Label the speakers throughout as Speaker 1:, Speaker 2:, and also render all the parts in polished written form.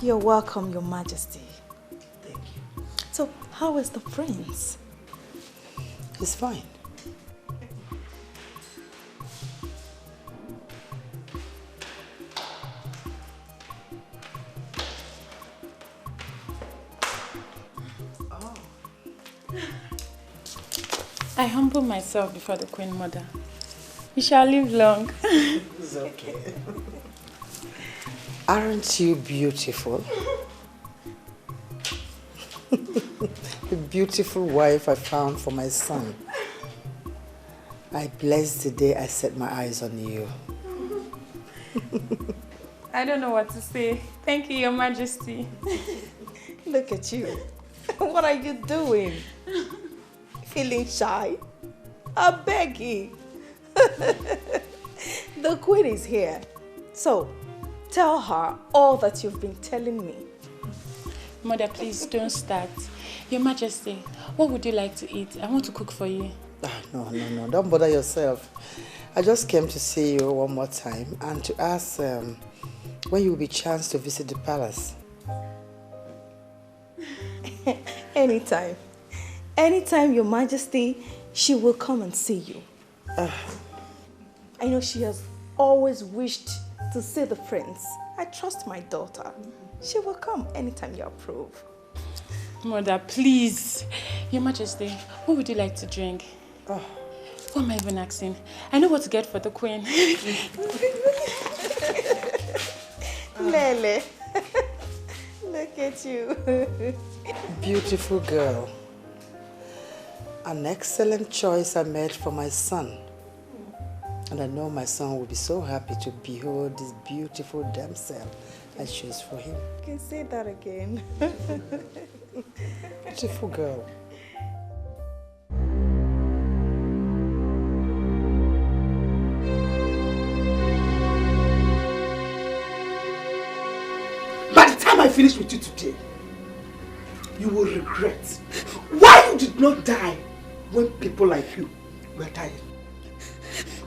Speaker 1: You're welcome, Your Majesty.
Speaker 2: Thank you.
Speaker 1: So, how is the prince?
Speaker 2: He's fine.
Speaker 3: I humble myself before the Queen Mother. You shall live long.
Speaker 2: It's okay. Aren't you beautiful? The beautiful wife I found for my son. I bless the day I set my eyes on you.
Speaker 3: I don't know what to say. Thank you, Your Majesty.
Speaker 1: Look at you. What are you doing? Feeling shy? I beg you. The Queen is here. So, tell her all that you've been telling me.
Speaker 3: Mother, please don't start. Your Majesty, what would you like to eat? I want to cook for you.
Speaker 2: No. Don't bother yourself. I just came to see you one more time and to ask when you will be chance to visit the palace.
Speaker 1: Anytime. Anytime, Your Majesty, she will come and see you. I know she has always wished to see the prince. I trust my daughter. She will come anytime you approve.
Speaker 3: Mother, please. Your Majesty, what would you like to drink?
Speaker 2: Oh.
Speaker 3: What am I even asking? I know what to get for the Queen.
Speaker 1: Lele, look at you.
Speaker 2: Beautiful girl. An excellent choice I made for my son. And I know my son will be so happy to behold this beautiful damsel I chose for him.
Speaker 1: You can say that again.
Speaker 2: Beautiful girl.
Speaker 4: By the time I finish with you today, you will regret why you did not die when people like you were dying.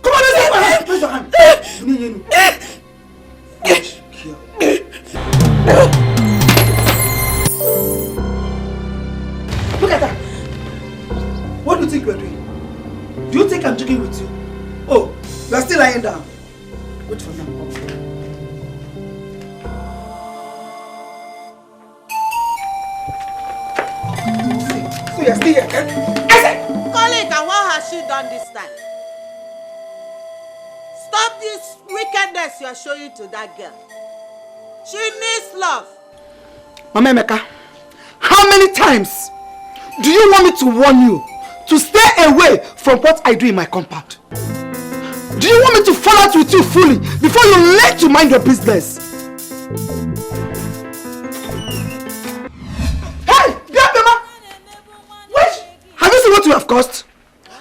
Speaker 4: Come on, raise your hand! Raise your hand! Watch, kill. Look at that! What do you think you are doing? Do you think I'm joking with you? Oh, you are still lying down. Wait for now. So you're still here, eh? I said!
Speaker 5: Colleague, and what has she done this time? Stop this wickedness you are showing to that girl. She needs love.
Speaker 4: Mama Emeka, how many times do you want me to warn you to stay away from what I do in my compound? Do you want me to fall out with you fully before you learn to mind your business? Hey, Mama! Wait! Have you seen what you have caused?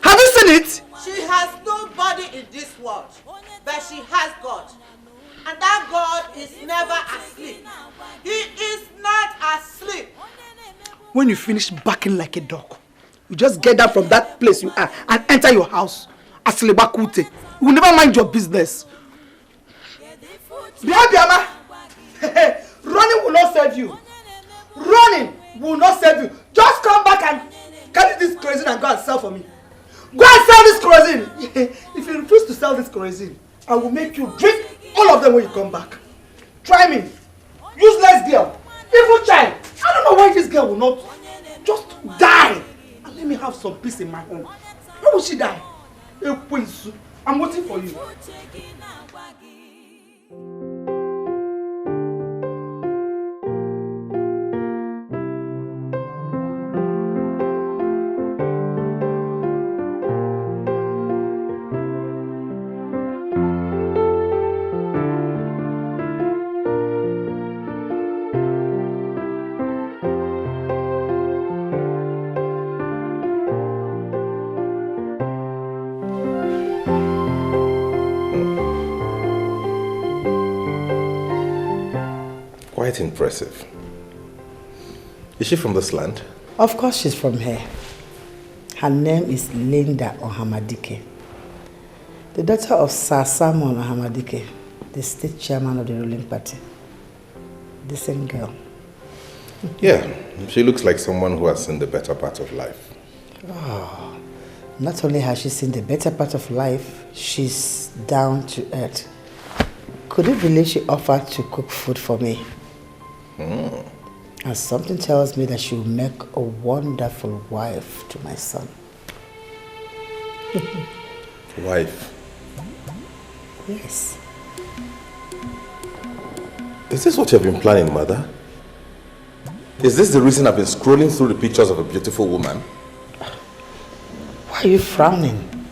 Speaker 4: Have you seen it?
Speaker 5: She has nobody in this world, but she has God. And that God is never asleep. He is not asleep.
Speaker 4: When you finish barking like a dog, you just get down from that place you are and enter your house. Aslebakute. You will never mind your business. Biama! Running will not save you. Running will not save you. Just come back and carry this kerosene and go and sell for me. Go and sell this kerosene. If you refuse to sell this kerosene, I will make you drink all of them when you come back. Try me. Useless girl. Evil child. I don't know why this girl will not just die and let me have some peace in my home. Why will she die? I'm waiting for you.
Speaker 6: Quite impressive. Is she from this land?
Speaker 2: Of course she's from here. Her name is Linda Ohamadike, the daughter of Sir Simon Ohamadike, the state chairman of the ruling party. decent girl.
Speaker 6: Yeah, she looks like someone who has seen the better part of life.
Speaker 2: Oh, not only has she seen the better part of life, she's down to earth. Could you believe she offered to cook food for me? And something tells me that she'll make a wonderful wife to my son.
Speaker 6: Wife?
Speaker 2: Yes.
Speaker 6: Is this what you've been planning, Mother? Is this the reason I've been scrolling through the pictures of a beautiful woman?
Speaker 2: Why are you frowning?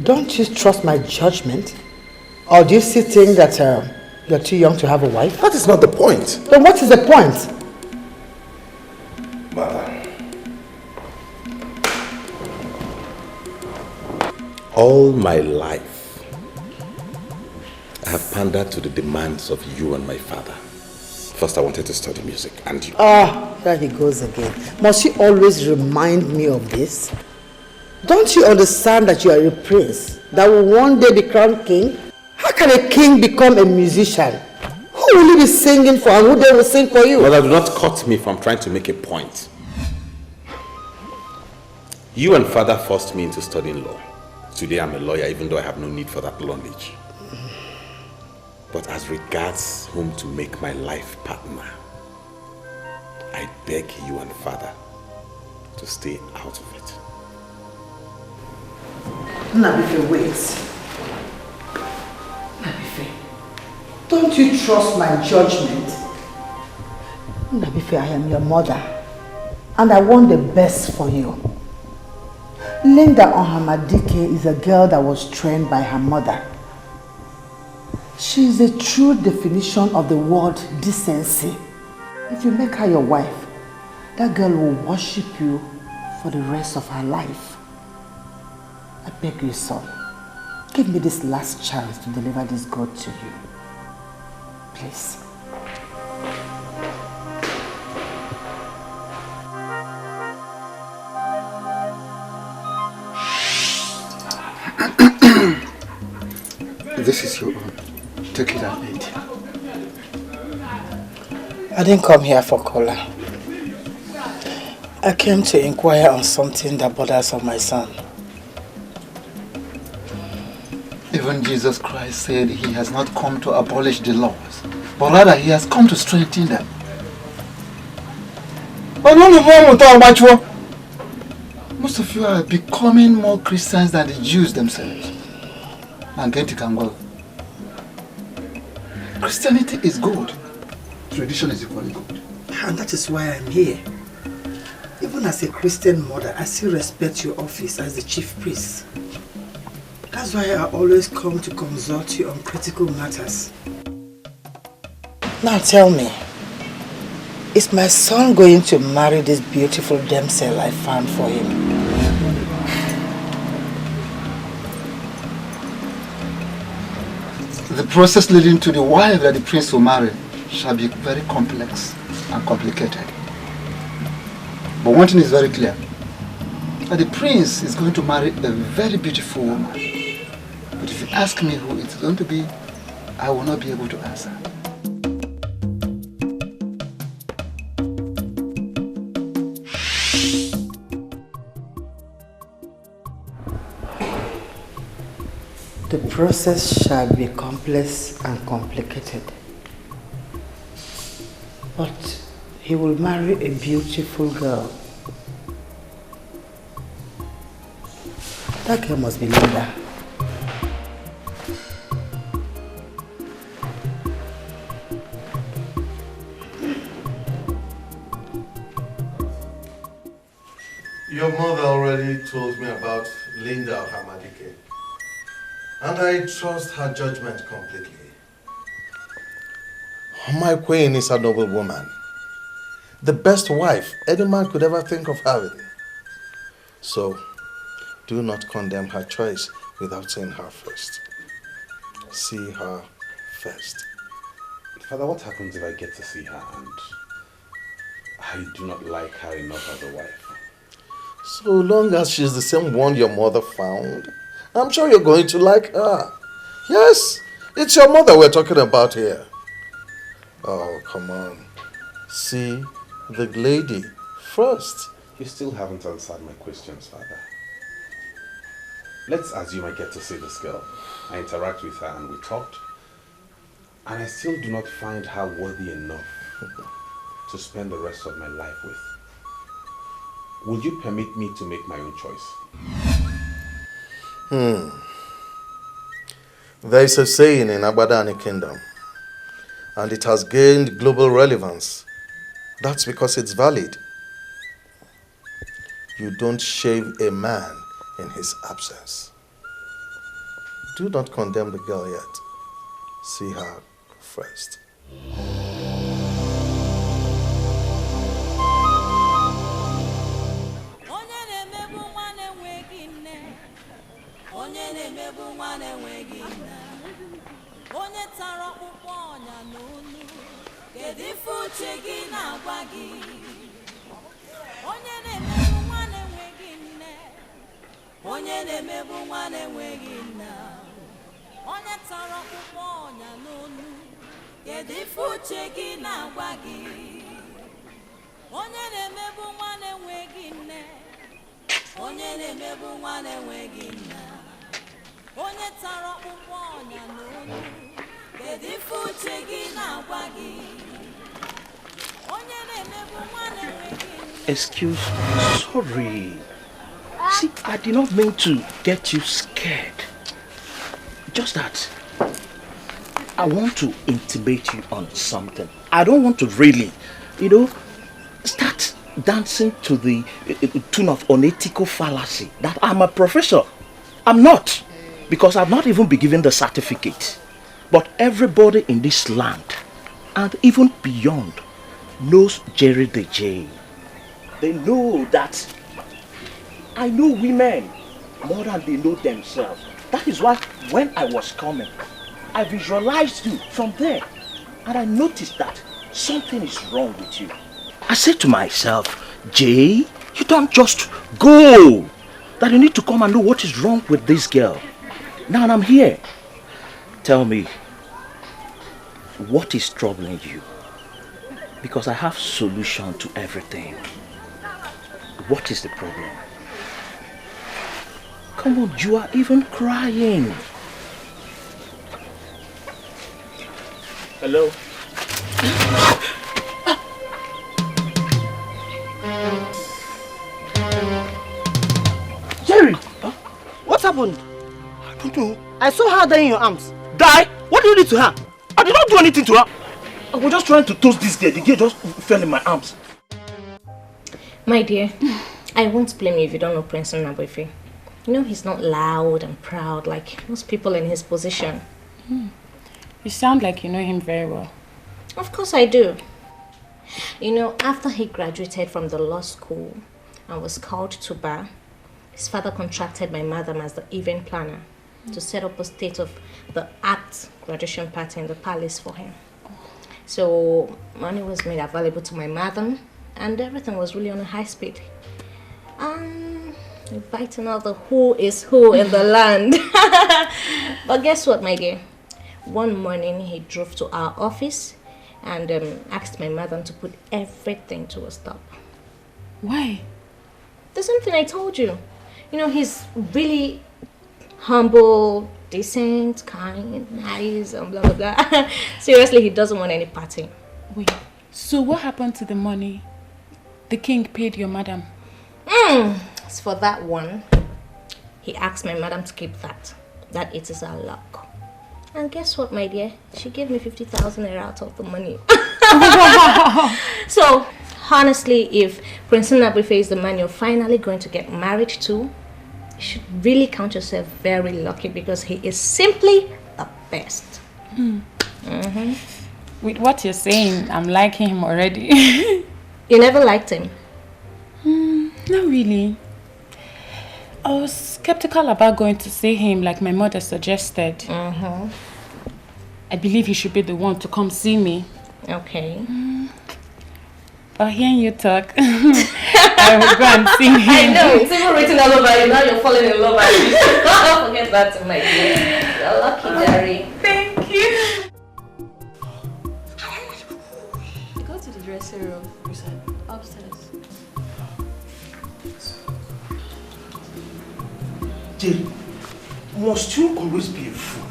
Speaker 2: Don't you trust my judgment? Or do you still think that you're too young to have a wife?
Speaker 6: That is not the point.
Speaker 2: Then what is the point?
Speaker 6: Mother. All my life, I have pandered to the demands of you and my father. First, I wanted to study music, and you...
Speaker 2: Ah, there he goes again. Must you always remind me of this? Don't you understand that you are a prince that will one day be crowned king? How can a king become a musician? Who will you be singing for and who they will sing for you?
Speaker 6: Mother, do not cut me from trying to make a point. You and father forced me into studying law. Today I'm a lawyer, even though I have no need for that knowledge. But as regards whom to make my life partner, I beg you and father to stay out of it.
Speaker 2: Nnabuife, wait. Nnabuife, don't you trust my judgment? Nnabuife, I am your mother, and I want the best for you. Linda Ohamadike is a girl that was trained by her mother. She is a true definition of the word decency. If you make her your wife, that girl will worship you for the rest of her life. I beg you, son, give me this last chance to deliver this God to you. Please.
Speaker 4: This is your own. Take it and eat.
Speaker 2: I didn't come here for cola. I came to inquire on something that bothers on my son.
Speaker 4: Even Jesus Christ said he has not come to abolish the laws, but rather he has come to strengthen them. Most of you are becoming more Christians than the Jews themselves. And get it and go. Christianity is good. Tradition is equally good.
Speaker 2: And that is why I'm here. Even as a Christian mother, I still respect your office as the chief priest. That's why I always come to consult you on critical matters. Now tell me, is my son going to marry this beautiful damsel I found for him?
Speaker 4: The process leading to the wife that the prince will marry shall be very complex and complicated. But one thing is very clear, that the prince is going to marry a very beautiful woman. But if you ask me who it's going to be, I will not be able to answer.
Speaker 2: The process shall be complex and complicated. But he will marry a beautiful girl. That girl must be Linda.
Speaker 7: Your mother already told me about Linda Ohamadike, and I trust her judgment completely. My queen is a noble woman, the best wife any man could ever think of having. So, do not condemn her choice without seeing her first. See her first.
Speaker 6: Father, what happens if I get to see her and I do not like her enough as a wife?
Speaker 7: So long as she's the same one your mother found, I'm sure you're going to like her. Yes, it's your mother we're talking about here. Oh, come on. See the lady first.
Speaker 6: You still haven't answered my questions, Father. Let's assume I get to see this girl. I interact with her and we talked. And I still do not find her worthy enough to spend the rest of my life with. Will you permit me to make my own choice?
Speaker 7: There is a saying in Abadani Kingdom, and it has gained global relevance. That's because it's valid. You don't shave a man in his absence. Do not condemn the girl yet. See her first.
Speaker 8: Excuse me, sorry. See, I did not mean to get you scared. Just that I want to intimate you on something. I don't want to really, start dancing to the tune of unethical fallacy that I'm a professor. I'm not, because I've not even been given the certificate. But everybody in this land, and even beyond, knows Jerry the J. They know that I know women more than they know themselves. That is why when I was coming, I visualized you from there. And I noticed that something is wrong with you. I said to myself, Jay, you don't just go. That you need to come and know what is wrong with this girl. Now I'm here. Tell me, what is troubling you? Because I have solution to everything. What is the problem? Come on, you are even crying. Hello?
Speaker 9: Jerry! Huh? What happened?
Speaker 8: I don't know.
Speaker 9: I saw her dying in your arms.
Speaker 8: Die?
Speaker 9: What did you do to her?
Speaker 8: I did not do anything to her. I was just trying to toast this girl. The girl just fell in my arms.
Speaker 10: My dear, I won't blame you if you don't know Prince and Nnabuife. You know he's not loud and proud like most people in his position.
Speaker 3: You sound like you know him very well.
Speaker 10: Of course I do. You know, after he graduated from the law school and was called to bar, his father contracted my madam as the event planner to set up a state-of-the-art graduation party in the palace for him. So money was made available to my madam and everything was really on a high speed. Inviting all the who is who in the land. But guess what, my dear? One morning he drove to our office and asked my madam to put everything to a stop.
Speaker 3: Why?
Speaker 10: The same thing I told you. You know, he's really humble, decent, kind, nice, and blah, blah, blah. Seriously, he doesn't want any party.
Speaker 3: Wait, so what happened to the money the king paid your madam?
Speaker 10: As for that one, he asked my madam to keep that it is our luck. And guess what, my dear? She gave me 50,000 naira out of the money. So, honestly, if Prince and Nnabuife is the man you're finally going to get married to, you should really count yourself very lucky because he is simply the best.
Speaker 3: With what you're saying, I'm liking him already.
Speaker 10: You never liked him?
Speaker 3: Not really. I was skeptical about going to see him like my mother suggested. I believe he should be the one to come see me.
Speaker 10: Okay.
Speaker 3: But hearing you talk, I will go and see him.
Speaker 10: I know, it's even written all over you. Now you're falling in love. Don't forget that, my dear. You're lucky, Jerry.
Speaker 3: Thank you.
Speaker 11: dressing room. Upstairs.
Speaker 8: Jerry, must you always be a fool?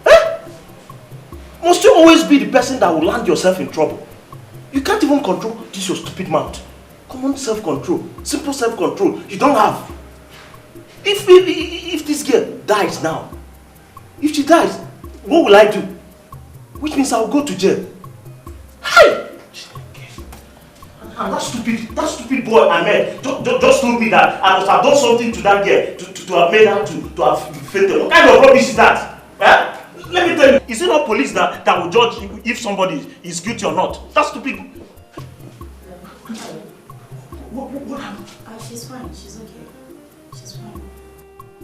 Speaker 8: Eh? Must you always be the person that will land yourself in trouble? You can't even control this your stupid mouth. Common self-control, simple self-control, you don't have. If this girl dies now, if she dies, what will I do? Which means I will go to jail. Hi! And that stupid boy I met just told me that I must have done something to that girl to have made her to have fainted. What kind of rubbish is that? Eh? Let me tell you, is it not police that will judge if somebody is guilty or not? That's stupid. What happened?
Speaker 10: She's fine. She's okay. She's fine.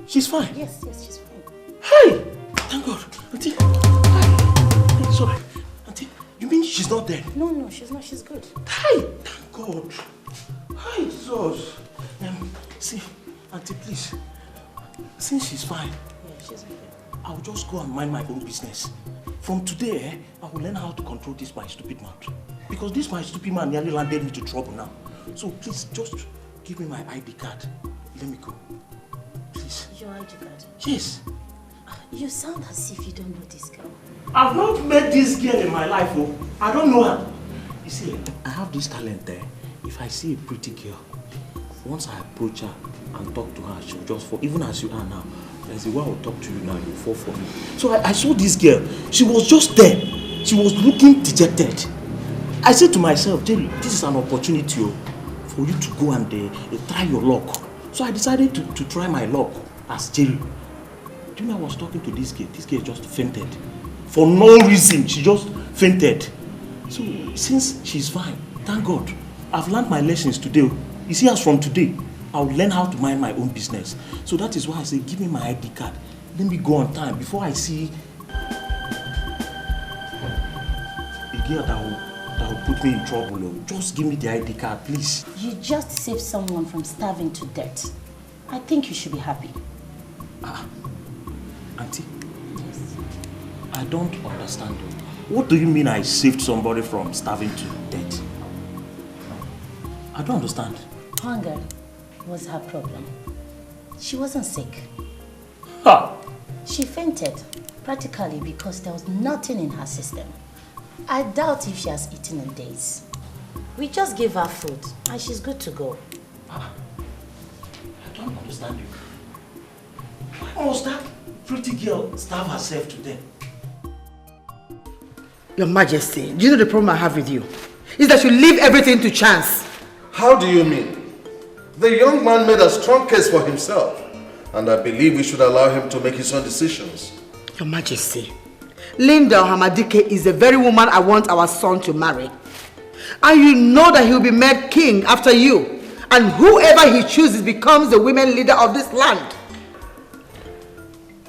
Speaker 8: She's fine?
Speaker 10: Yes, she's fine.
Speaker 8: Hey! Thank God. Auntie. Hi. Sorry. Auntie, you mean she's not dead?
Speaker 10: No, she's not. She's good.
Speaker 8: Hi! Thank God. Hi, Jesus. See, Auntie, please. Since she's fine,
Speaker 10: she's okay.
Speaker 8: I'll just go and mind my own business. From today, I will learn how to control this my stupid mouth. Because this my stupid man nearly landed me to trouble now. So please, just give me my ID card. Let me go. Please.
Speaker 10: Your ID card?
Speaker 8: Yes.
Speaker 10: You sound as if you don't know this girl.
Speaker 8: I've not met this girl in my life, oh. I don't know her. You see, I have this talent there. If I see a pretty girl, once I approach her and talk to her, she'll just fall. Even as you are now, there's a way I'll talk to you now, you'll fall for me. So I saw this girl. She was just there. She was looking dejected. I said to myself, Jerry, this is an opportunity for you to go and try your luck. So I decided to try my luck as Jerry. Do you know I was talking to this girl? This girl just fainted. For no reason, she just fainted. So since she's fine, thank God, I've learned my lessons today. You see, as from today, I'll learn how to mind my own business. So that is why I say, give me my ID card. Let me go on time before I see a girl that will put me in trouble. Just give me the ID card, please.
Speaker 10: You just saved someone from starving to death. I think you should be happy.
Speaker 8: Auntie? Yes. I don't understand you. What do you mean I saved somebody from starving to death? I don't understand.
Speaker 10: Hunger was her problem. She wasn't sick.
Speaker 8: Ha!
Speaker 10: She fainted, practically because there was nothing in her system. I doubt if she has eaten in days. We just gave her food and she's good to go.
Speaker 8: I don't understand you. Why must that pretty girl starve herself to death?
Speaker 2: Your Majesty, do you know the problem I have with you? Is that you leave everything to chance.
Speaker 7: How do you mean? The young man made a strong case for himself, and I believe we should allow him to make his own decisions.
Speaker 2: Your Majesty, Linda Hamadike is the very woman I want our son to marry. And you know that he will be made king after you. And whoever he chooses becomes the women leader of this land.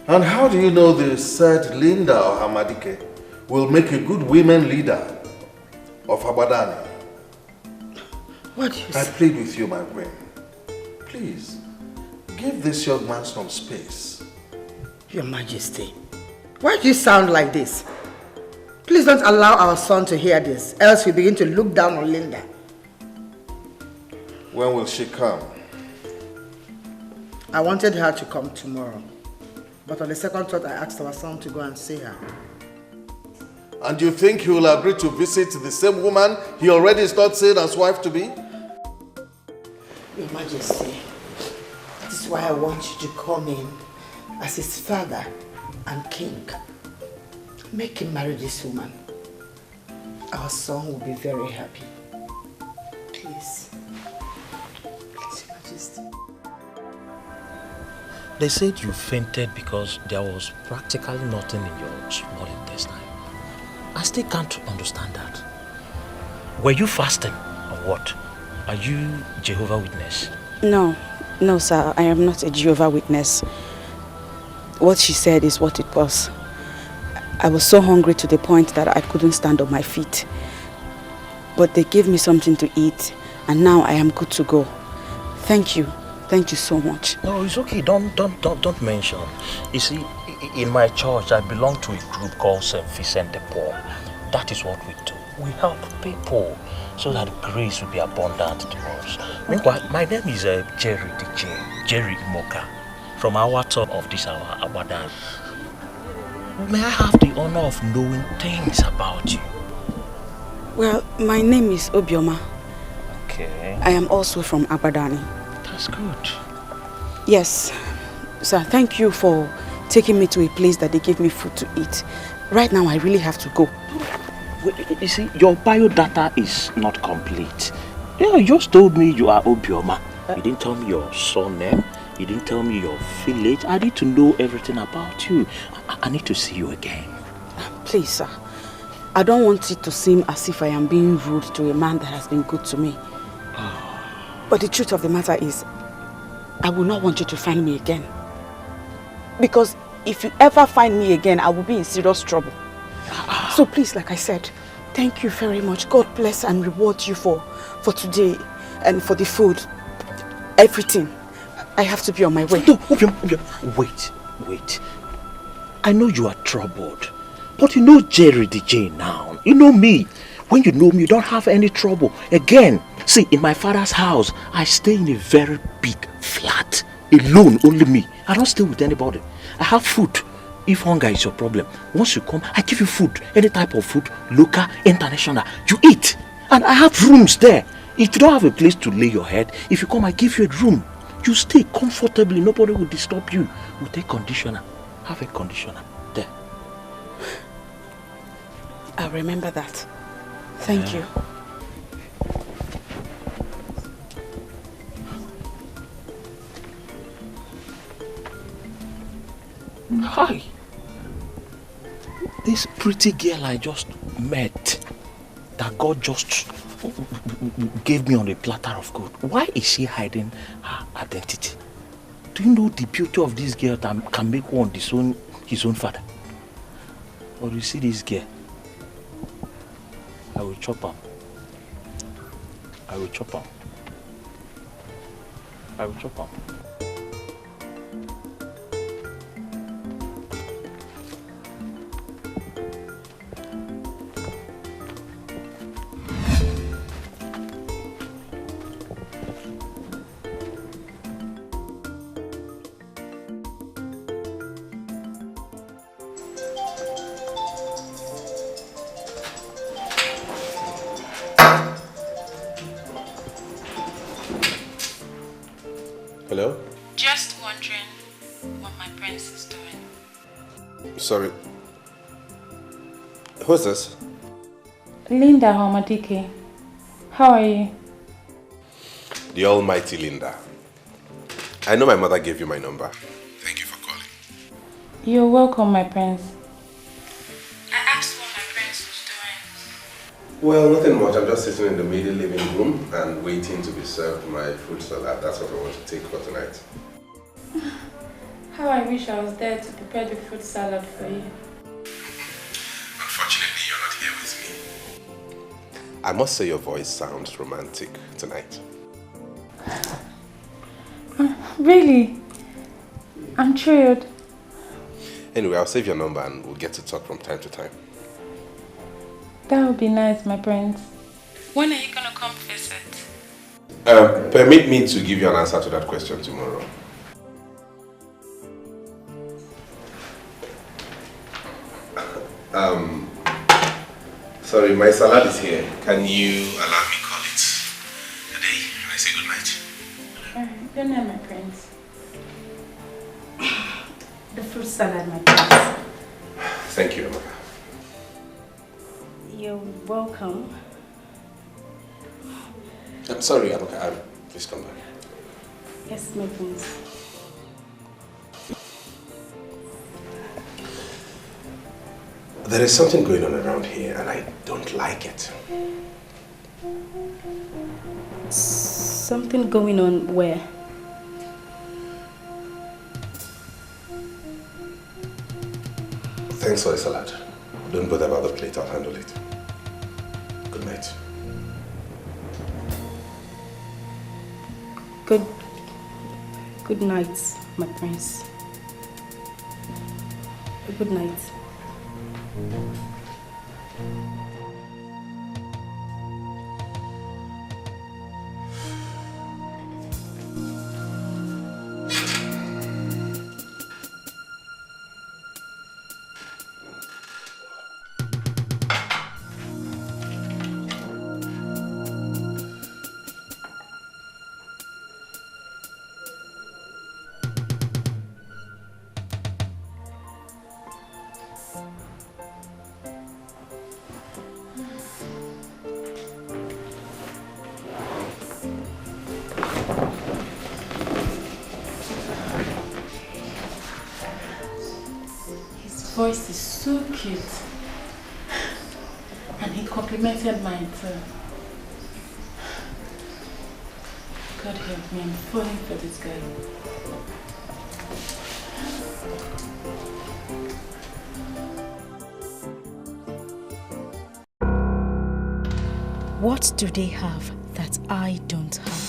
Speaker 7: And how do you know the said Linda Hamadike will make a good women leader of Abadani?
Speaker 2: What do you say?
Speaker 7: I plead with you, my queen. Please, give this young man some space.
Speaker 2: Your Majesty, why do you sound like this? Please don't allow our son to hear this, else we begin to look down on Linda.
Speaker 7: When will she come?
Speaker 2: I wanted her to come tomorrow. But on the second thought, I asked our son to go and see her.
Speaker 7: And you think he will agree to visit the same woman he already is not saying as wife to be?
Speaker 2: Your Majesty, that is why I want you to come in as his father and king. Make him marry this woman. Our son will be very happy. Please. Please, Your Majesty.
Speaker 8: They said you fainted because there was practically nothing in your small intestine. I still can't understand that. Were you fasting or what? Are you Jehovah's Witness?
Speaker 3: No, sir, I am not a Jehovah's Witness. What she said is what it was. I was so hungry to the point that I couldn't stand on my feet. But they gave me something to eat, and now I am good to go. Thank you. Thank you so much.
Speaker 8: No, it's okay. Don't mention. You see, in my church, I belong to a group called St. Vincent de Paul. That is what we do. we help people so that grace will be abundant to us. Meanwhile, my name is Jerry DJ, Jerry Imoka, from our top of this our Abadan. May I have the honor of knowing things about you?
Speaker 12: Well, my name is Obioma.
Speaker 8: Okay.
Speaker 12: I am also from Abadani.
Speaker 8: That's good.
Speaker 12: Yes. Sir, thank you for taking me to a place that they gave me food to eat. Right now, I really have to go.
Speaker 8: You see, your biodata is not complete. You just told me you are Obioma. You didn't tell me your surname. You didn't tell me your village. I need to know everything about you. I need to see you again.
Speaker 12: Please, sir. I don't want it to seem as if I am being rude to a man that has been good to me. But the truth of the matter is, I will not want you to find me again. Because if you ever find me again, I will be in serious trouble. So please, like I said, thank you very much. God bless and reward you for today and for the food. Everything. I have to be on my way.
Speaker 8: No, wait. I know you are troubled. But you know Jerry DJ now. You know me. When you know me, you don't have any trouble. Again, see, in my father's house, I stay in a very big flat. Alone, only me. I don't stay with anybody. I have food. If hunger is your problem, once you come, I give you food. Any type of food, local, international. You eat. And I have rooms there. If you don't have a place to lay your head, if you come, I give you a room. You stay comfortably. Nobody will disturb you. We'll take conditioner. Have a conditioner there.
Speaker 12: I'll remember that. Thank you.
Speaker 8: Hi. This pretty girl I just met, that God just gave me on a platter of gold. Why is she hiding her identity? Do you know the beauty of this girl that can make one disown his own father? Or you see this girl? I will chop her. I will chop her. I will chop her.
Speaker 6: Hello?
Speaker 3: Just wondering what my prince is doing.
Speaker 6: Sorry. Who's this?
Speaker 3: Linda Homadike. How are you?
Speaker 6: The almighty Linda. I know my mother gave you my number. Thank you for calling.
Speaker 3: You're welcome, my prince. I asked what my prince was doing.
Speaker 6: Well, nothing much. I'm just sitting in the middle living room and waiting to be served my fruit salad. That's what I want to take for tonight.
Speaker 3: How I wish I was there to prepare the fruit salad for you.
Speaker 6: Unfortunately, you're not here with me. I must say your voice sounds romantic tonight.
Speaker 3: Really? I'm thrilled.
Speaker 6: Anyway, I'll save your number and we'll get to talk from time to time.
Speaker 3: That would be nice, my prince. When are you gonna come visit?
Speaker 6: Permit me to give you an answer to that question tomorrow. Sorry, my salad is here. Can you allow me call it a day? Can I say good night?
Speaker 3: Good night, my prince. The fruit salad, my prince.
Speaker 6: Thank you, Amaka.
Speaker 3: You're welcome.
Speaker 6: I'm sorry, Amaka. Please come back.
Speaker 3: Yes, my prince.
Speaker 6: There is something going on around here and I don't like it.
Speaker 3: Something going on where?
Speaker 6: Thanks for the salad. Don't bother about the plate, I'll handle it. Good night.
Speaker 3: Good night, my prince. Good night. voice is so cute. And he complimented mine too. God help me, I'm falling for this guy.
Speaker 13: What do they have that I don't have?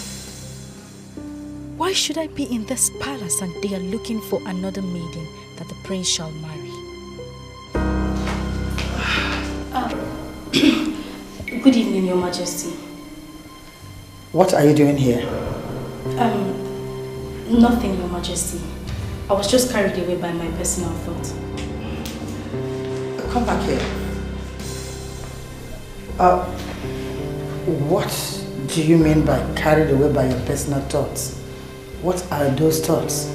Speaker 13: Why should I be in this palace and they are looking for another maiden that the prince shall marry?
Speaker 11: Good evening, Your Majesty.
Speaker 2: What are you doing here?
Speaker 11: Nothing, Your Majesty. I was just carried away by my personal thought.
Speaker 2: Come back here. What do you mean by carried away by your personal thoughts? What are those thoughts?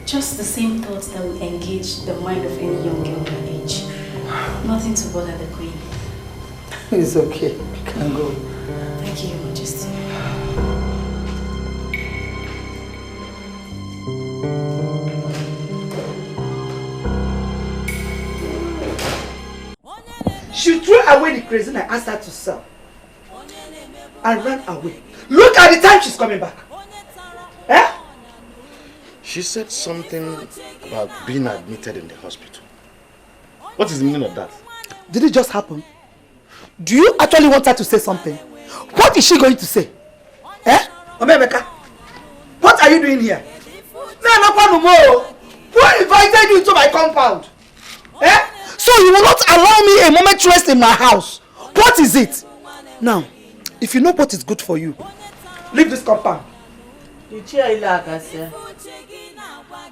Speaker 11: Just the same thoughts that will engage the mind of any young girl my age. Nothing to bother the queen.
Speaker 2: It's okay. You can go.
Speaker 11: Thank you, Your Majesty.
Speaker 4: She threw away the crazy I asked her to sell and ran away. Look at the time she's coming back. Eh?
Speaker 8: She said something about being admitted in the hospital. What is the meaning of that?
Speaker 4: Did it just happen? Do you actually want her to say something? What is she going to say? Eh? Omemeka, what are you doing here? Who invited you to my compound? Eh? So you will not allow me a moment's rest in my house. What is it? Now, if you know what is good for you, leave this compound.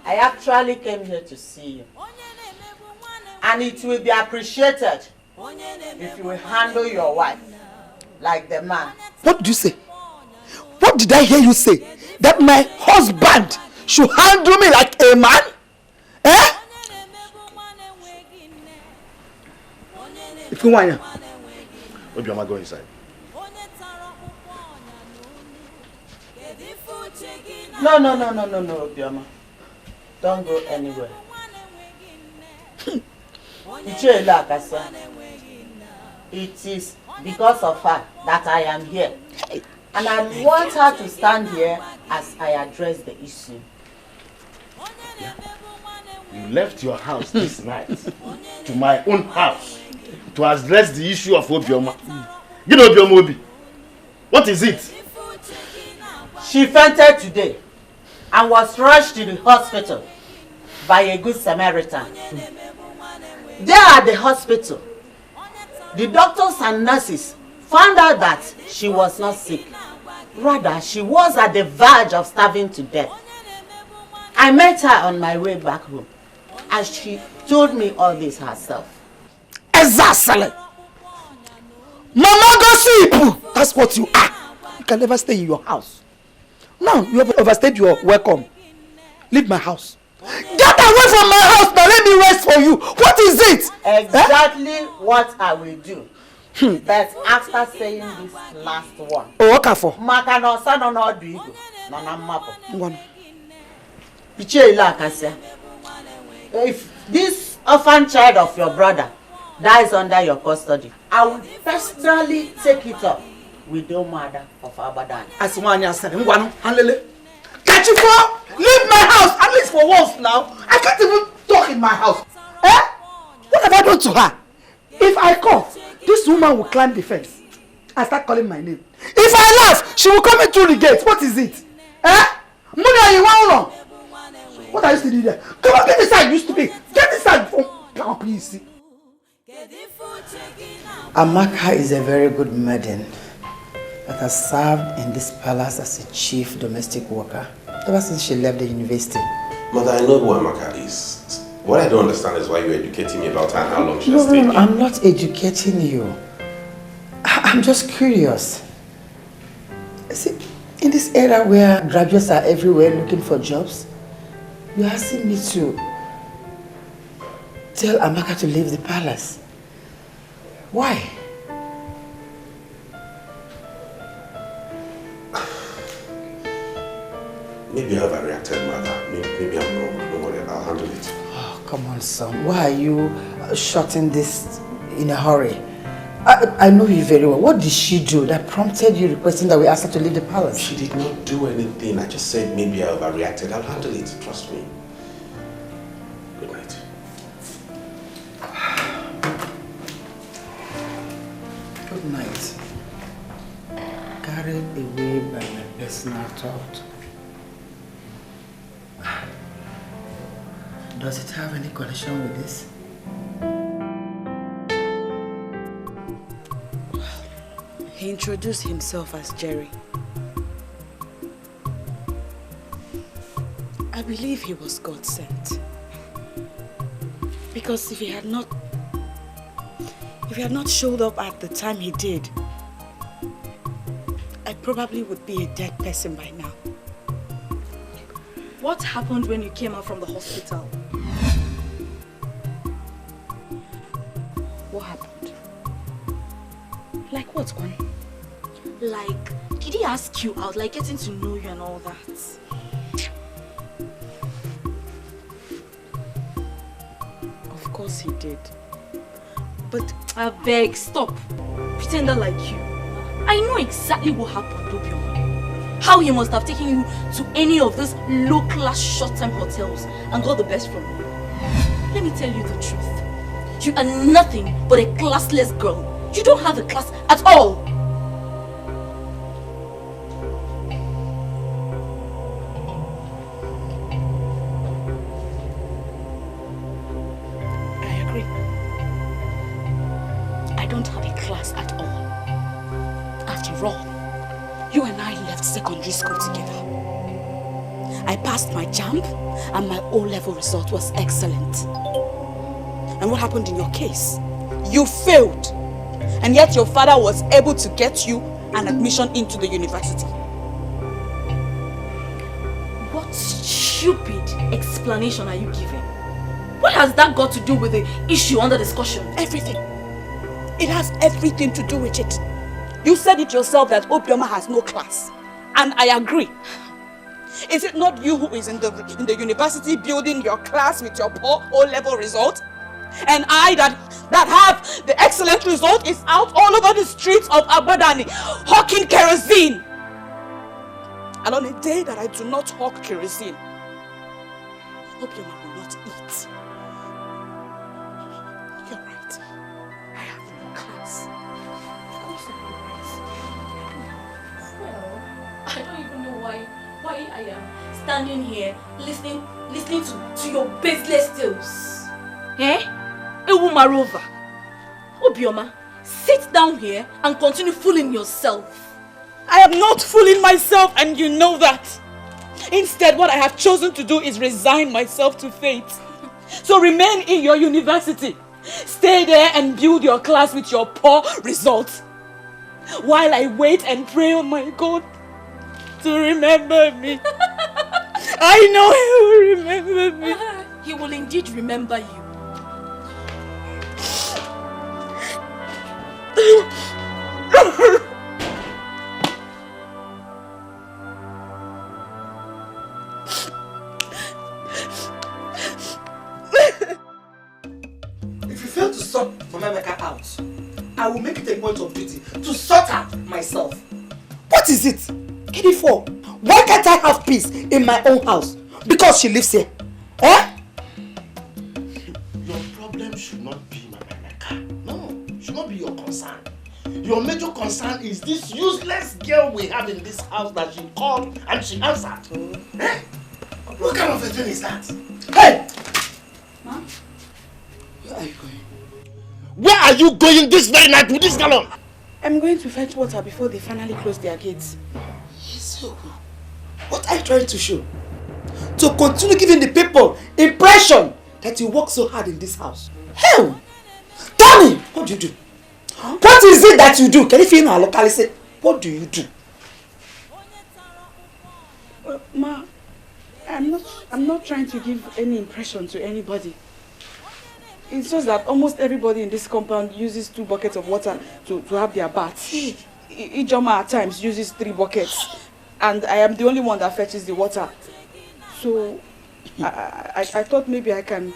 Speaker 5: I actually came here to see you. And it will be appreciated if you will handle your wife like the man.
Speaker 4: What did you say? What did I hear you say? That my husband should handle me like a man? Eh? If you want,
Speaker 8: Obioma, go inside.
Speaker 5: No, Obioma. Don't go anywhere. It is because of her that I am here. And I want her to stand here as I address the issue.
Speaker 8: Yeah. You left your house this night to my own house to address the issue of Obioma. You know Obioma Obi. What is it?
Speaker 5: She fainted today and was rushed to the hospital by a good Samaritan. There at the hospital, the doctors and nurses found out that she was not sick. Rather, she was at the verge of starving to death. I met her on my way back home, and she told me all this herself.
Speaker 4: Exactly. Mama gossip. That's what you are. You can never stay in your house. Now you have overstayed your welcome. Leave my house. Get away from my house now. Let me rest for you. What is it?
Speaker 5: Exactly what I will do. But after saying this last one.
Speaker 4: Oh, okay for.
Speaker 5: If this orphan child of your brother dies under your custody, I will personally take it up with the mother of Abadan.
Speaker 4: Leave my house at least for once now. I can't even talk in my house. Eh? What have I done to her? If I cough, this woman will climb the fence and start calling my name. If I laugh, she will come in through the gate. What is it? Eh? What are you still doing there? Come on, get inside, you stupid. Get inside. Oh, please.
Speaker 2: Amaka is a very good maiden that has served in this palace as a chief domestic worker ever since she left the university.
Speaker 6: Mother, I know who Amaka is. What I don't understand is why you're educating me about her and how long she has stayed.
Speaker 2: No, I'm not educating you. I'm just curious. See, in this era where graduates are everywhere looking for jobs, you're asking me to tell Amaka to leave the palace. Why?
Speaker 6: Maybe I overreacted, mother. Maybe I'm wrong. Don't worry, I'll handle it.
Speaker 2: Oh, come on, son. Why are you shutting this in a hurry? I know you very well. What did she do that prompted you requesting that we ask her to leave the palace?
Speaker 6: She did not do anything. I just said maybe I overreacted. I'll handle it. Trust me. Good night.
Speaker 2: Good night. Carried away by my personal thought. Does it have any connection with this?
Speaker 12: He introduced himself as Jerry. I believe he was God sent. Because if he had not showed up at the time he did, I probably would be a dead person by now.
Speaker 11: What happened when you came out from the hospital?
Speaker 12: What happened? Like what, Kwan?
Speaker 11: Like, did he ask you out, like getting to know you and all that?
Speaker 12: Of course he did. But
Speaker 11: I beg, stop. Pretender like you. I know exactly what happened, Obioma. How he must have taken you to any of those low-class short-term hotels and got the best from you. Let me tell you the truth. You are nothing but a classless girl. You don't have a class at all.
Speaker 12: School together. I passed my JAMB and my O-level result was excellent. And what happened in your case? You failed. And yet your father was able to get you an admission into the university.
Speaker 11: What stupid explanation are you giving? What has that got to do with the issue under discussion?
Speaker 12: Everything. It has everything to do with it. You said it yourself that Obioma has no class. And I agree. Is it not you who is in the university building your class with your poor O-level result? And I that have the excellent result is out all over the streets of Abadani hawking kerosene. And on a day that I do not hawk kerosene, Obioma will not eat. You're right. I have no class.
Speaker 11: I don't even know why I am standing here listening to your baseless tales. Eh? Ewumarova. Obioma, sit down here and continue fooling yourself.
Speaker 12: I am not fooling myself and you know that. Instead, what I have chosen to do is resign myself to fate. So remain in your university. Stay there and build your class with your poor results. While I wait and pray on my God to remember me. I know he will remember me.
Speaker 11: He will indeed remember you.
Speaker 4: If you fail to sort Emeka out, I will make it a point of duty to sort her myself. What is it? Kenny-4, why can't I have peace in my own house? Because she lives here. Eh?
Speaker 8: Your problem should not be Emeka. No, should not be your concern. Your major concern is this useless girl we have in this house that she called and she answered. Eh? What kind of a thing is that?
Speaker 4: Hey!
Speaker 12: Mom?
Speaker 8: Where are you going? Where are you going this very night with this gallon?
Speaker 12: I'm going to fetch water before they finally close their gates.
Speaker 4: So, what are you trying to show? To continue giving the people impression that you work so hard in this house. Hell! Tell me, what do you do? Huh? What is it that you do? Can you feel our locality? What do you do?
Speaker 12: Ma, I'm not trying to give any impression to anybody. It's just that almost everybody in this compound uses 2 buckets of water to have their baths. Ijoma at times uses 3 buckets. And I am the only one that fetches the water. So I thought maybe I can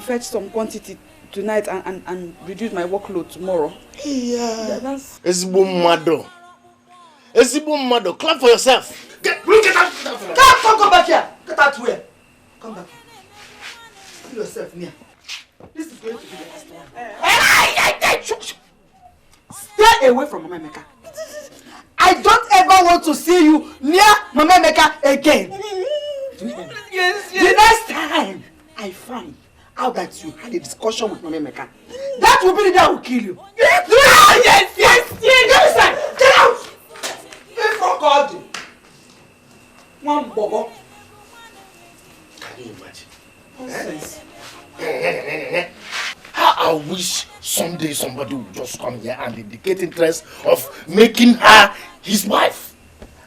Speaker 12: fetch some quantity tonight and reduce my workload tomorrow.
Speaker 8: Yeah.
Speaker 12: That's...
Speaker 8: Ezigbo mmadụ. Clap for yourself.
Speaker 4: Get out! Come back here! Get out where? Come back here. Put yourself near. This is going to be the last one. Stay away from Mama Emeka. I don't ever want to see you near Mama Emeka again. Yes. The next time I find out that you had a discussion with Mama Emeka, that will be the day I will kill you. Yes. Get out! From God. One bobo.
Speaker 8: Can you imagine?
Speaker 4: Nonsense.
Speaker 8: How I wish someday somebody would just come here and indicate interest of making her his wife.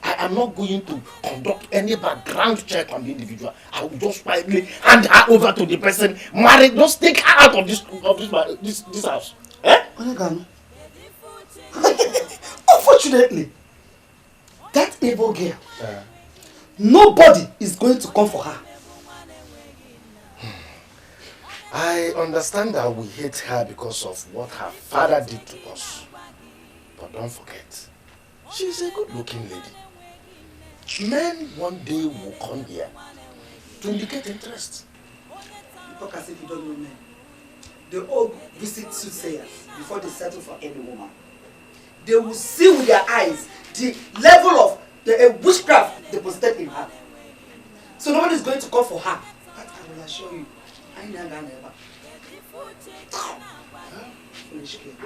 Speaker 8: I am not going to conduct any background check on the individual. I will just quietly hand her over to the person married. Just take her out of this house. Eh?
Speaker 4: Unfortunately, that evil girl, nobody is going to come for her.
Speaker 8: I understand that we hate her because of what her father did to us. But don't forget, she's a good-looking lady. Men one day will come here to indicate interest.
Speaker 4: You talk as if you don't know men. They all visit soothsayers before they settle for any woman. They will see with their eyes the level of the witchcraft deposited in her. So nobody is going to come for her. But I will assure you, I never. Foolish kid.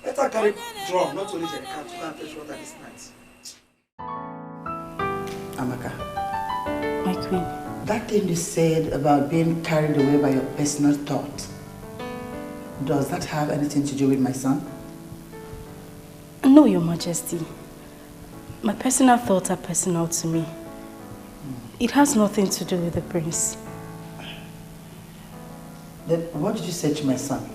Speaker 4: Let her carry drum, not only the cat, to go and fetch water this night.
Speaker 2: Amaka.
Speaker 12: My queen.
Speaker 2: That thing you said about being carried away by your personal thought, does that have anything to do with my son?
Speaker 12: No, Your Majesty. My personal thoughts are personal to me. It has nothing to do with the prince.
Speaker 2: Then what did you say to my son?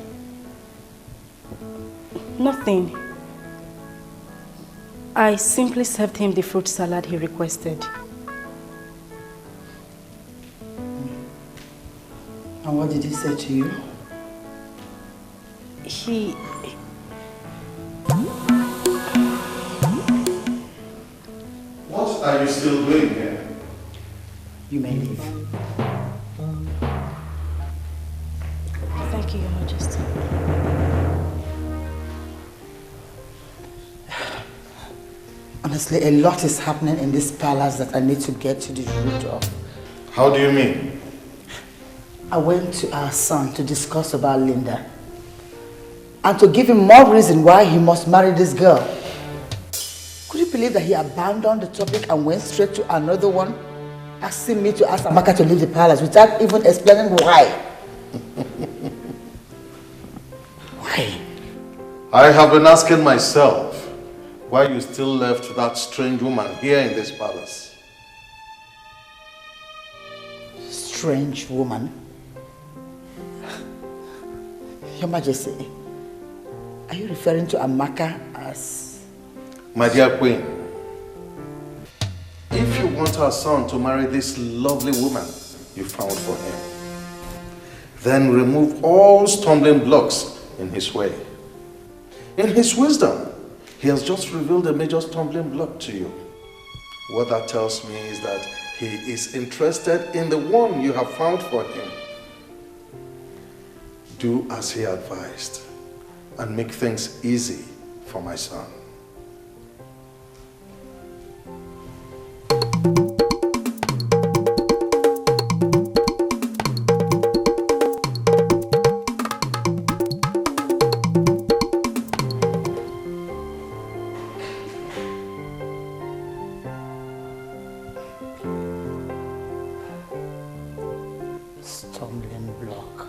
Speaker 12: Nothing. I simply served him the fruit salad he requested.
Speaker 2: And what did he say to you?
Speaker 7: What are you still doing here?
Speaker 2: You may leave.
Speaker 12: Thank you, Your Majesty.
Speaker 2: Honestly, a lot is happening in this palace that I need to get to the root of.
Speaker 7: How do you mean?
Speaker 2: I went to our son to discuss about Linda and to give him more reason why he must marry this girl. Could you believe that he abandoned the topic and went straight to another one, asking me to ask Amaka to leave the palace without even explaining why? Why?
Speaker 7: I have been asking myself why you still left that strange woman here in this palace.
Speaker 2: Strange woman? Your Majesty, are you referring to Amaka as...
Speaker 7: My dear queen, if you want our son to marry this lovely woman you found for him, then remove all stumbling blocks in his way. In his wisdom, he has just revealed a major stumbling block to you. What that tells me is that he is interested in the one you have found for him. Do as he advised and make things easy for my son.
Speaker 2: Stumbling block.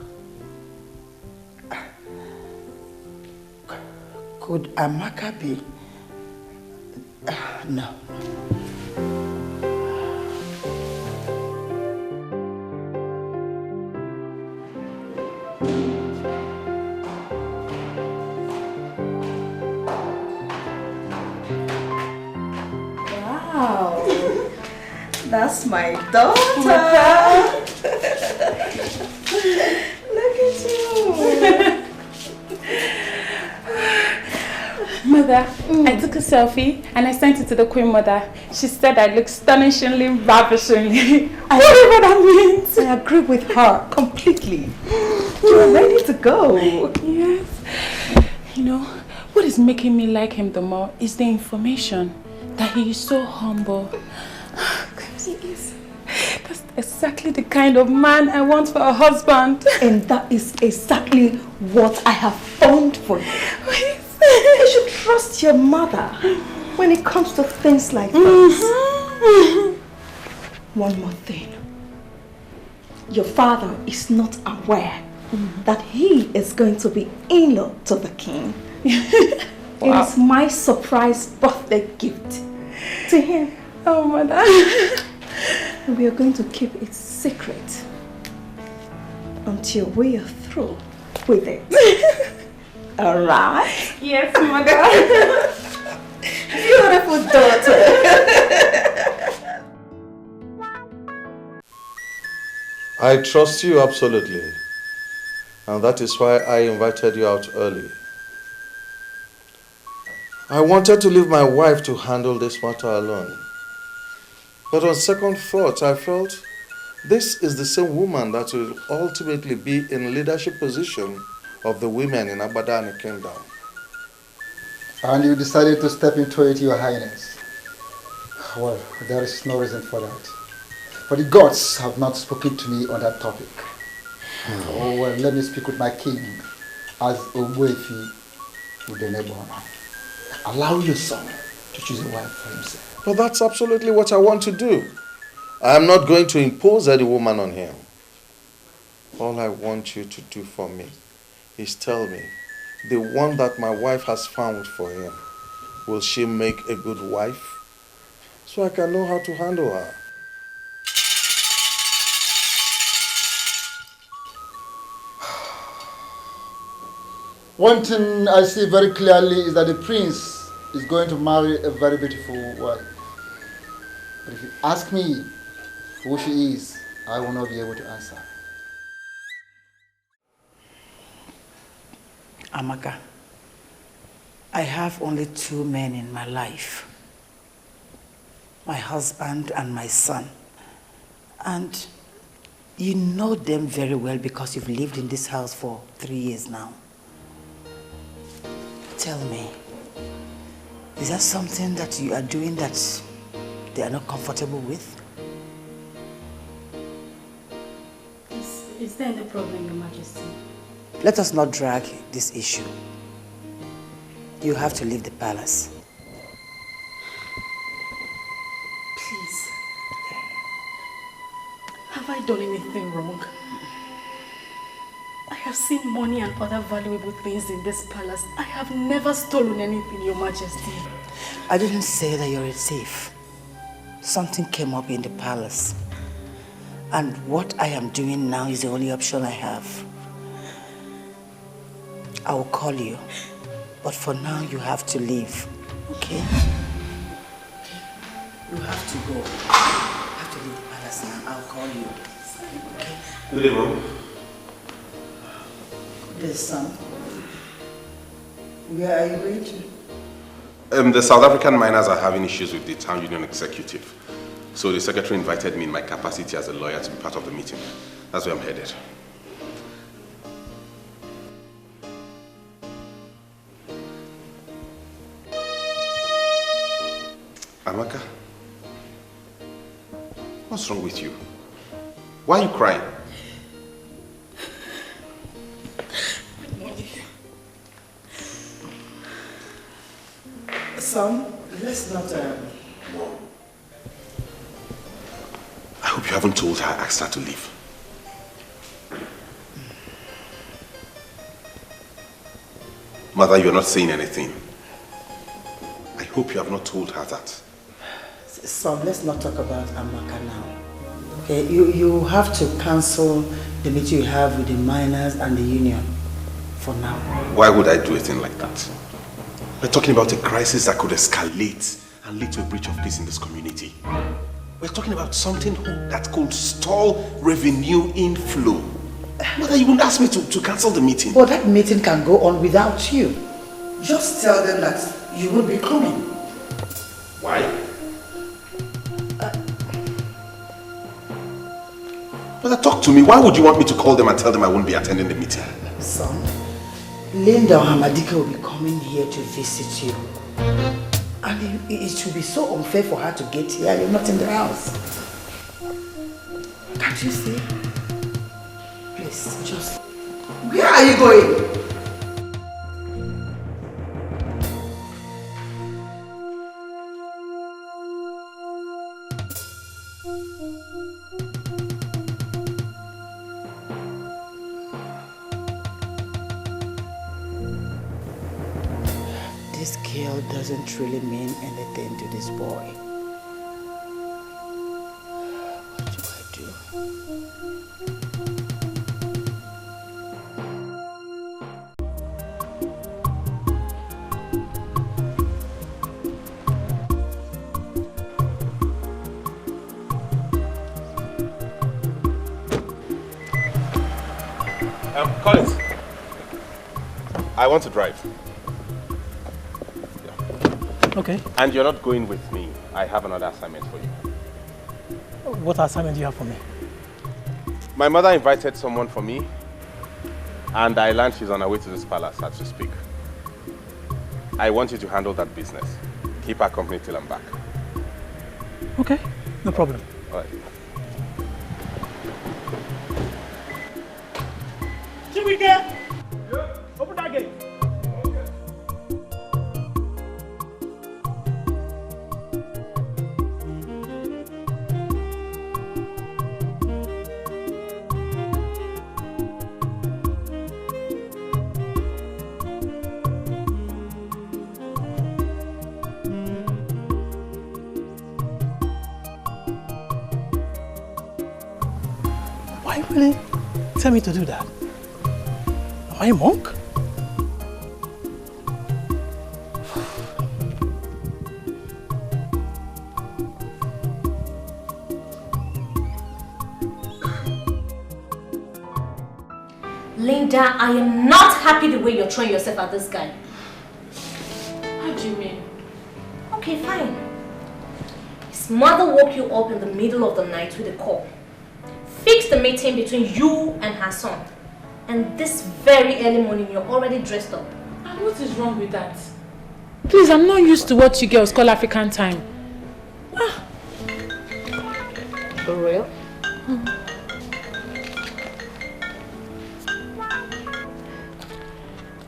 Speaker 2: Could Amaka be... no.
Speaker 1: That's my daughter. Look at you.
Speaker 3: Mother, I took a selfie and I sent it to the Queen Mother. She said I look astonishingly, ravishingly. Whatever that means.
Speaker 1: I agree with her completely. You're ready to go.
Speaker 3: Yes. You know, what is making me like him the more is the information that he is so humble. He is. That's exactly the kind of man I want for a husband.
Speaker 1: And that is exactly what I have found for you. You should trust your mother when it comes to things like this. One more thing. Your father is not aware that he is going to be in-law to the king. It is my surprise birthday gift to him.
Speaker 3: Oh, mother.
Speaker 1: We are going to keep it secret until we are through with it. All right?
Speaker 3: Yes, mother.
Speaker 1: Beautiful daughter.
Speaker 7: I trust you absolutely. And that is why I invited you out early. I wanted to leave my wife to handle this matter alone. But on second thought, I felt this is the same woman that will ultimately be in leadership position of the women in Abadani Kingdom.
Speaker 14: And you decided to step into it, Your Highness. Well, there is no reason for that. For the gods have not spoken to me on that topic. Oh, well, let me speak with my king as Nnabuife with the Nnabuife. Allow your son to choose a wife for himself.
Speaker 7: But that's absolutely what I want to do. I am not going to impose any woman on him. All I want you to do for me is tell me, the one that my wife has found for him, will she make a good wife? So I can know how to handle her.
Speaker 14: One thing I see very clearly is that the prince is going to marry a very beautiful wife. But if you ask me who she is, I will not be able to answer.
Speaker 2: Amaka, I have only two men in my life. My husband and my son. And you know them very well because you've lived in this house for 3 years now. Tell me, is that something that you are doing that they are not comfortable with?
Speaker 3: Is there any problem, Your Majesty?
Speaker 2: Let us not drag this issue. You have to leave the palace.
Speaker 11: Please. Have I done anything wrong? I have seen money and other valuable things in this palace. I have never stolen anything, Your Majesty.
Speaker 2: I didn't say that you're a thief. Something came up in the palace. And what I am doing now is the only option I have. I will call you. But for now, you have to leave. Okay? You have to go. You have to leave the palace now. I'll call you. Okay?
Speaker 6: Good evening.
Speaker 2: Yes, son. Where are you going to?
Speaker 6: The South African miners are having issues with the town union executive. So the secretary invited me in my capacity as a lawyer to be part of the meeting. That's where I'm headed. Amaka, what's wrong with you? Why are you crying?
Speaker 2: Son, let's not...
Speaker 6: I hope you haven't told her I asked her to leave. Mother, you're not saying anything. I hope you have not told her that.
Speaker 2: Son, let's not talk about Amaka now. Okay, you have to cancel the meeting you have with the miners and the union for now.
Speaker 6: Why would I do a thing like that? We're talking about a crisis that could escalate and lead to a breach of peace in this community.
Speaker 15: We're talking about something that could stall revenue inflow. Mother, you wouldn't ask me to cancel the meeting.
Speaker 2: But that meeting can go on without you. Just tell them that you won't be coming.
Speaker 15: Why? Mother, talk to me. Why would you want me to call them and tell them I won't be attending the meeting?
Speaker 2: Son, Linda or Hamadika will be coming here to visit you. And it should be so unfair for her to get here. You're not in the house. Can't you see? Please, just... Where are you going? This girl doesn't really mean anything to this boy. What do I do?
Speaker 6: Collins, I want to drive.
Speaker 16: Okay.
Speaker 6: And you're not going with me. I have another assignment for you.
Speaker 16: What assignment do you have for me?
Speaker 6: My mother invited someone for me, and I learned she's on her way to this palace as we speak. I want you to handle that business. Keep her company till I'm back.
Speaker 16: Okay, no problem.
Speaker 6: All right.
Speaker 16: Chibike! Yeah. Open that gate. Why really tell me to do that? Am I a monk?
Speaker 10: Linda, I am not happy the way you're throwing yourself at this guy.
Speaker 3: How do you mean?
Speaker 10: Okay, fine. His mother woke you up in the middle of the night with a call. Fix the meeting between you and her son. And this very early morning, you're already dressed up.
Speaker 3: And what is wrong with that? Please, I'm not used to what you girls call African time.
Speaker 10: For real?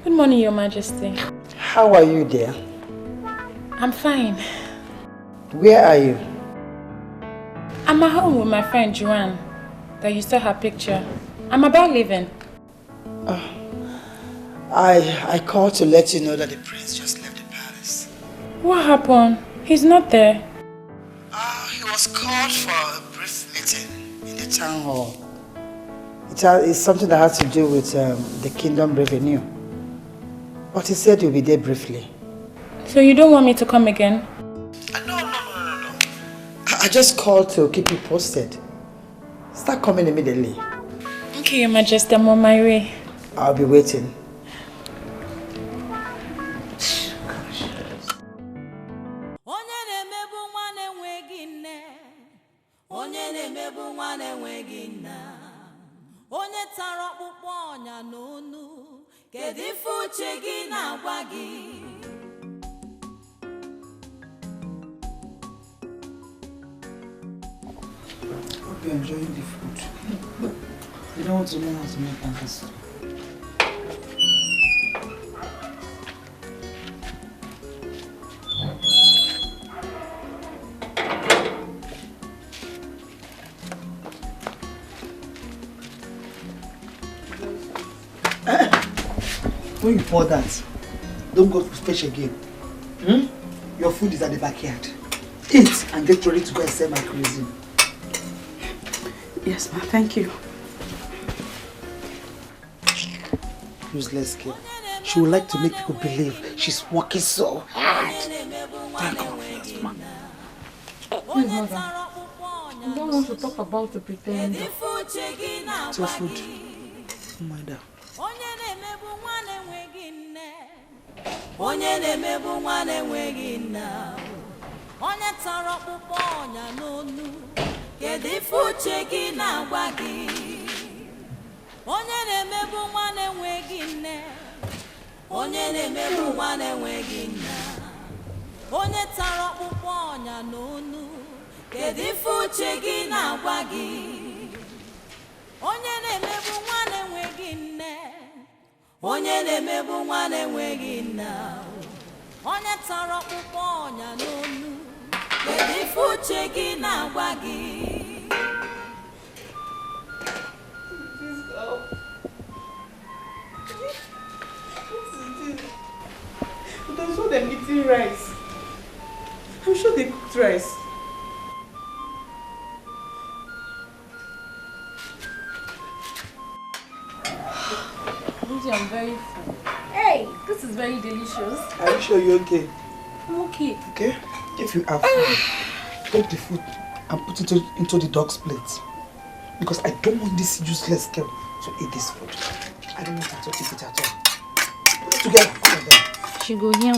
Speaker 3: Good morning, Your Majesty.
Speaker 2: How are you, dear?
Speaker 3: I'm fine.
Speaker 2: Where are you?
Speaker 3: I'm at home with my friend Joanne. That you saw her picture. I'm about leaving.
Speaker 2: I called to let you know that the prince just left the palace.
Speaker 3: What happened? He's not there.
Speaker 2: He was called for a brief meeting in the town hall. It's something that has to do with the kingdom revenue. But he said he'll be there briefly.
Speaker 3: So you don't want me to come again?
Speaker 2: No. I just called to keep you posted. Start coming immediately.
Speaker 3: Okay, Your Majesty, I'm on my way.
Speaker 2: I'll be waiting. Hope you're enjoying the food. You don't want to learn how to make pancakes. When you pour that, don't go to fetch again. Your food is at the backyard. Eat and get ready to go and sell my cuisine.
Speaker 12: Yes, ma. Thank you.
Speaker 2: Useless girl. She would like to make people believe she's working so hard. Thank God first, ma.
Speaker 11: I don't want to talk about the pretender.
Speaker 16: It's your food. My dad.
Speaker 17: Onye na-emebu nwa na-enweghị nna, onye tara ọkpụkpọ ọnya n'onu, kedu ife uche gị na-agwa gị? Onye na-emebu nwa na-enweghị nne, onye na-emebu nwa na-enweghị nna, onye tara ọkpụkpọ ọnya n'onu, kedu ife uche gị na-agwa gị? Onye na-emebu nwa na-enweghị nne, onye na-emebu nwa na-enweghị nna, onye tara ọkpụkpọ ọnya n'onu, kedu ife uche gị na-agwa gị?
Speaker 3: But I saw them eating rice. I'm sure they cooked rice. I'm very full. Hey, this is very delicious.
Speaker 4: Are you sure you're okay?
Speaker 3: I'm okay.
Speaker 4: Okay? If you are full, take the food and put it into the dog's plate. Because I don't want this useless girl to eat this food. I don't want her to eat it at all. Put it together. Come on then.
Speaker 10: She go here.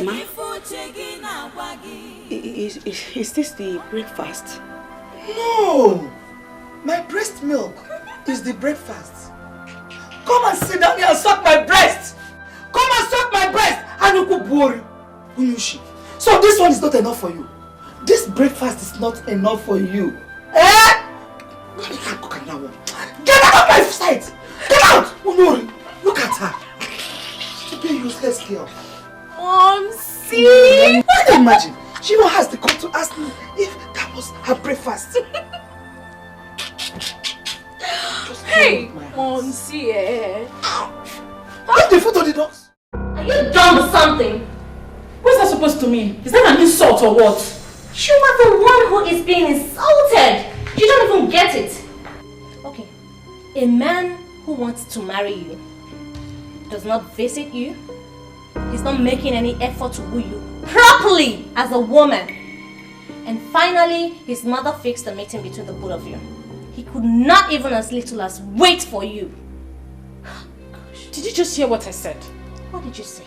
Speaker 12: Ma, is this the breakfast?
Speaker 4: No! My breast milk is the breakfast. Come and sit down here and suck my breast! Come and suck my breast! So this one is not enough for you. This breakfast is not enough for you. Eh? Get out of my sight! Get out! Unori, look at her. She's a useless girl.
Speaker 11: See?
Speaker 4: Can you imagine? She even has the call to ask me if that was her breakfast.
Speaker 11: Hey, Monsi,
Speaker 4: Leave the food on the dogs.
Speaker 11: Are you done with something?
Speaker 3: What's that supposed to mean? Is that an insult or what?
Speaker 10: You are the one who is being insulted. You don't even get it. Okay, a man who wants to marry you does not visit you. He's not making any effort to woo you properly as a woman. And finally, his mother fixed the meeting between the both of you. He could not even as little as wait for you.
Speaker 3: Gosh. Did you just hear what I said?
Speaker 10: What did you say?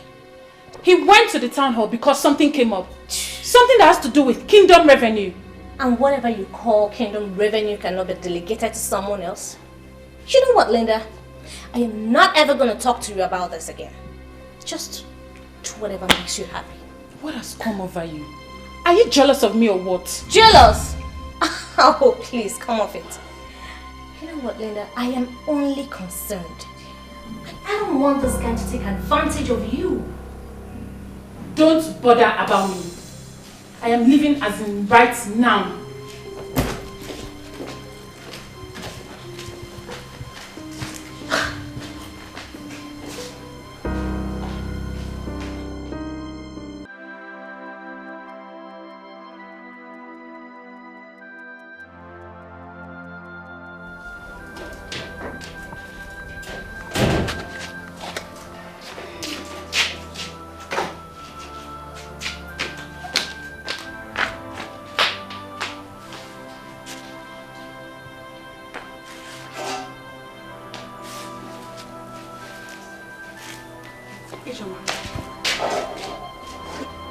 Speaker 3: He went to the town hall because something came up. Something that has to do with kingdom revenue.
Speaker 10: And whatever you call kingdom revenue cannot be delegated to someone else. You know what, Linda? I am not ever going to talk to you about this again. Just do whatever makes you happy.
Speaker 3: What has come over you? Are you jealous of me or what?
Speaker 10: Jealous? Oh, please, come off it. You know what, Linda? I am only concerned. I don't want this guy to take advantage of you.
Speaker 3: Don't bother about me. I am leaving as in right now.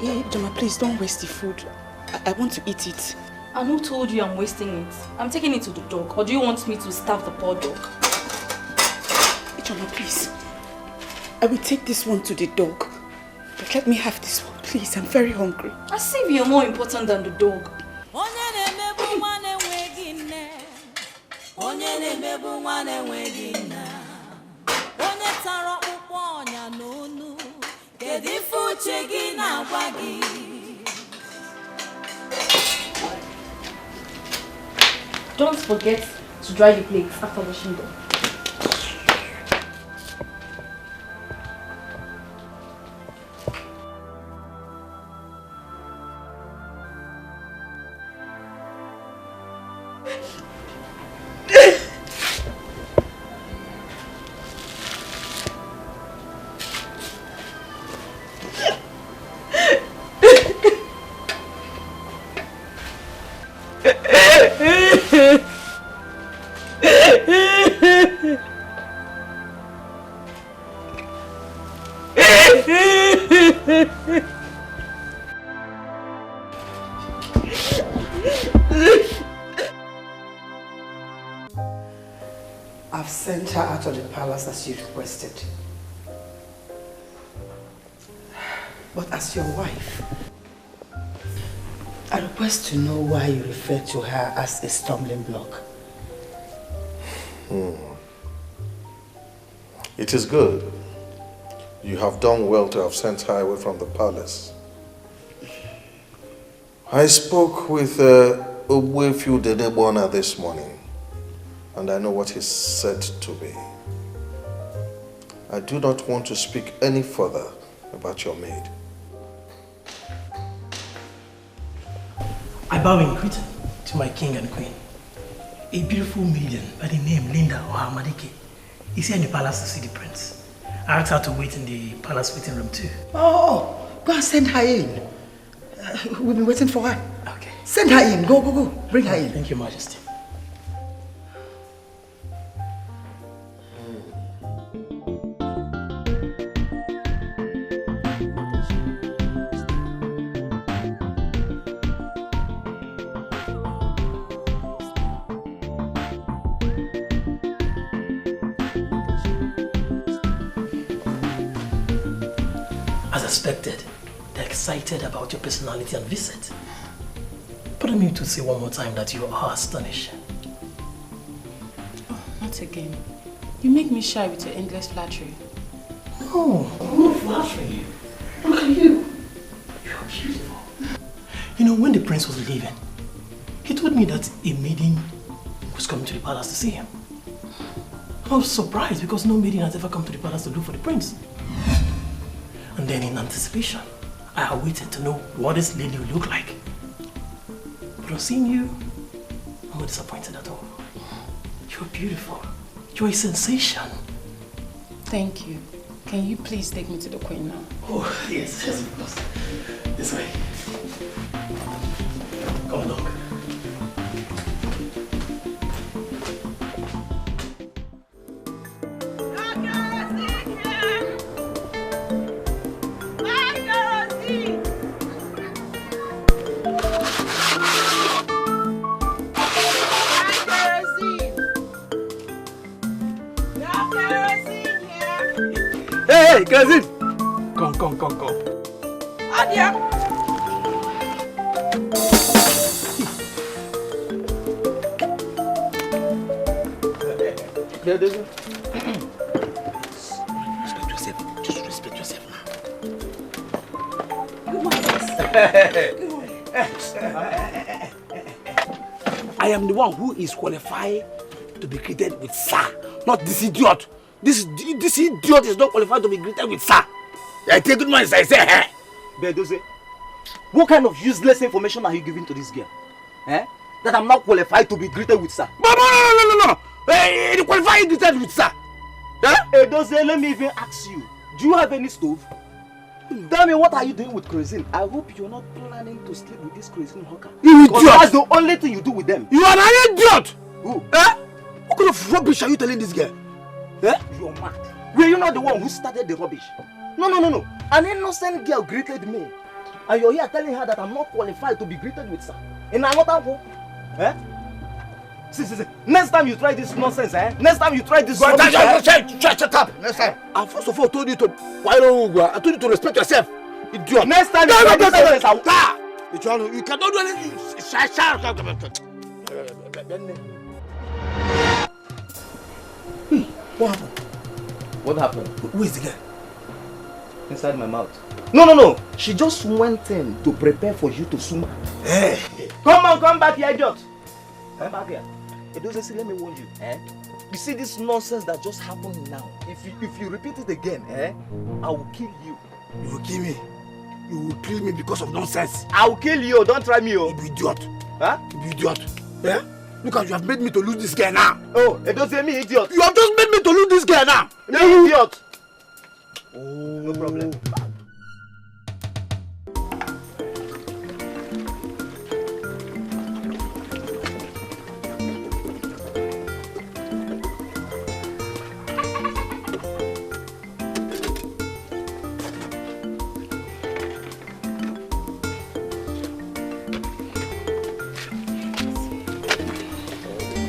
Speaker 12: Ijoma, please don't waste the food. I want to eat it.
Speaker 11: And who told you I'm wasting it? I'm taking it to the dog. Or do you want me to starve the poor dog?
Speaker 12: Ijoma, please. I will take this one to the dog. But let me have this one, please. I'm very hungry.
Speaker 11: As if you're more important than the dog. Don't forget to dry the plates after washing them.
Speaker 2: palace as you requested. But as your wife, I request to know why you refer to her as a stumbling block.
Speaker 7: It is good. You have done well to have sent her away from the palace. I spoke with Nnabuife Dedebona this morning, and I know what he said to me. I do not want to speak any further about your maid.
Speaker 16: I bow in greeting to my king and queen. A beautiful maiden by the name Linda Ohamadike is here in the palace to see the prince. I asked her to wait in the palace waiting room too.
Speaker 2: Oh, go and send her in. We've been waiting for her. Okay. Send her in. Go, go, go. Bring her in.
Speaker 16: Thank you, Majesty. As expected, they're excited about your personality and visit. Permit me to say one more time that you are astonishing.
Speaker 3: Oh, not again. You make me shy with your endless flattery.
Speaker 16: No, I'm not flattering you. Look at you. You're beautiful. You know, when the prince was leaving, he told me that a maiden was coming to the palace to see him. I was surprised because no maiden has ever come to the palace to look for the prince. And then in anticipation, I waited to know what this lady would look like. But on seeing you, I'm not disappointed at all. You're beautiful. You're a sensation.
Speaker 3: Thank you. Can you please take me to the queen now?
Speaker 16: Oh, yes, of course. This way. Come along.
Speaker 9: Hey, cousin! Come. Adia!
Speaker 8: Respect yourself. Just respect yourself now.
Speaker 9: I am the one who is qualified to be greeted with sir, not this idiot. This idiot is not qualified to be greeted with sir. I take good money, I say, hey. Bedoze, what kind of useless information are you giving to this girl? Eh? That I'm not qualified to be greeted with sir. No. Hey, you qualified to be greeted with sir. Eh? Bedoze, let me even ask you. Do you have any stove? Tell me, what are you doing with kerosene? I hope you're not planning to sleep with this kerosene hawker. You idiot! That's the only thing you do with them.
Speaker 8: You are an idiot!
Speaker 9: Who?
Speaker 8: Eh? What kind of rubbish are you telling this girl?
Speaker 9: Eh? You're mad. Were you not the one who started the rubbish? No. An innocent girl greeted me. And you're here telling her that I'm not qualified to be greeted with sir. And I'm not home. Eh? See. Next time you try this nonsense, eh? Next time you try this rubbish,
Speaker 8: Shut up! Next time. I first of all told you to... I told you to respect yourself. Idiot.
Speaker 9: Next time you try this nonsense, I will...
Speaker 8: You cannot do anything.
Speaker 9: What happened?
Speaker 5: What happened?
Speaker 9: Who is the girl?
Speaker 5: Inside my mouth.
Speaker 9: No. She just went in to prepare for you to swim.
Speaker 8: Hey.
Speaker 9: Come back here, idiot. Come back here. It doesn't see, let me warn you. Eh? You see this nonsense that just happened now? If you repeat it again, I will kill you.
Speaker 8: You will kill me. You will kill me because of nonsense.
Speaker 9: I will kill you. Don't try me, oh.
Speaker 8: You idiot.
Speaker 9: Huh?
Speaker 8: You idiot. Yeah? Look at you have made me to lose this girl now.
Speaker 9: Oh, it doesn't me, idiot.
Speaker 8: You have just made me to lose this girl now.
Speaker 9: You idiot.
Speaker 8: Oh.
Speaker 9: No problem.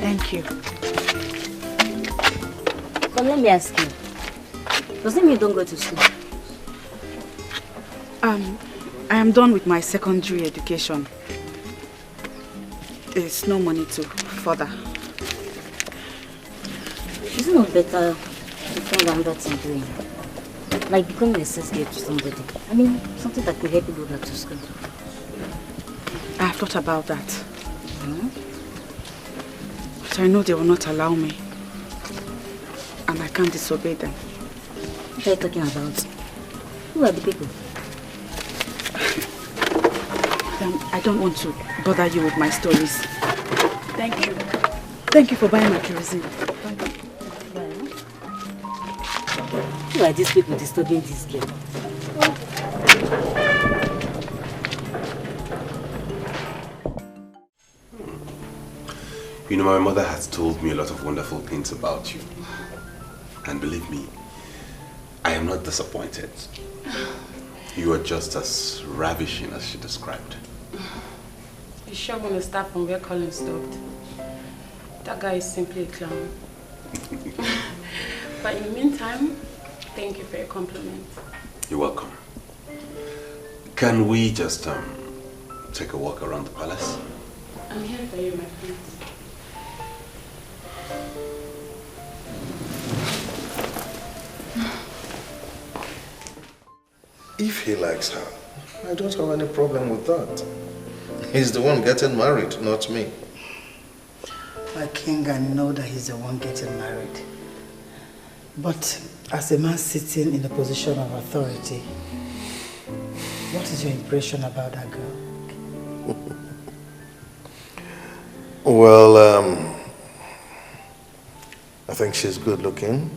Speaker 12: Thank you.
Speaker 18: But let me ask you, does it mean you don't go to school?
Speaker 12: I am done with my secondary education. There's no money to further.
Speaker 18: Isn't it better to find another thing doing? Like becoming a associate to somebody. I mean, something that could help you go back to school.
Speaker 12: I have thought about that. But I know they will not allow me. And I can't disobey them.
Speaker 18: What are you talking about? Who are the people?
Speaker 12: I don't want to bother you with my stories. Thank you. Thank you for buying my kerosene.
Speaker 18: Who are these people disturbing this girl?
Speaker 6: You know, my mother has told me a lot of wonderful things about you. And believe me, I am not disappointed. You are just as ravishing as she described.
Speaker 3: You sure want to start from where Colin stopped? That guy is simply a clown. But in the meantime, thank you for your compliment.
Speaker 6: You're welcome. Can we just take a walk around the palace?
Speaker 3: I'm here for you, my friend.
Speaker 7: If he likes her, I don't have any problem with that. He's the one getting married, not me.
Speaker 2: My king, I know that he's the one getting married. But as a man sitting in a position of authority, what is your impression about that girl?
Speaker 7: Well, I think she's good looking,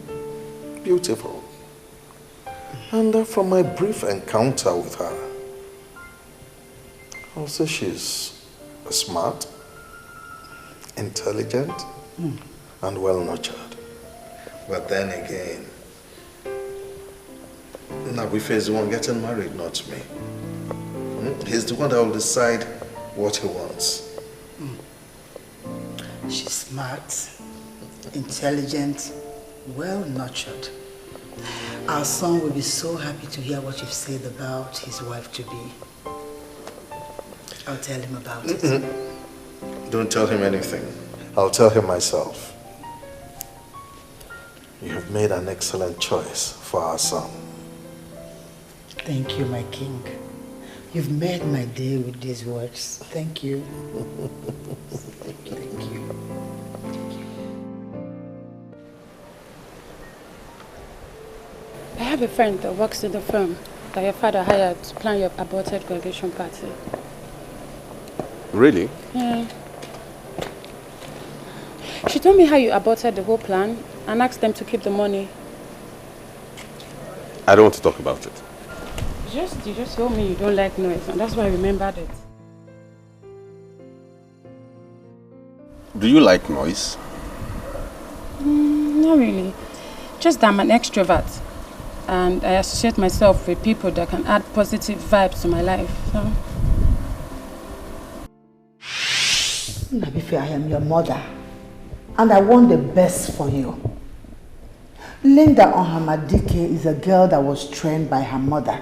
Speaker 7: beautiful. And from my brief encounter with her, I'll say she's smart, intelligent, and well-nurtured. But then again, Nnabuife is the one getting married, not me. He's the one that will decide what he wants.
Speaker 2: She's smart, intelligent, well-nurtured. Our son will be so happy to hear what you've said about his wife-to-be. I'll tell him about it.
Speaker 7: Don't tell him anything. I'll tell him myself. You have made an excellent choice for our son.
Speaker 2: Thank you, my king. You've made my day with these words. Thank you. Thank you.
Speaker 3: I have a friend that works in the firm that your father hired to plan your aborted graduation party.
Speaker 6: Really?
Speaker 3: Yeah. She told me how you aborted the whole plan and asked them to keep the money.
Speaker 6: I don't want to talk about it.
Speaker 3: You just told me you don't like noise, and that's why I remembered it.
Speaker 6: Do you like noise?
Speaker 3: Not really. Just that I'm an extrovert. And I associate myself with people that can add positive vibes to my life. So.
Speaker 2: Nnabuife, I am your mother. And I want the best for you. Linda Ohamadike is a girl that was trained by her mother.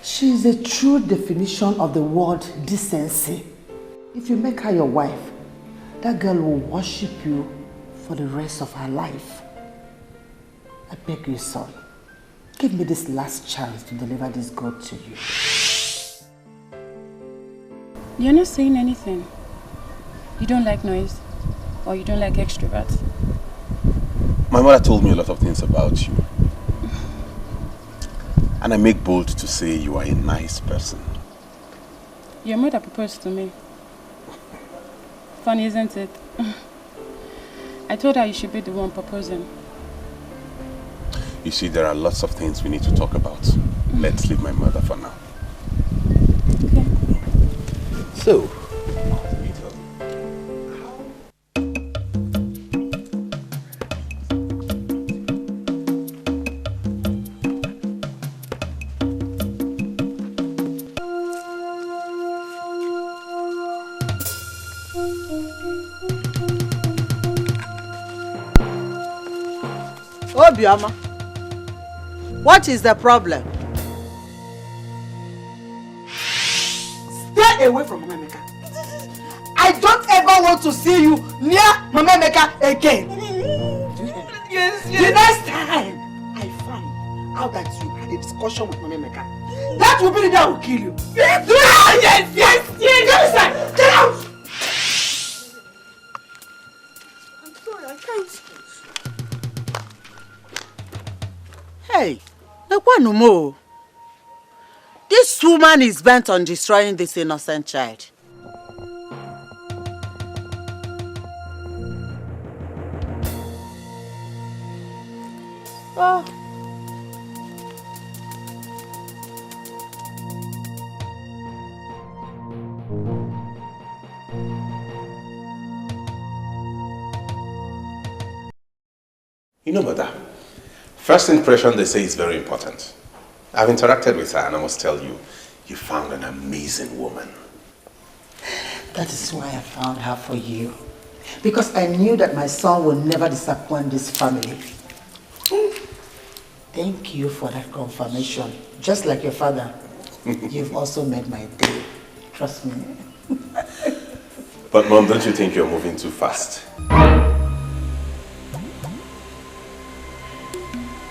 Speaker 2: She is a true definition of the word decency. If you make her your wife, that girl will worship you for the rest of her life. I beg you, son, give me this last chance to deliver this God to you.
Speaker 3: You're not saying anything. You don't like noise, or you don't like extroverts.
Speaker 6: My mother told me a lot of things about you. And I make bold to say you are a nice person.
Speaker 3: Your mother proposed to me. Funny, isn't it? I told her you should be the one proposing.
Speaker 6: You see, there are lots of things we need to talk about. Let's leave my mother for now.
Speaker 3: Okay.
Speaker 7: So,
Speaker 5: Obioma, what is the problem?
Speaker 4: Stay away from Mama Emeka. I don't ever want to see you near Mama Emeka again. Yes. The next time I find out that you had a discussion with Mama Emeka, that will be the day I will kill you. Yes. Get out! I'm sorry, I can't.
Speaker 5: Hey, Nekwanumo. This woman is bent on destroying this innocent child. Oh.
Speaker 6: You know, Mother, first impression they say is very important. I've interacted with her and I must tell you, you found an amazing woman.
Speaker 2: That is why I found her for you. Because I knew that my son will never disappoint this family. Thank you for that confirmation. Just like your father, you've also made my day. Trust me.
Speaker 6: But Mom, don't you think you're moving too fast?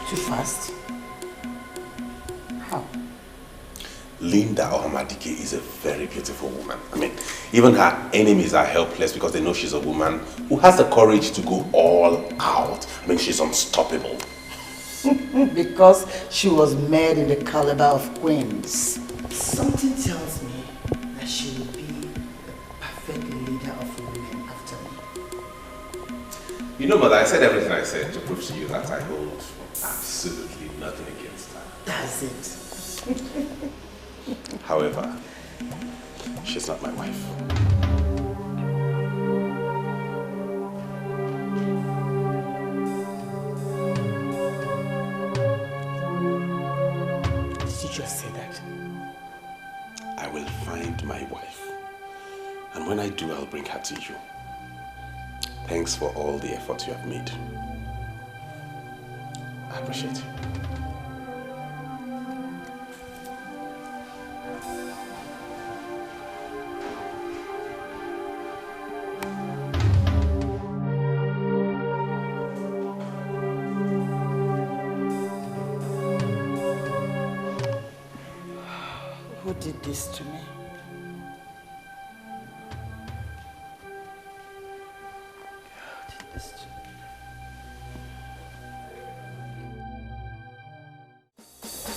Speaker 2: Too fast? How?
Speaker 6: Linda Ohamadike is a very beautiful woman. I mean, even her enemies are helpless because they know she's a woman who has the courage to go all out. I mean, she's unstoppable.
Speaker 2: Because she was made in the caliber of queens. Something tells me that she will be the perfect leader of women after me.
Speaker 6: You know, Mother, I said everything I said to prove to you that I hold absolutely nothing against her.
Speaker 2: That's it.
Speaker 6: However, she's not my wife.
Speaker 2: Did you just say that?
Speaker 6: I will find my wife. And when I do, I'll bring her to you. Thanks for all the effort you have made. I appreciate you.
Speaker 2: Who did this to me?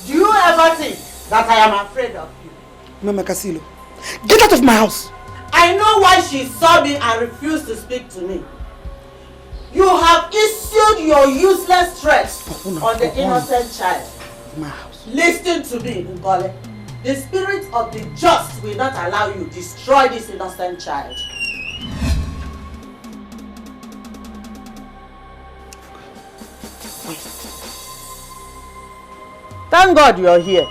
Speaker 5: Do you ever think that I am afraid of you?
Speaker 4: Mama Casilo, get out of my house!
Speaker 5: I know why she saw me and refused to speak to me. You have issued your useless threats on the innocent child.
Speaker 4: My house.
Speaker 5: Listen to me, Ngole. The spirit of the just will not allow you to destroy this innocent child. Thank God you're here.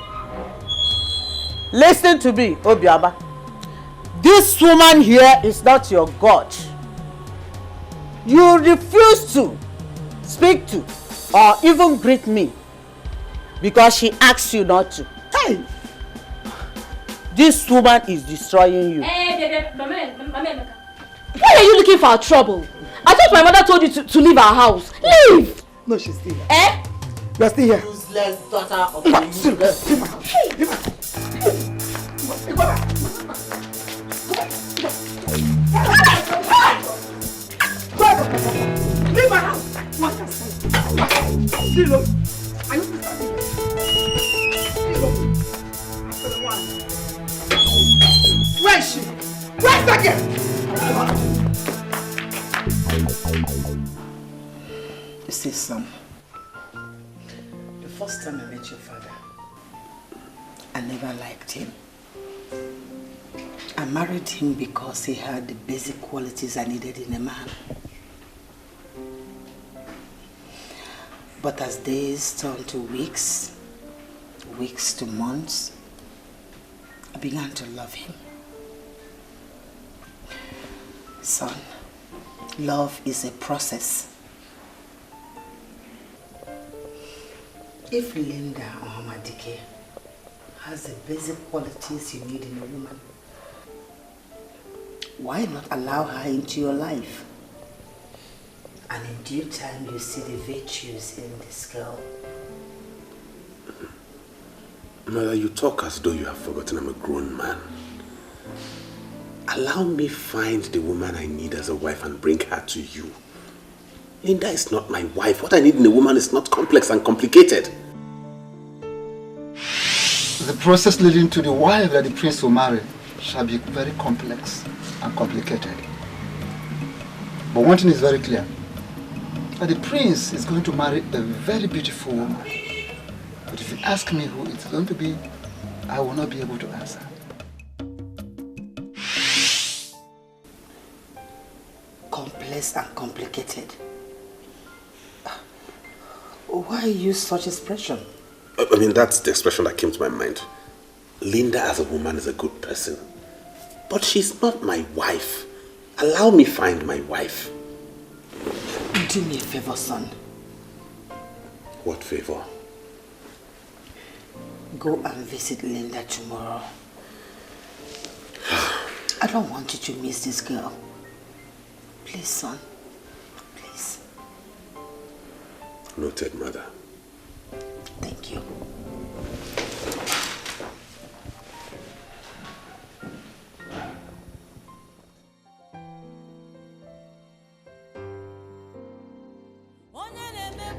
Speaker 5: Listen to me, Obiaba. This woman here is not your God. You refuse to speak to or even greet me because she asks you not to. Hey! This woman is destroying you.
Speaker 11: Hey, Mama. Why are you looking for trouble? I thought my mother told you to leave our house. Leave!
Speaker 4: No, she's still here.
Speaker 11: Eh?
Speaker 4: You're still here.
Speaker 5: Useless daughter of the useless.
Speaker 4: Leave my house. Leave my house. Leave my house. Leave my house. Are you where is she? Where's that girl?
Speaker 2: You see, son, the first time I met your father, I never liked him. I married him because he had the basic qualities I needed in a man. But as days turned to weeks, weeks to months, I began to love him. Son, love is a process. If Linda or Hamadike has the basic qualities you need in a woman, why not allow her into your life? And in due time, you see the virtues in this girl.
Speaker 6: Mother, you talk as though you have forgotten I'm a grown man. Allow me find the woman I need as a wife and bring her to you. Linda is not my wife. What I need in a woman is not complex and complicated.
Speaker 14: The process leading to the wife that the prince will marry shall be very complex and complicated. But one thing is very clear, that the prince is going to marry a very beautiful woman. But if you ask me who it's going to be, I will not be able to answer.
Speaker 2: Complex and complicated. Why use such expression?
Speaker 6: I mean, that's the expression that came to my mind. Linda as a woman is a good person. But she's not my wife. Allow me find my wife.
Speaker 2: Do me a favor, son.
Speaker 6: What favor?
Speaker 2: Go and visit Linda tomorrow. I don't want you to miss this girl. Please, son. Please.
Speaker 6: Noted, mother.
Speaker 2: Thank you.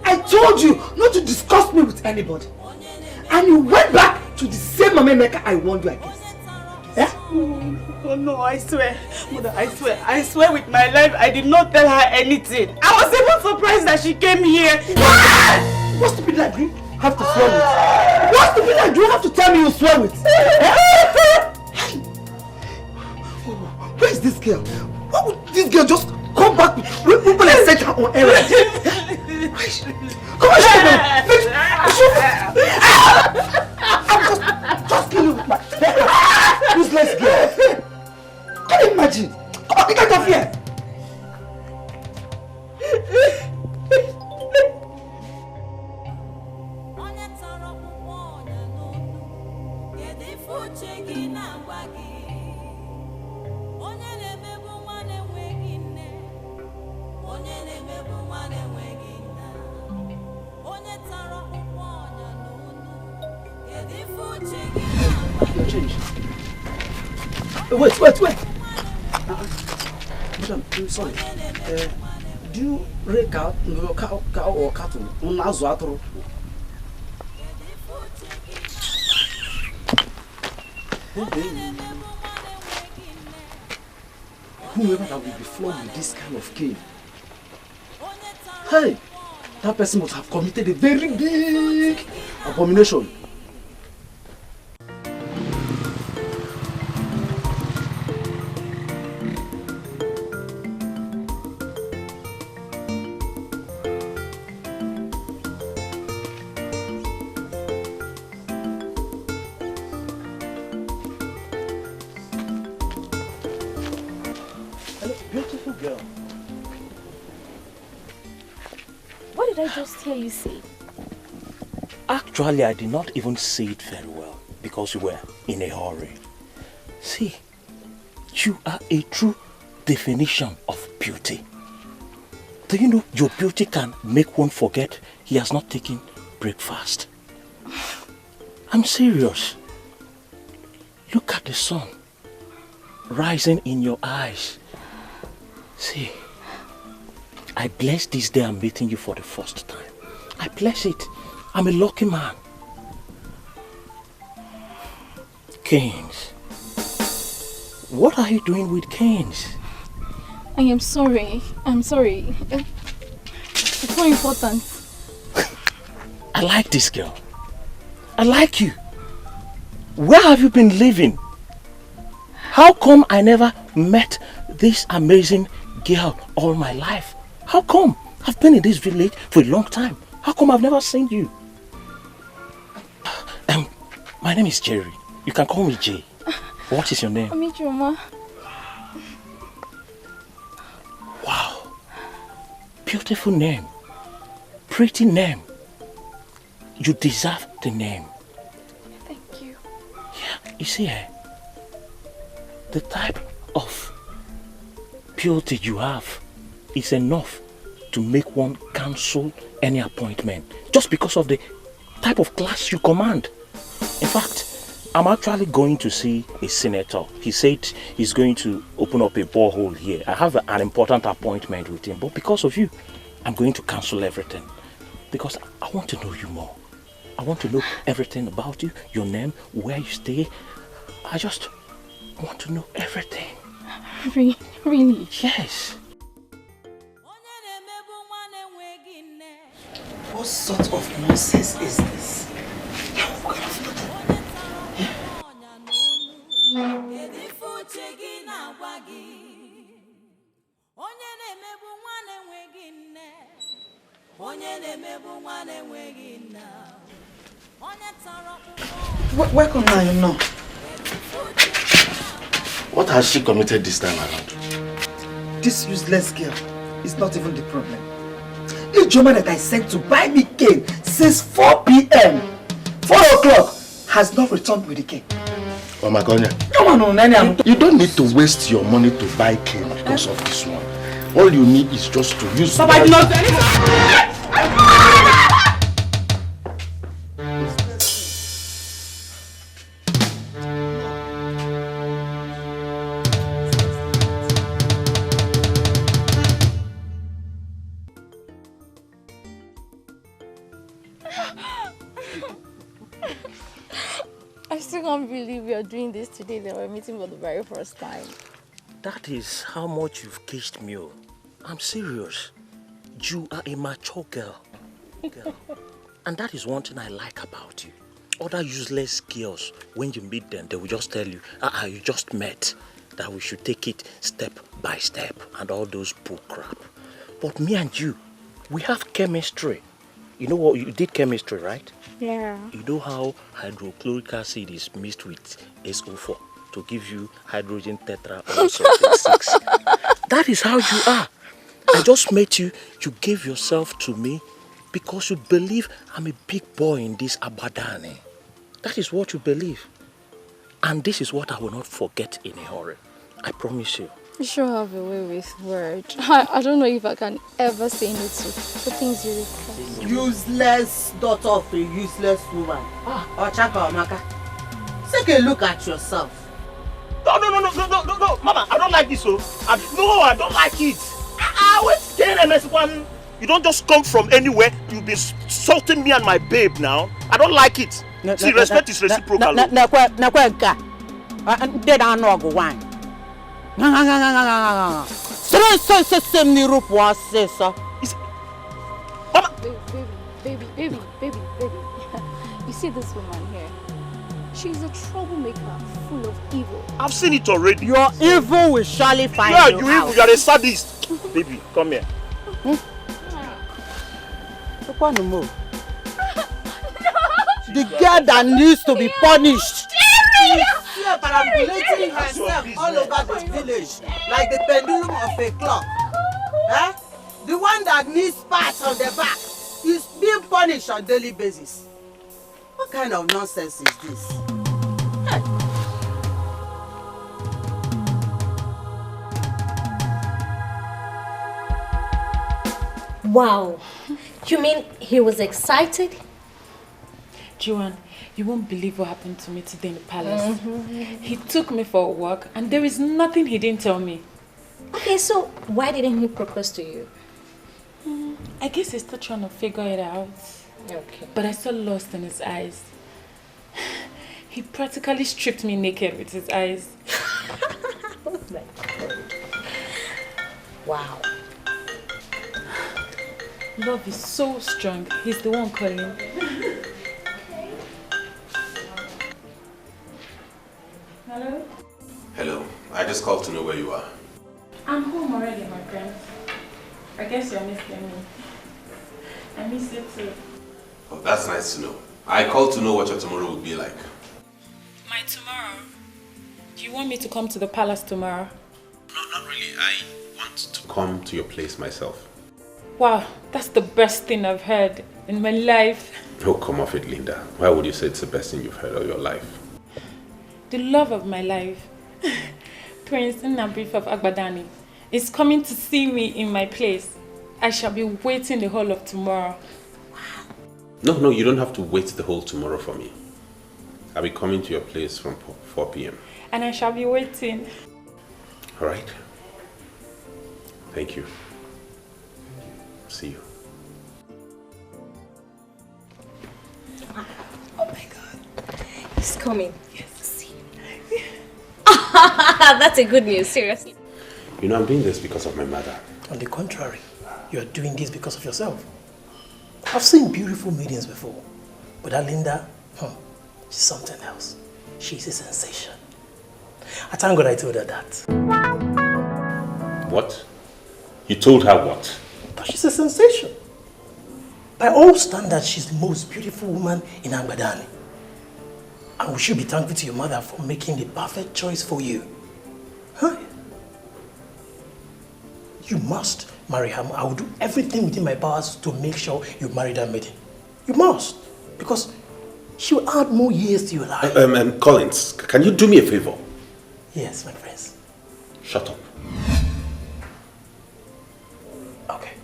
Speaker 4: I told you not to discuss me with anybody. And you went back to the same mama maker I warned you against. Eh?
Speaker 12: Oh no, I swear. Mother, I swear with my life, I did not tell her anything. I was even surprised that she came here.
Speaker 4: What stupid lie do you have to swear with? What stupid lie do you have to tell me you swear with? Where is this girl? Why would this girl just come back with people and sent her on errand? Come on, I'm just kill you with my useless girl. Can you imagine? Come on, get out of here. Wait.
Speaker 9: Madam, I'm sorry. Do you rake out cow or cattle? Whoever that will be flogged with this kind of cane, hey, that person must have committed a very big abomination.
Speaker 11: Just hear you say.
Speaker 8: Actually, I did not even say it very well because you were in a hurry. See, you are a true definition of beauty. Do you know your beauty can make one forget he has not taken breakfast? I'm serious. Look at the sun rising in your eyes. See, I bless this day I'm meeting you for the first time. I bless it. I'm a lucky man. Canes. What are you doing with canes?
Speaker 11: I am sorry. I'm sorry. It's not important.
Speaker 8: I like this girl. I like you. Where have you been living? How come I never met this amazing girl all my life? How come? I've been in this village for a long time. How come I've never seen you? My name is Jerry. You can call me Jay. What is your name?
Speaker 11: Amichuma.
Speaker 8: Wow. Beautiful name. Pretty name. You deserve the name.
Speaker 3: Thank you.
Speaker 8: Yeah, you see, the type of purity you have is enough to make one cancel any appointment just because of the type of class you command. In fact, I'm actually going to see a senator. He said he's going to open up a borehole here. I have an important appointment with him, but because of you, I'm going to cancel everything. Because I want to know you more. I want to know everything about you, your name, where you stay. I just want to know everything.
Speaker 3: Really?
Speaker 8: Yes.
Speaker 4: What sort of nonsense is this? Welcome now, you know.
Speaker 15: What has she committed this time around?
Speaker 4: This useless girl is not even the problem. This Joma that I sent to buy me cane since 4 p.m. 4 o'clock has not returned with the cane.
Speaker 15: Oh my God. You don't need to waste your money to buy cane because of this one. All you need is just to use
Speaker 4: Papa, I did not do anything.
Speaker 10: I still can't believe we are doing this today. They were meeting for the very first time.
Speaker 8: That is how much you've caged me. I'm serious. You are a mature girl. And that is one thing I like about you. Other useless girls, when you meet them, they will just tell you, you just met, that we should take it step by step and all those bull crap. But me and you, we have chemistry. You know what? You did chemistry, right?
Speaker 10: Yeah.
Speaker 8: You know how hydrochloric acid is mixed with SO4 to give you hydrogen tetra also 6. That is how you are. I just met you. You gave yourself to me because you believe I'm a big boy in this Abadani. That is what you believe. And this is what I will not forget in a hurry. I promise you.
Speaker 10: You sure have a way with words. I don't know if I can ever say no to the things you request.
Speaker 5: Useless daughter of a useless woman. Ochaka Omaka. Take a look at yourself.
Speaker 8: No, Mama, I don't like this. I don't like it. You don't just come from anywhere. You'll be insulting me and my babe now. I don't like it. See, respect is reciprocal.
Speaker 10: Baby. You see this woman here? She's a troublemaker, full of evil.
Speaker 8: I've seen it already.
Speaker 5: Your evil will surely find you out.
Speaker 8: You are a sadist. Baby, come here.
Speaker 5: The girl that needs to be punished. She is parabolating herself all over the village like the pendulum of a clock. The one that needs pats on the back is being punished on a daily basis. What kind of nonsense is this?
Speaker 10: Wow. You mean he was excited?
Speaker 3: Joanne, you won't believe what happened to me today in the palace. He took me for a walk and there is nothing he didn't tell me.
Speaker 10: Okay, so why didn't he propose to you?
Speaker 3: I guess he's still trying to figure it out.
Speaker 10: Okay.
Speaker 3: But I saw lust in his eyes. He practically stripped me naked with his eyes.
Speaker 10: Oh my God. Wow.
Speaker 3: Love is so strong. He's the one calling. Hello?
Speaker 6: Hello. I just called to know where you are.
Speaker 3: I'm home already, my friend. I guess you're missing me. I miss you too.
Speaker 6: Oh, that's nice to know. I called to know what your tomorrow would be like.
Speaker 3: My tomorrow? Do you want me to come to the palace tomorrow?
Speaker 6: No, not really. I want to come to your place myself.
Speaker 3: Wow, that's the best thing I've heard in my life.
Speaker 6: Oh, come off it, Linda. Why would you say it's the best thing you've heard of your life?
Speaker 3: The love of my life, Prince Nnabuife of Agbadani, is coming to see me in my place. I shall be waiting the whole of tomorrow.
Speaker 6: No, you don't have to wait the whole tomorrow for me. I'll be coming to your place from 4 p.m.
Speaker 3: And I shall be waiting.
Speaker 6: All right. Thank you. See you.
Speaker 10: Oh my God. He's coming. Yes. That's a good news, seriously.
Speaker 6: You know, I'm doing this because of my mother.
Speaker 16: On the contrary, you are doing this because of yourself. I've seen beautiful maidens before, but that Linda, she's something else. She's a sensation. I thank God I told her that.
Speaker 6: What? You told her what?
Speaker 16: That she's a sensation. By all standards, she's the most beautiful woman in Agbadani. And we should be thankful to your mother for making the perfect choice for you. Huh? You must marry her. I will do everything within my powers to make sure you marry that maiden. You must. Because she will add more years to your life.
Speaker 6: Collins, can you do me a favor?
Speaker 16: Yes, my friends.
Speaker 6: Shut up.
Speaker 16: Okay.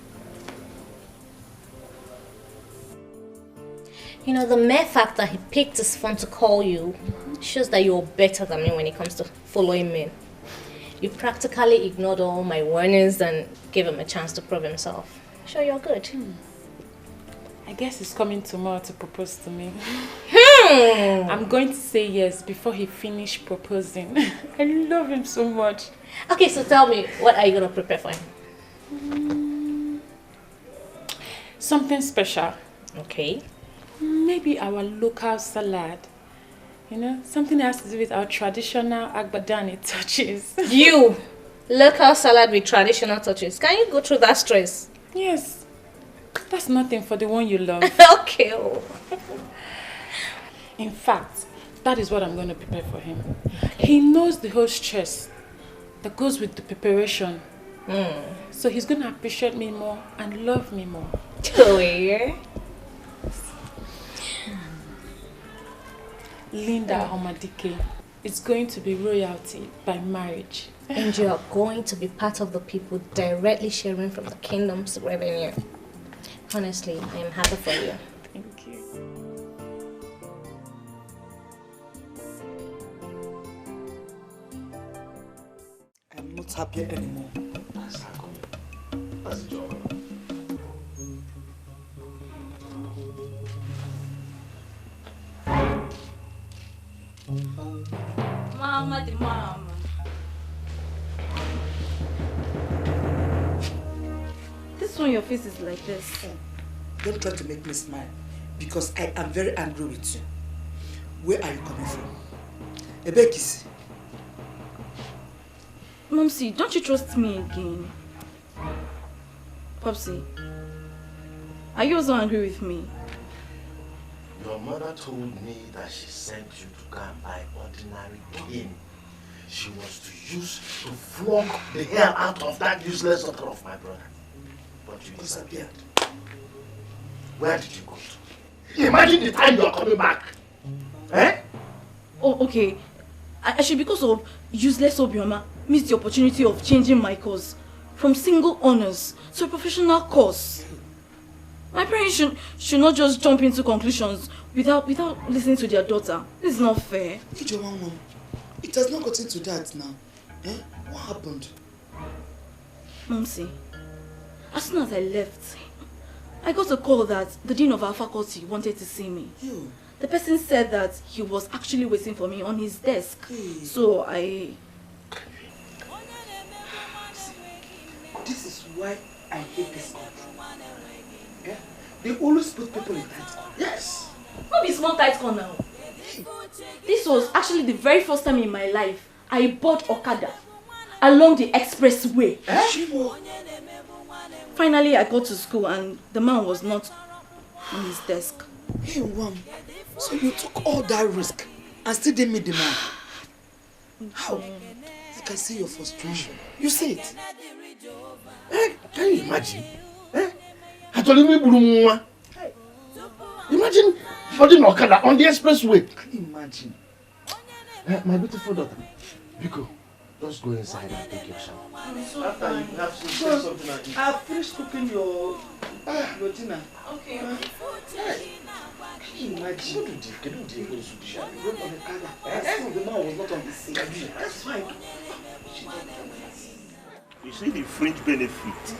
Speaker 10: You know, the mere fact that he picked his phone to call you shows that you're better than me when it comes to following men. You practically ignored all my warnings and gave him a chance to prove himself. Sure, you're good.
Speaker 3: I guess he's coming tomorrow to propose to me. I'm going to say yes before he finishes proposing. I love him so much.
Speaker 10: Okay, so tell me, what are you going to prepare for him?
Speaker 3: Something special.
Speaker 10: Okay.
Speaker 3: Maybe our local salad. You know, something that has to do with our traditional Agbadani touches.
Speaker 10: You! Local salad with traditional touches. Can you go through that stress?
Speaker 3: Yes. That's nothing for the one you love.
Speaker 10: Okay.
Speaker 3: In fact, that is what I'm going to prepare for him. He knows the whole stress that goes with the preparation. So he's going to appreciate me more and love me more.
Speaker 10: Oh, yeah?
Speaker 3: Linda Omadike is going to be royalty by marriage.
Speaker 10: And you are going to be part of the people directly sharing from the kingdom's revenue. Honestly, I am happy for you.
Speaker 3: Thank you.
Speaker 4: I'm not happy anymore.
Speaker 15: That's the job.
Speaker 11: Mama, the mama. This one, your face is like this.
Speaker 4: Don't try to make me smile, because I am very angry with you. Where are you coming from? Ebekisi.
Speaker 11: Momsy, don't you trust me again? Popsy, are you also angry with me?
Speaker 15: Your mother told me that she sent you to go and buy ordinary cane. She was to use to flog the hair out of that useless daughter of my brother. But you disappeared. Where did you go to? Imagine the time you are coming back. Eh?
Speaker 11: Oh, okay. I should, because of useless Obioma, missed the opportunity of changing my course from single honors to a professional course. My parents should not just jump into conclusions without listening to their daughter. This is not fair.
Speaker 4: It has not gotten to that now. Eh? What happened?
Speaker 11: Momsy, as soon as I left, I got a call that the dean of our faculty wanted to see me.
Speaker 4: You?
Speaker 11: The person said that he was actually waiting for me on his desk. So I...
Speaker 4: This is why I hate this country. Yeah? They always put people in tight corner. Yes.
Speaker 11: Not be small tight corner. This was actually the very first time in my life I bought Okada along the expressway. Finally, I got to school and the man was not on his desk.
Speaker 4: Hey, Wam, so you took all that risk and still didn't meet the man? How? I can see your frustration. You see it?
Speaker 15: Eh? Can you imagine? Eh? I told you,
Speaker 9: Imagine flooding Okada on the expressway. Can you imagine? My beautiful daughter, Biko, just go inside and take your shower.
Speaker 4: I'm so fine. You have to say something like this. I've finished cooking your dinner. Okay. Can you imagine? What did you do? You went on the Okada. The man was not on the scene. That's fine.
Speaker 8: You see the fringe benefit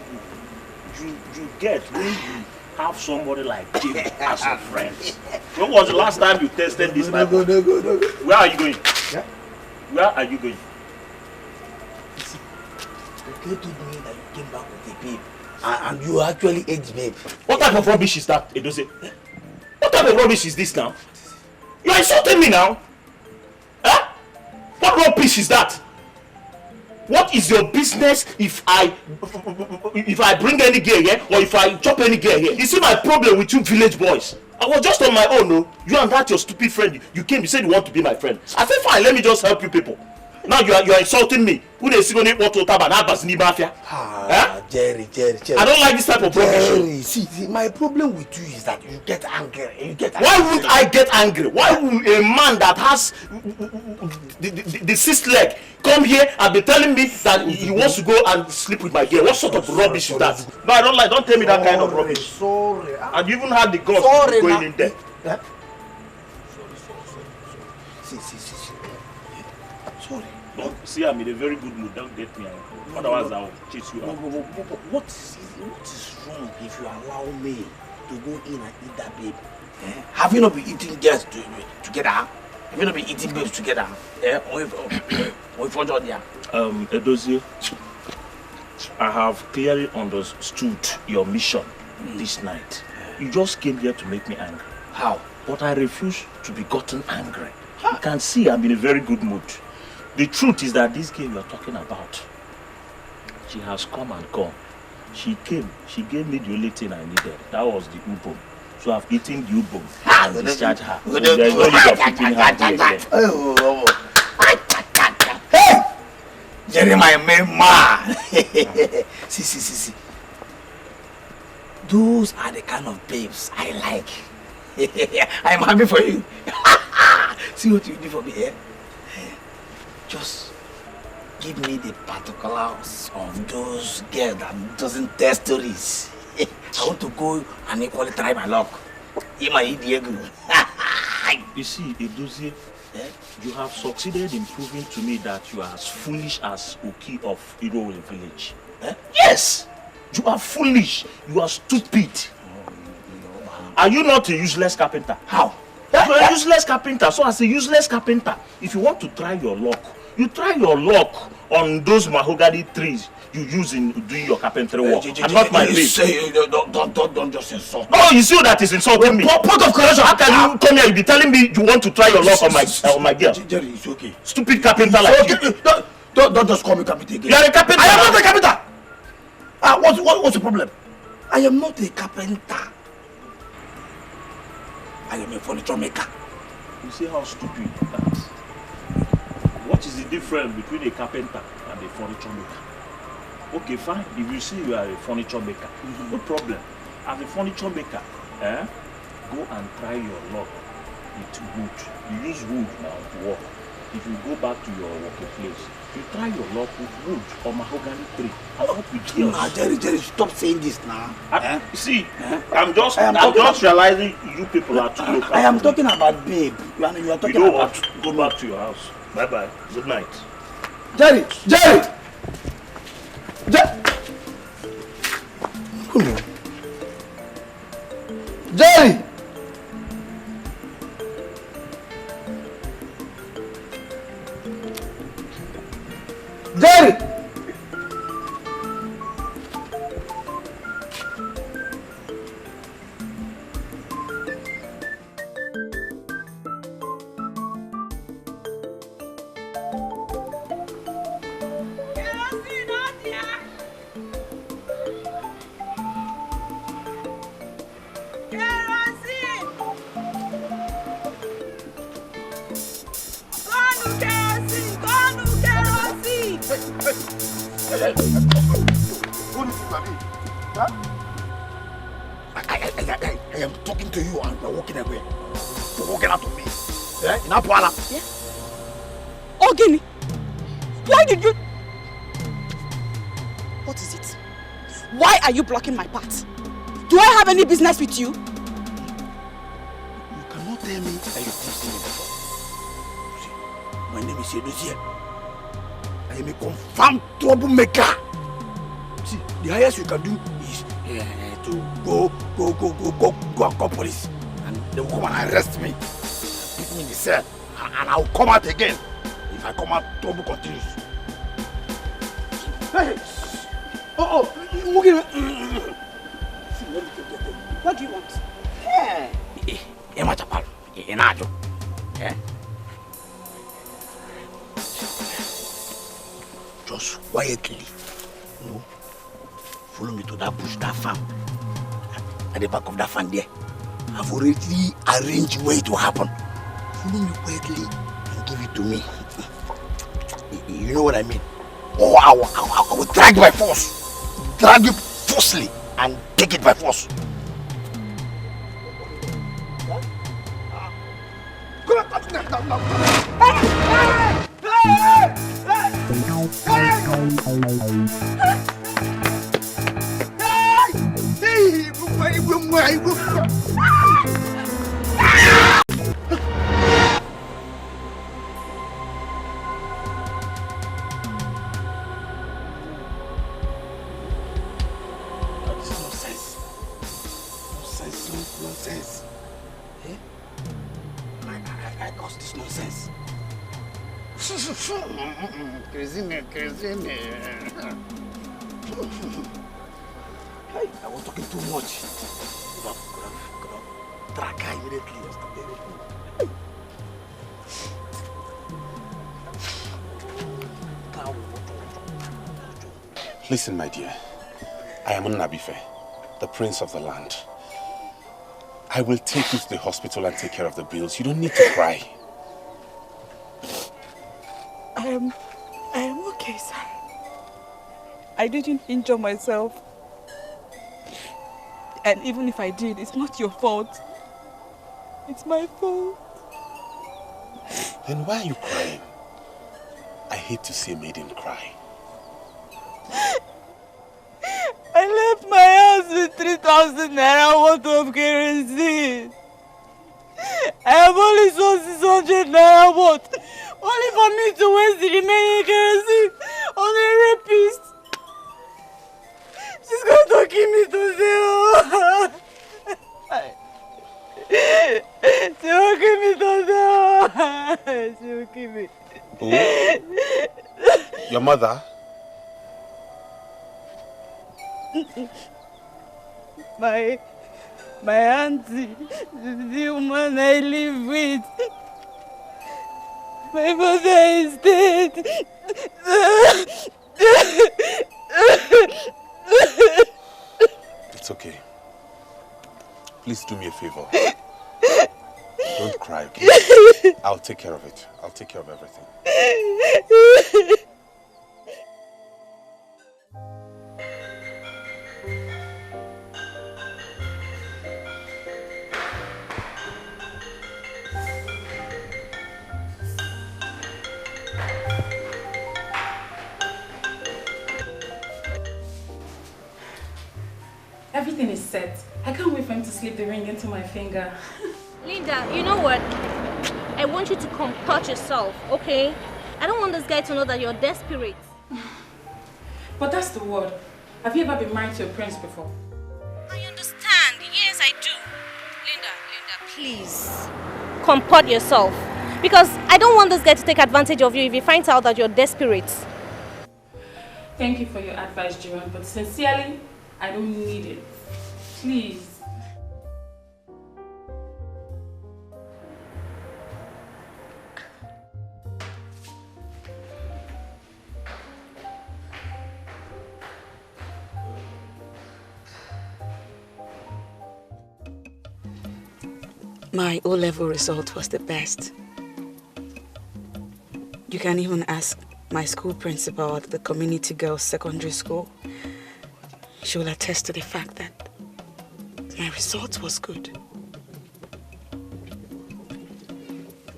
Speaker 8: you get when you have somebody like Jim as a friend. When was the last time you tested this? No. Where are you going? Yeah? Where are you going?
Speaker 9: Listen, you told me that you came back with a babe, and you actually ate babe.
Speaker 8: What type of rubbish is that, Edose? What type of rubbish is this now? You are insulting me now? Huh? What rubbish is that? What is your business if I bring any girl here or if I chop any girl here? You see my problem with you village boys. I was just on my own, no? You and that your stupid friend, you came, you said you want to be my friend. I said fine, let me just help you people. Now you are insulting me. Who they see going to want to tab and have ni mafia?
Speaker 9: Jerry.
Speaker 8: I don't like this type of
Speaker 9: Jerry, see, my problem with you is that you get angry.
Speaker 8: Why wouldn't I get angry? Why would a man that has the sixth leg come here and be telling me that he wants to go and sleep with my girl? What sort of rubbish is that? No, I don't like. Don't tell me that kind of rubbish.
Speaker 9: Sorry.
Speaker 8: And you even had the guts to go in there.
Speaker 9: Yeah? See. Sorry.
Speaker 8: Don't see, I'm in a very good mood. Don't get me angry. Otherwise, I'll chase you out.
Speaker 9: What is wrong if you allow me to go in and eat that babe? Have you not been eating girls together? Have you not been eating babes together?
Speaker 8: Edozie, I have clearly understood your mission this night. You just came here to make me angry.
Speaker 9: How?
Speaker 8: But I refuse to be gotten angry. You can see I'm in a very good mood. The truth is that this girl you are talking about, she has come and gone. She came, she gave me the only thing I needed. That was the ubom. So I've eaten the ubom and discharged her. So there is no need of keeping her here again.
Speaker 9: Hey! Jeremiah, man. See. Those are the kind of babes I like. I'm happy for you. See what you do for me here? Just give me the particulars of those girls that doesn't tell stories. I want to go and equally try my luck. You
Speaker 8: see, Edozie, you have succeeded in proving to me that you are as foolish as Oki of Irowe village. Yes! You are foolish. You are stupid. Are you not a useless carpenter?
Speaker 9: How?
Speaker 8: You are a useless carpenter. So as a useless carpenter, if you want to try your luck, you try your luck on those mahogany trees you use in doing your carpentry work, and not my place.
Speaker 9: Don't just insult me.
Speaker 8: Oh, you see that is insulting me.
Speaker 9: Point of correction.
Speaker 8: How can you come here? You be telling me you want to try your luck on my girl?
Speaker 9: Jerry, it's okay.
Speaker 8: Stupid carpenter like you.
Speaker 9: Don't just call me carpenter again.
Speaker 8: You are a carpenter.
Speaker 9: I am not a carpenter. What's the problem? I am not a carpenter. I am a furniture maker.
Speaker 8: You see how stupid that is. What is the difference between a carpenter and a furniture maker? Okay, fine. If you see you are a furniture maker, no problem. As a furniture maker, go and try your luck with wood. You use wood now to work. If you go back to your working place, you try your luck with wood or mahogany tree. And not with girls.
Speaker 9: Jerry, stop saying this now.
Speaker 8: See, I'm just realizing you people are too local.
Speaker 9: I am talking about babe. You are talking about.
Speaker 8: Go back to your house. Bye. Good night.
Speaker 9: Jerry! Jerry! I am talking to you and you are walking away. You're walking out of me. Yeah? In Apala.
Speaker 12: Yeah? Ogini, why did you... What is it? Why are you blocking my path? Do I have any business with you?
Speaker 9: You cannot tell me that you've seen me before. See, my name is Edozie. I am a confirmed troublemaker. See, the highest you can do is to go and call police. And they will come and arrest me. Put me in the cell. And I will come out again. If I come out, trouble continues. Hey! Oh,
Speaker 12: what do you want?
Speaker 9: Just quietly, follow me to that bush, that farm. At the back of that farm there, I've already arranged where it will happen. Follow me quietly and give it to me. You know what I mean? Or I will drag by force. Drag you forcefully and take it by force. Nonsense. Eh? I caused this nonsense. Crazy me. Hey, I was talking too much. Could have drag her immediately or stop everything.
Speaker 6: Listen, my dear. I am Nnabuife, the prince of the land. I will take you to the hospital and take care of the bills. You don't need to cry.
Speaker 12: I am okay, sir. I didn't injure myself. And even if I did, it's not your fault. It's my fault.
Speaker 6: Then why are you crying? I hate to see a maiden cry.
Speaker 12: I left my house with 3,000 naira worth of kerosene. I have only sold 600 naira worth. Only for me to waste the remaining kerosene on a rapist. She's going to kill me today. She will kill me today. She will kill me.
Speaker 6: Who? Your mother?
Speaker 12: My auntie, the woman I live with. My mother is dead.
Speaker 6: It's okay. Please do me a favor. Don't cry, okay? I'll take care of it. I'll take care of everything.
Speaker 3: Everything is set. I can't wait for him to slip the ring into my finger.
Speaker 10: Linda, you know what? I want you to comport yourself, okay? I don't want this guy to know that you're desperate.
Speaker 3: But that's the word. Have you ever been married to a prince before?
Speaker 10: I understand. Yes, I do. Linda, please. Comport yourself. Because I don't want this guy to take advantage of you if he finds out that you're desperate.
Speaker 3: Thank you for your advice, Jiran, but sincerely, I don't need it. Please.
Speaker 12: My O-level result was the best. You can even ask my school principal at the community girls secondary school. She will attest to the fact that My result was good.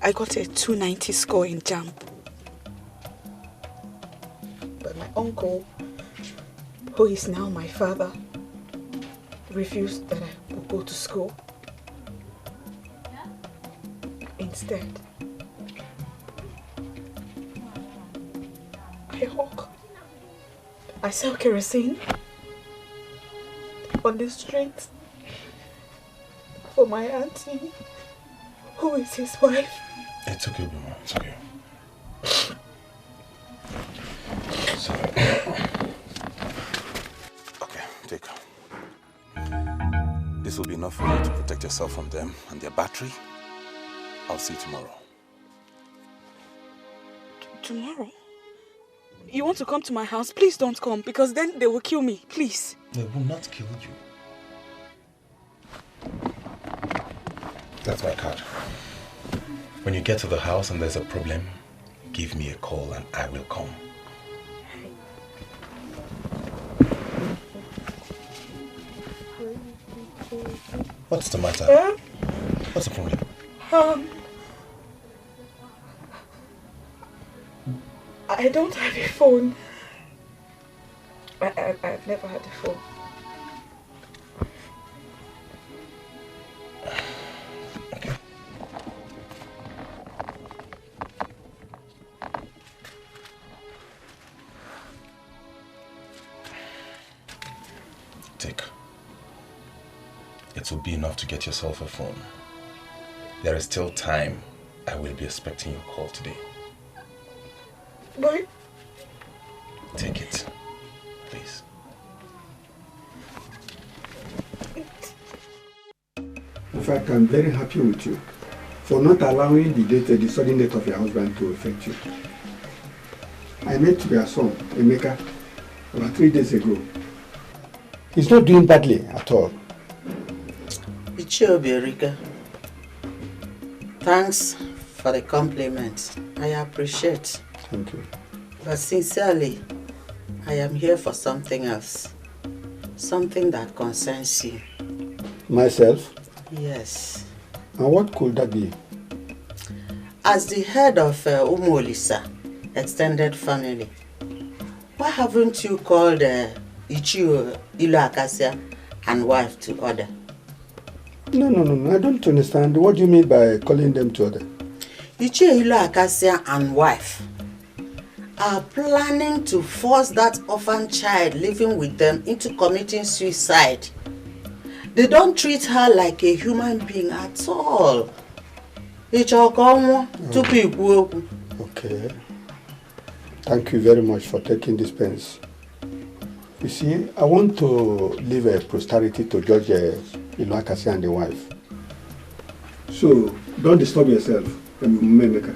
Speaker 12: I got a 290 score in JAMB. But my uncle, who is now my father, refused that I would go to school. Instead, I hawk. I sell kerosene on the street for my auntie, who is his wife.
Speaker 7: It's okay, Mama. It's okay. Okay, take her. This will be enough for you to protect yourself from them and their battery. I'll see you tomorrow.
Speaker 12: Tomorrow? You want to come to my house? Please don't come, because then they will kill me. Please.
Speaker 7: They will not kill you. That's my card. When you get to the house and there's a problem, give me a call and I will come. What's the matter? What's the problem?
Speaker 12: I don't have a phone. I've never had a phone.
Speaker 7: Take. It will be enough to get yourself a phone. There is still time. I will be expecting your call today.
Speaker 12: Boy.
Speaker 7: Take it, please.
Speaker 9: In fact, I'm very happy with you for not allowing the sudden death of your husband to affect you. I met your son, Emeka, about 3 days ago. He's not doing badly at all.
Speaker 5: Ichiobi, thanks for the compliment. I appreciate.
Speaker 9: Thank you.
Speaker 5: But sincerely, I am here for something else. Something that concerns you.
Speaker 9: Myself?
Speaker 5: Yes.
Speaker 9: And what could that be?
Speaker 5: As the head of Umolisa extended family, why haven't you called Ichio Ilu Akasia and wife to order?
Speaker 9: No. I don't understand. What do you mean by calling them to order?
Speaker 5: Ichio Ilu Akasia and wife are planning to force that orphan child living with them into committing suicide. They don't treat her like a human being at all.
Speaker 9: Okay. Thank you very much for taking this pains. You see, I want to leave a posterity to Judge Ilu Akasia and the wife. So, don't disturb yourself, Emeka.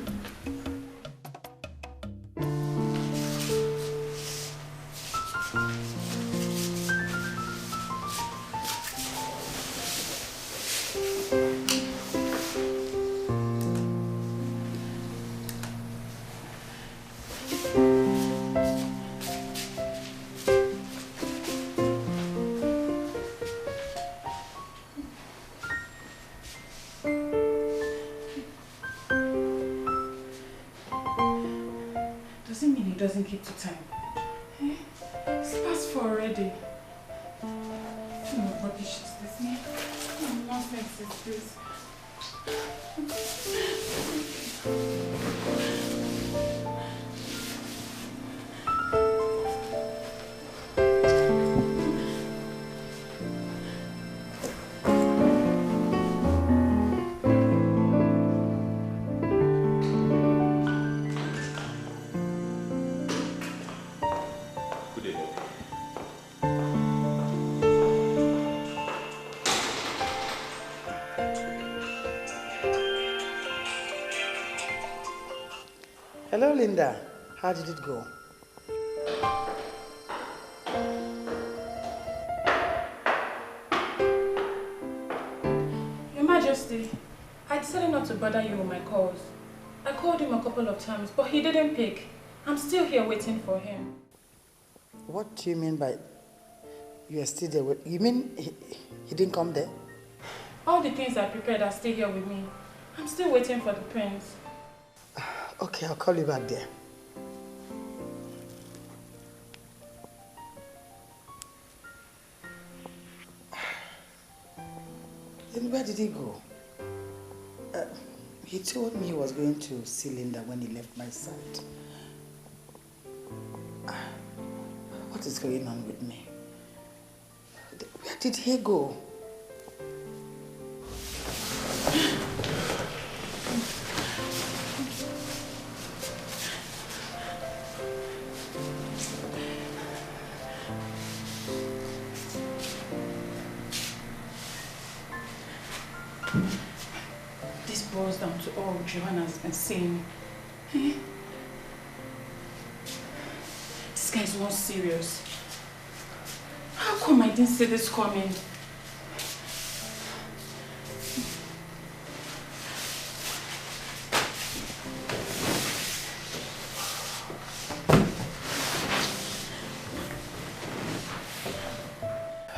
Speaker 3: Doesn't keep to time. Eh? It's past 4 already. What rubbish is this, man? What nonsense is this?
Speaker 2: Hello, Linda. How did it go?
Speaker 3: Your Majesty, I decided not to bother you with my calls. I called him a couple of times, but he didn't pick. I'm still here waiting for him.
Speaker 2: What do you mean by... You are still there? You mean he didn't come there?
Speaker 3: All the things I prepared are still here with me. I'm still waiting for the prince.
Speaker 2: Okay, I'll call you back there. Then where did he go? He told me he was going to see Linda when he left my side. What is going on with me? Where did he go?
Speaker 3: This boils down to all Joanna has been saying. Eh? This guy is not serious. How come I didn't see this coming?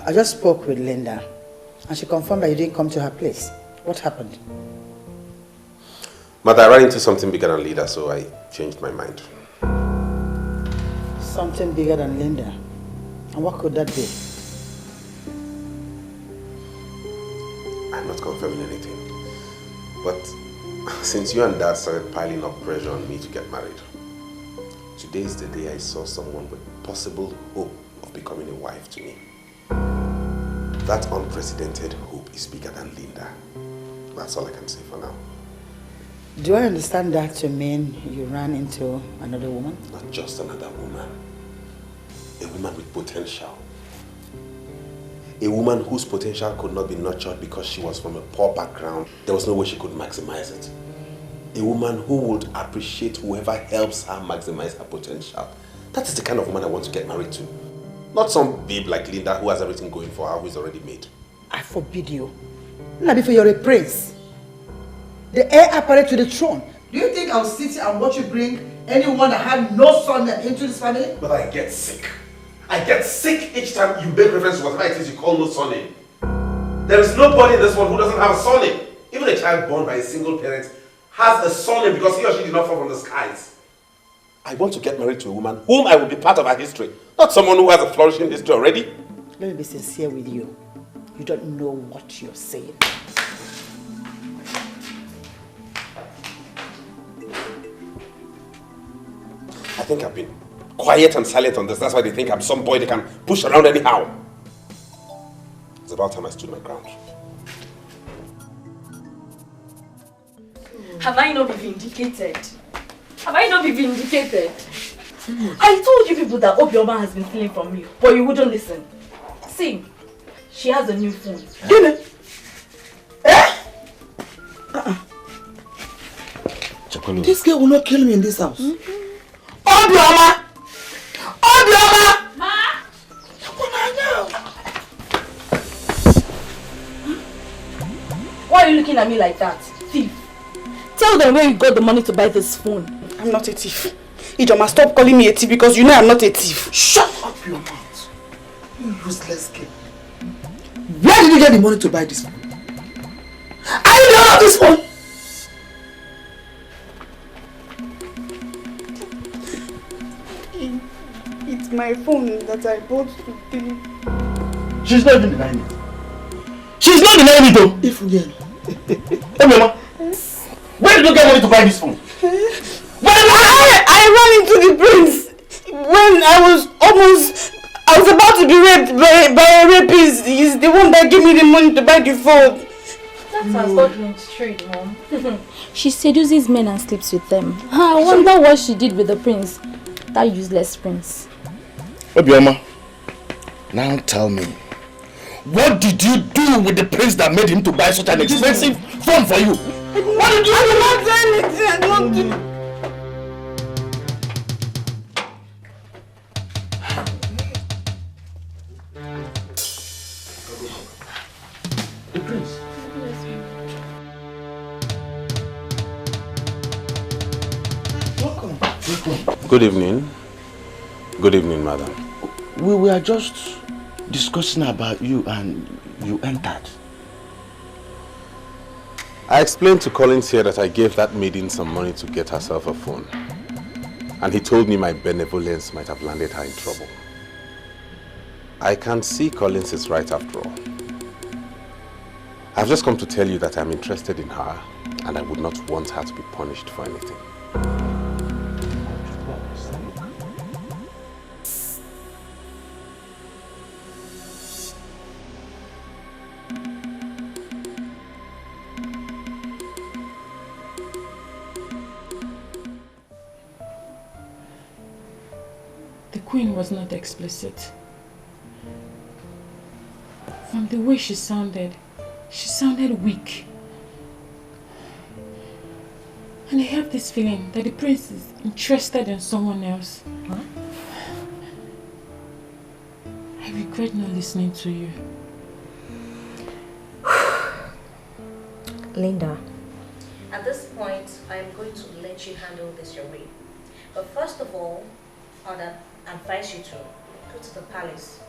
Speaker 2: I just spoke with Linda and she confirmed that you didn't come to her place. What happened?
Speaker 6: But I ran into something bigger than Linda, so I changed my mind.
Speaker 2: Something bigger than Linda? And what could that be?
Speaker 6: I'm not confirming anything. But since you and Dad started piling up pressure on me to get married, today is the day I saw someone with possible hope of becoming a wife to me. That unprecedented hope is bigger than Linda. That's all I can say for now.
Speaker 2: Do I understand that to mean you ran into another woman?
Speaker 6: Not just another woman. A woman with potential. A woman whose potential could not be nurtured because she was from a poor background. There was no way she could maximize it. A woman who would appreciate whoever helps her maximize her potential. That is the kind of woman I want to get married to. Not some babe like Linda who has everything going for her, who is already made.
Speaker 4: I forbid you. Nnabuife, you're a prince. The heir apparent to the throne. Do you think I'll sit here and watch you bring anyone that had no son into this family?
Speaker 6: But I get sick. I get sick each time you make reference to whatever it is you call no surname. There is nobody in this world who doesn't have a surname. Even a child born by a single parent has a surname because he or she did not fall from the skies. I want to get married to a woman whom I will be part of her history, not someone who has a flourishing history already.
Speaker 2: Let me be sincere with you. You don't know what you're saying.
Speaker 6: I think I've been quiet and silent on this. That's why they think I'm some boy they can push around anyhow. It's about time I stood my ground.
Speaker 11: Have I not been vindicated? Have I not been vindicated? I told you people that Obioma has been stealing from you, but you wouldn't listen. See, she has a new phone.
Speaker 4: This girl will not kill me in this house. Obioma! Obioma!
Speaker 11: Ma! Why are you looking at me like that? Thief. Tell them where you got the money to buy this phone.
Speaker 12: I'm not a thief. Ijoma, stop calling me a thief because you know I'm not a thief.
Speaker 4: Shut up your mouth. You useless kid. Where did you get the money to buy this phone? I don't have this phone!
Speaker 12: It's my phone that I bought today.
Speaker 9: She's not even denying it. She's not denying it though.
Speaker 4: If again.
Speaker 9: Hey mama, where did you get money to buy this phone?
Speaker 12: I ran into the prince when I was about to be raped by a rapist. He's the one that gave me the money to buy the phone.
Speaker 11: That's her stockroom straight, Mom.
Speaker 13: She seduces men and sleeps with them. I wonder what she did with the prince. That useless prince.
Speaker 9: Obioma, now tell me, what did you do with the prince that made him to buy such an expensive phone for you? What did you do?
Speaker 12: I did not do anything. I don't do.
Speaker 9: The prince?
Speaker 6: Good evening. Good evening, madam.
Speaker 9: We were just
Speaker 15: discussing about you and you entered.
Speaker 6: I explained to Collins here that I gave that maiden some money to get herself a phone. And he told me my benevolence might have landed her in trouble. I can see Collins is right after all. I've just come to tell you that I'm interested in her and I would not want her to be punished for anything.
Speaker 3: The Queen was not explicit. From the way she sounded weak. And I have this feeling that the prince is interested in someone else.
Speaker 10: Huh?
Speaker 3: I regret not listening to you.
Speaker 10: Linda, at this point, I am going to let you handle this your way. But first of all, I would advise you to go to the palace.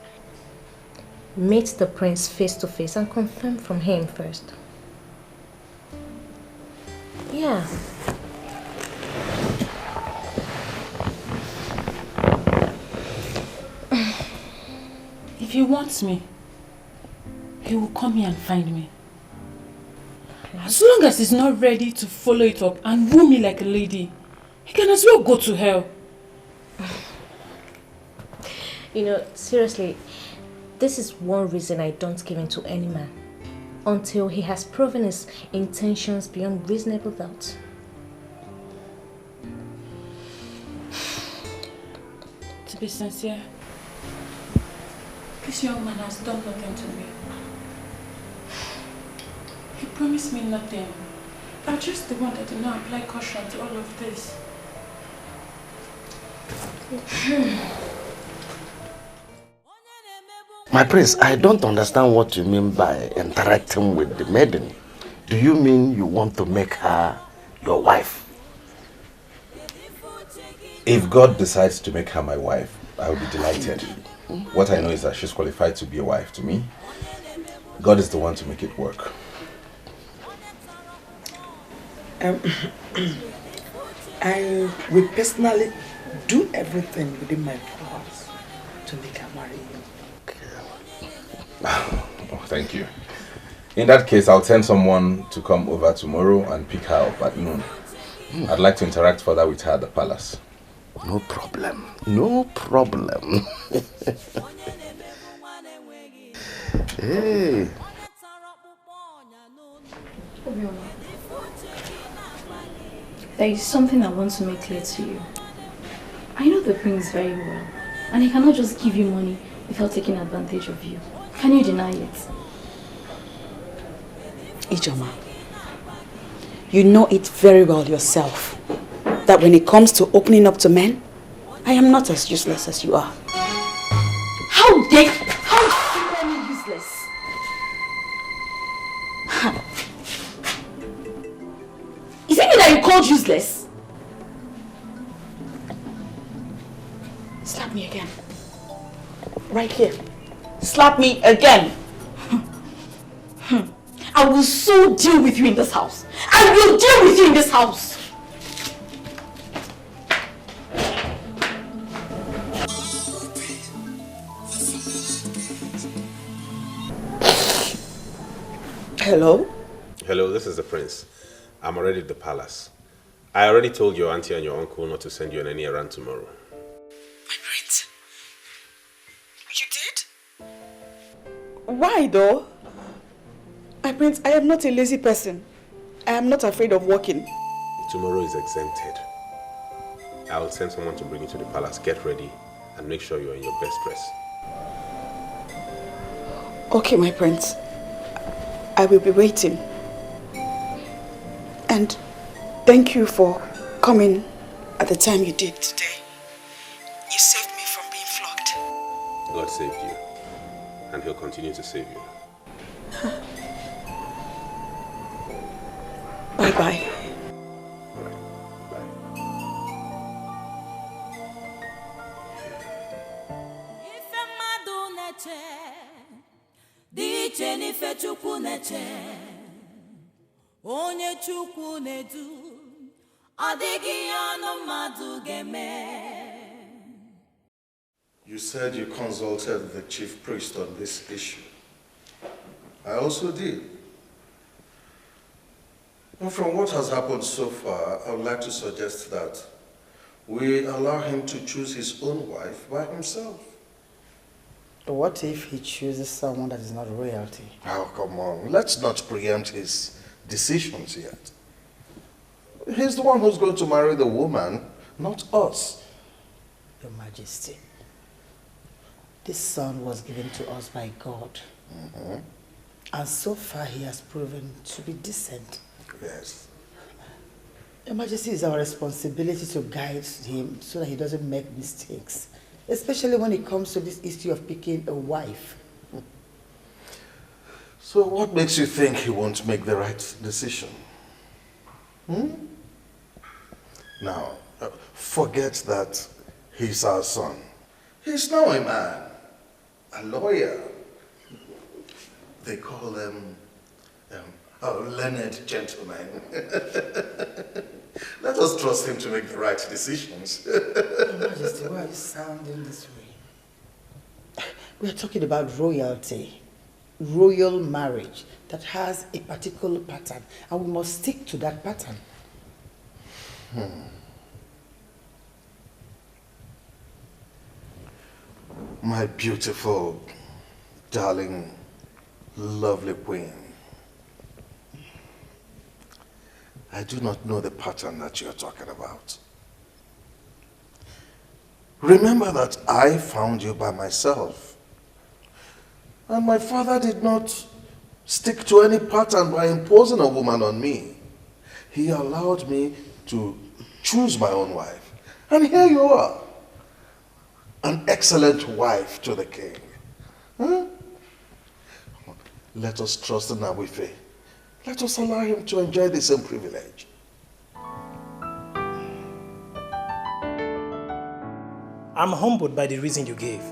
Speaker 10: Meet the prince face to face and confirm from him first. Yeah.
Speaker 3: If he wants me, he will come here and find me. As long as he's not ready to follow it up and woo me like a lady, he can as well go to hell.
Speaker 10: You know, seriously, this is one reason I don't give in to any man until he has proven his intentions beyond reasonable doubt.
Speaker 3: To be sincere, this young man has done nothing to me. He promised me nothing. I'm just the one that did not apply caution to all of this.
Speaker 15: My prince, I don't understand what you mean by interacting with the maiden. Do you mean you want to make her your wife?
Speaker 6: If God decides to make her my wife, I will be delighted. What I know is that she's qualified to be a wife to me. God is the one to make it work.
Speaker 2: I will personally do everything within my powers to make her marry you.
Speaker 6: Oh, thank you. In that case, I'll send someone to come over tomorrow and pick her up at noon. I'd like to interact further with her at the palace.
Speaker 15: No problem. No problem. Hey.
Speaker 11: There is something I want to make clear to you. I know the prince very well, and he cannot just give you money without taking advantage of you. Can you deny it?
Speaker 12: Ijoma, you know it very well yourself that when it comes to opening up to men, I am not as useless as you are.
Speaker 11: How dare you call me useless? Is it me that you called useless?
Speaker 12: Slap me again. Right here. Slap me again.
Speaker 11: I will so deal with you in this house. I will deal with you in this house.
Speaker 12: Hello?
Speaker 6: Hello, this is the prince. I'm already at the palace. I already told your auntie and your uncle not to send you on any errand tomorrow.
Speaker 12: My prince. You did? Why though? My prince, I am not a lazy person. I am not afraid of walking.
Speaker 6: Tomorrow is exempted. I'll send someone to bring you to the palace. Get ready and make sure you're in your best dress.
Speaker 12: Okay, my prince. I will be waiting. And thank you for coming at the time you did today. You saved me from being flogged.
Speaker 6: God saved you, and He'll continue to save you.
Speaker 12: Bye-bye.
Speaker 17: Ife mmadụ na-eche na-eche onye Chukwu na-edu adịghị ọnụ mmadụ ga-eme.
Speaker 7: You said you consulted the chief priest on this issue. I also did. And from what has happened so far, I would like to suggest that we allow him to choose his own wife by himself.
Speaker 2: What if he chooses someone that is not royalty?
Speaker 7: Oh, come on. Let's not preempt his decisions yet. He's the one who's going to marry the woman, not us.
Speaker 2: Your Majesty, this son was given to us by God. And so far he has proven to be decent.
Speaker 7: Yes.
Speaker 2: Your Majesty, it's our responsibility to guide him so that he doesn't make mistakes. Especially when it comes to this issue of picking a wife.
Speaker 7: So what makes you think he won't make the right decision? Now, forget that he's our son. He's now a man, a lawyer. They call them learned gentlemen. Let us trust him to make the right decisions.
Speaker 2: Your Majesty, why are you sounding this way? We are talking about royalty, royal marriage that has a particular pattern, and we must stick to that pattern.
Speaker 7: My beautiful, darling, lovely queen. I do not know the pattern that you're talking about. Remember that I found you by myself. And my father did not stick to any pattern by imposing a woman on me. He allowed me to choose my own wife. And here you are, an excellent wife to the king. Let us trust in Nnabuife. Let us allow him to enjoy the same privilege.
Speaker 16: I'm humbled by the reason you gave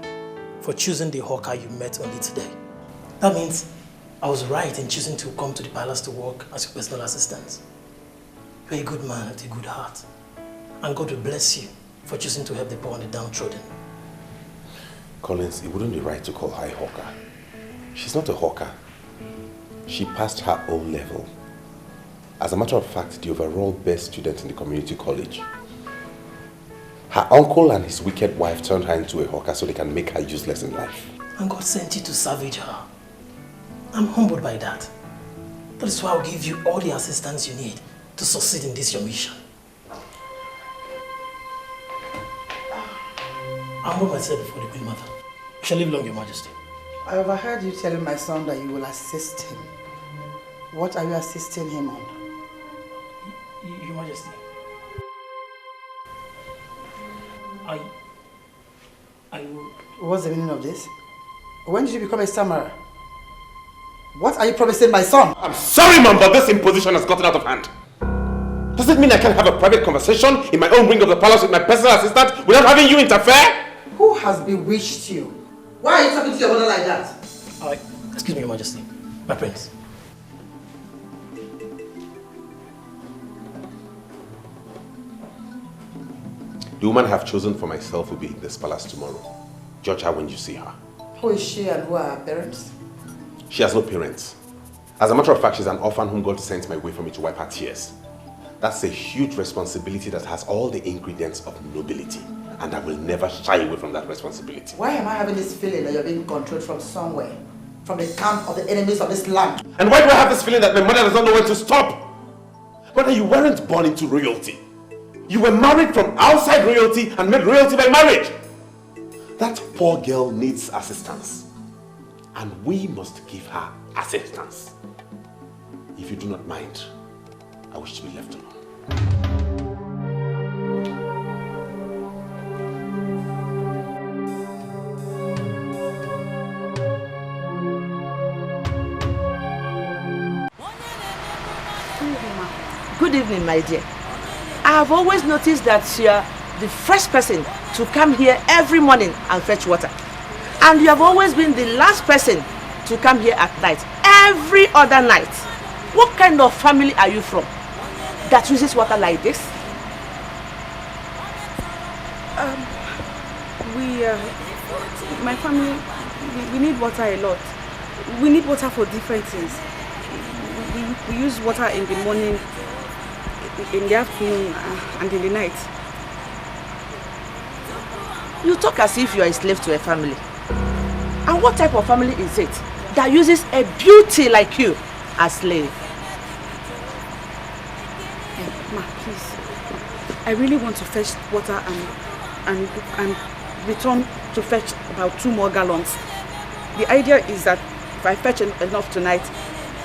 Speaker 16: for choosing the hawker you met only today. That means I was right in choosing to come to the palace to work as your personal assistant. You're a good man with a good heart. And God will bless you for choosing to help the poor and the downtrodden.
Speaker 6: Collins, it wouldn't be right to call her a hawker. She's not a hawker. She passed her O-level. As a matter of fact, the overall best student in the community college. Her uncle and his wicked wife turned her into a hawker so they can make her useless in life.
Speaker 16: And God sent you to salvage her. I'm humbled by that. That is why I'll give you all the assistance you need to succeed in this your mission. I'll move myself before the Queen Mother. You shall live long, Your Majesty.
Speaker 2: I overheard you telling my son that you will assist him. What are you assisting him on?
Speaker 16: Your Majesty. I will...
Speaker 2: What's the meaning of this? When did you become a stammerer? What are you promising my son?
Speaker 6: I'm sorry, Mom, but this imposition has gotten out of hand. Does it mean I can have a private conversation in my own wing of the palace with my personal assistant without having you interfere?
Speaker 2: Who has bewitched you? Why are you talking to your mother like that?
Speaker 16: Excuse me, Your Majesty. My prince.
Speaker 6: The woman I have chosen for myself will be in this palace tomorrow. Judge her when you see her.
Speaker 2: Who is she and who are her parents?
Speaker 6: She has no parents. As a matter of fact, she's an orphan whom God sent my way for me to wipe her tears. That's a huge responsibility that has all the ingredients of nobility. And I will never shy away from that responsibility.
Speaker 2: Why am I having this feeling that you're being controlled from somewhere? From the camp of the enemies of this land?
Speaker 6: And why do I have this feeling that my mother does not know when to stop? Mother, you weren't born into royalty. You were married from outside royalty and made royalty by marriage. That poor girl needs assistance. And we must give her assistance. If you do not mind, I wish to be left alone.
Speaker 5: Good evening, my dear. I have always noticed that you are the first person to come here every morning and fetch water. And you have always been the last person to come here at night. every other night. What kind of family are you from that uses water like this?
Speaker 12: My family, we need water a lot. We need water for different things. We use water in the morning, in the afternoon, and in the night.
Speaker 5: You talk as if you are a slave to a family. And what type of family is it that uses a beauty like you as slave?
Speaker 12: Ma, please. I really want to fetch water and return to fetch about 2 more gallons. The idea is that if I fetch enough tonight,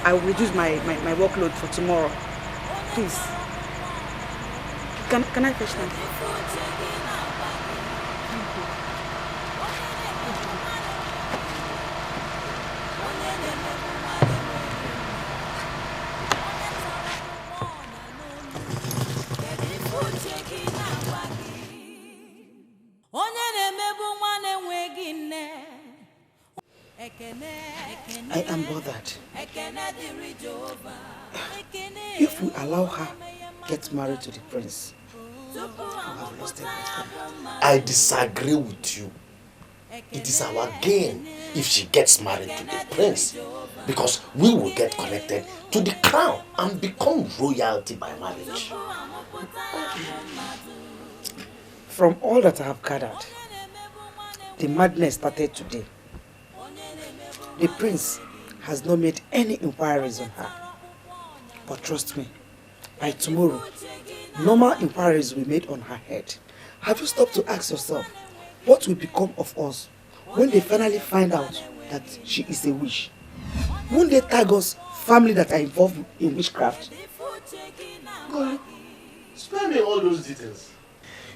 Speaker 12: I will reduce my workload for tomorrow. Please. Can I fetch now?
Speaker 2: I am bothered. If we allow her get married to the prince, I have lost everything.
Speaker 15: I disagree with you. It is our gain if she gets married to the prince, because we will get connected to the crown and become royalty by marriage.
Speaker 2: From all that I have gathered, the madness started today. The prince has not made any inquiries on her. But trust me, by tomorrow, normal inquiries will be made on her head. Have you stopped to ask yourself, what will become of us when they finally find out that she is a witch? Won't they tag us family that are involved in witchcraft?
Speaker 15: God, spare me all those details.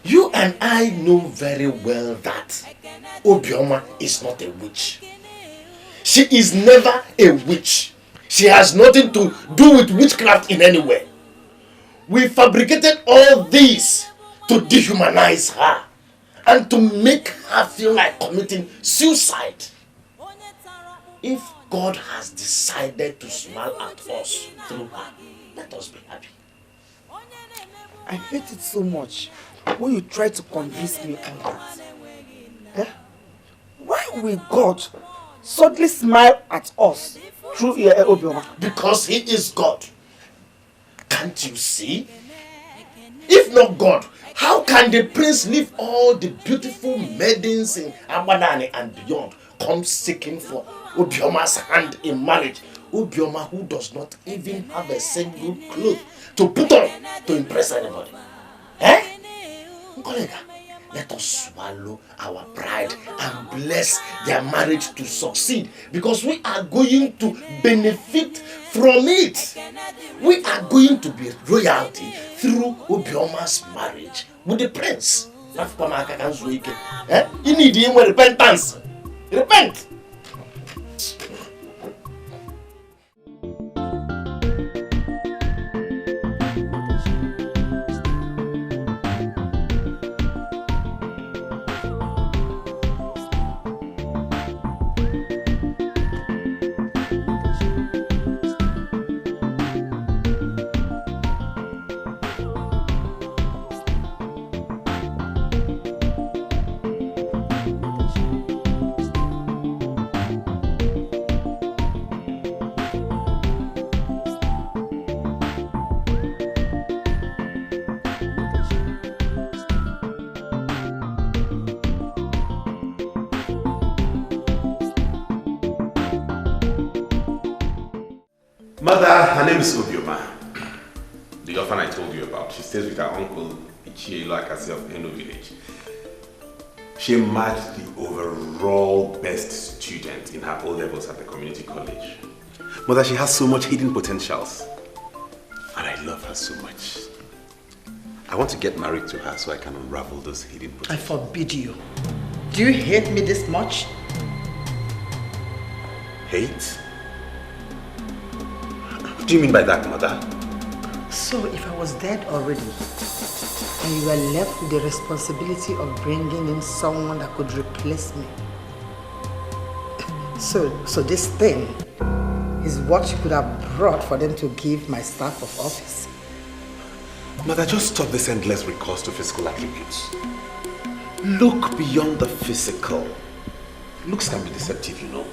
Speaker 15: You and I know very well that Obioma is not a witch. She is never a witch. She has nothing to do with witchcraft in any way. We fabricated all this to dehumanize her and to make her feel like committing suicide. If God has decided to smile at us through her, let us be happy.
Speaker 2: I hate it so much when you try to convince me on that. Eh? Why will God suddenly smile at us through Obioma?
Speaker 15: Because he is God. Can't you see? If not God, how can the prince leave all the beautiful maidens in Abadani and beyond come seeking for Obioma's hand in marriage? Obioma, who does not even have a single cloth to put on to impress anybody. Eh? Kolega, let us swallow our pride and bless their marriage to succeed, because we are going to benefit from it. We are going to be royalty through Obioma's marriage with the prince. You need him with repentance. Repent!
Speaker 6: Mother, her name is Obioma. The orphan I told you about. She stays with her uncle Ichielo Akasi of Eno village. She marked the overall best student in her O-levels at the community college. Mother, she has so much hidden potentials. And I love her so much. I want to get married to her so I can unravel those hidden potentials.
Speaker 4: I forbid you. Do you hate me this much?
Speaker 6: Hate? What do you mean by that, Mother?
Speaker 4: So if I was dead already, and you were left with the responsibility of bringing in someone that could replace me, so this thing is
Speaker 2: what you could have brought for them to give my staff of office.
Speaker 6: Mother, just stop this endless recourse to physical attributes. Look beyond the physical. Looks can be deceptive, you know.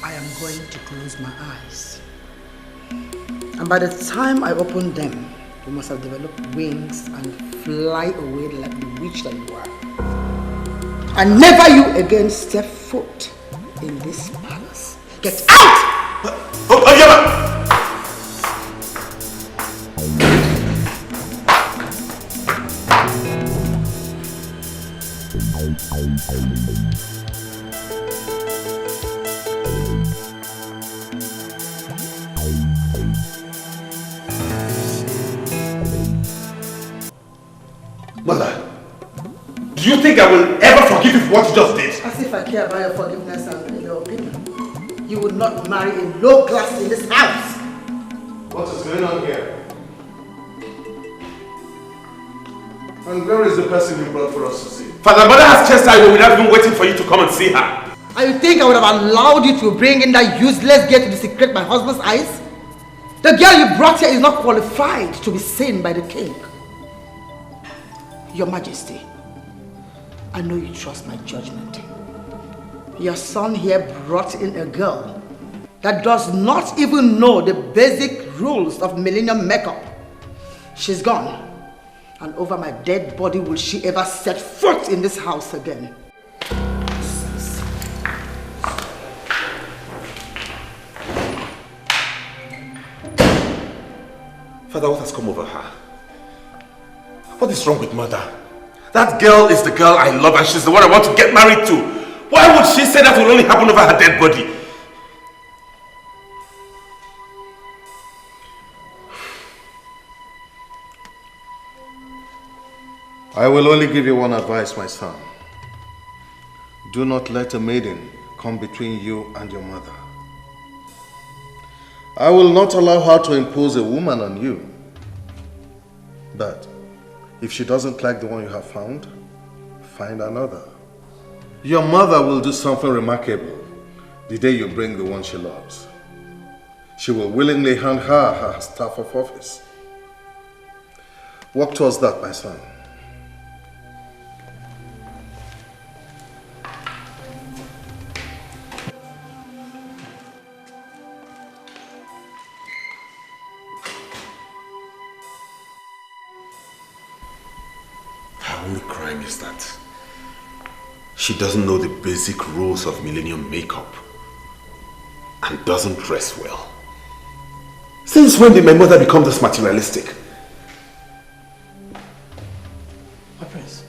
Speaker 2: I am going to close my eyes. And by the time I open them, you must have developed wings and fly away like the witch that you are. And never you again step foot in this palace. Get out!
Speaker 6: Mother, do you think I will ever forgive you for what you just did?
Speaker 2: As if I care about your forgiveness and your opinion. You would not marry a low class in this house.
Speaker 7: What is going on here? And where is the person you brought for us to see?
Speaker 6: Father, Mother has chastised me without even waiting for you to come and see her.
Speaker 2: And you think I would have allowed you to bring in that useless girl to desecrate my husband's eyes? The girl you brought here is not qualified to be seen by the king. Your Majesty, I know you trust my judgment. Your son here brought in a girl that does not even know the basic rules of millennium makeup. She's gone. And over my dead body will she ever set foot in this house again.
Speaker 6: Father, what has come over her? What is wrong with Mother? That girl is the girl I love and she's the one I want to get married to. Why would she say that will only happen over her dead body?
Speaker 7: I will only give you one advice, my son. Do not let a maiden come between you and your mother. I will not allow her to impose a woman on you. But if she doesn't like the one you have found, find another. Your mother will do something remarkable the day you bring the one she loves. She will willingly hand her staff of office. Work towards that, my son.
Speaker 6: Her only crime is that she doesn't know the basic rules of millennium makeup and doesn't dress well. Since when did my mother become this materialistic?
Speaker 16: My prince,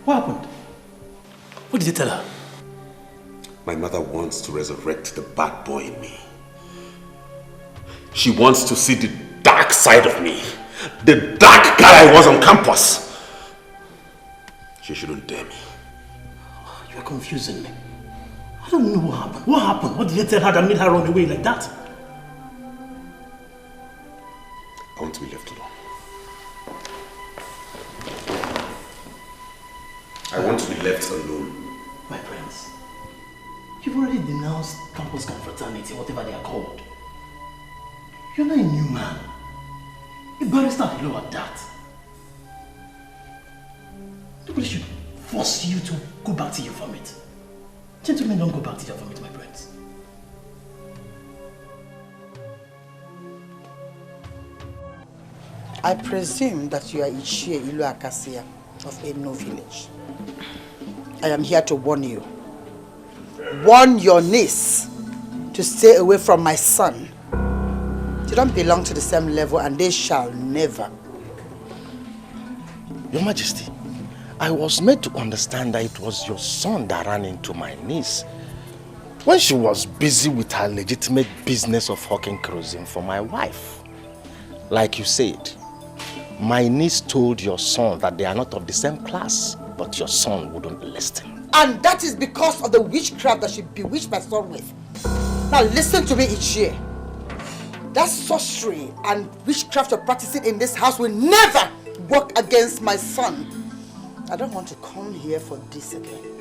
Speaker 16: what happened? What did you tell her?
Speaker 6: My mother wants to resurrect the bad boy in me. She wants to see the dark side of me. The dark guy I was on campus. She shouldn't dare me.
Speaker 16: You are confusing me. I don't know what happened. What happened? What did you tell her that made her run away like that?
Speaker 6: I want to be left alone. I want to be left alone.
Speaker 16: My prince, you've already denounced campus confraternity, whatever they are called. You're not a new man. A barrister below at that. Nobody should force you to go back to your vomit. Gentlemen don't go back to your vomit, my prince.
Speaker 2: I presume that you are Ichie Ilu Akasia of Eno village. I am here to warn you. Warn your niece to stay away from my son. They don't belong to the same level and they shall never.
Speaker 8: Your Majesty, I was made to understand that it was your son that ran into my niece when she was busy with her legitimate business of hawking kerosene for my wife. Like you said, my niece told your son that they are not of the same class, but your son wouldn't listen.
Speaker 2: And that is because of the witchcraft that she bewitched my son with. Now listen to me, Ichie. That sorcery and witchcraft you're practicing in this house will never work against my son. I don't want to come here for this again.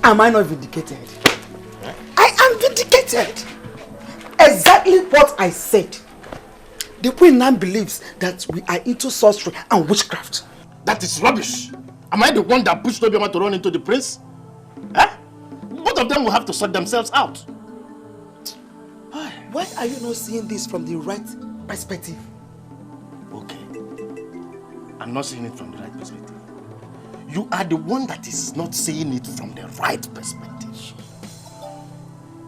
Speaker 4: Am I not vindicated? I am vindicated. Exactly what I said. The queen now believes that we are into sorcery and witchcraft.
Speaker 15: That is rubbish. Am I the one that pushed Nnabuife to run into the prince? Eh? Both of them will have to sort themselves out.
Speaker 4: Why are you not seeing this from the right perspective?
Speaker 15: Okay. I'm not seeing it from the right perspective. You are the one that is not seeing it from the right perspective.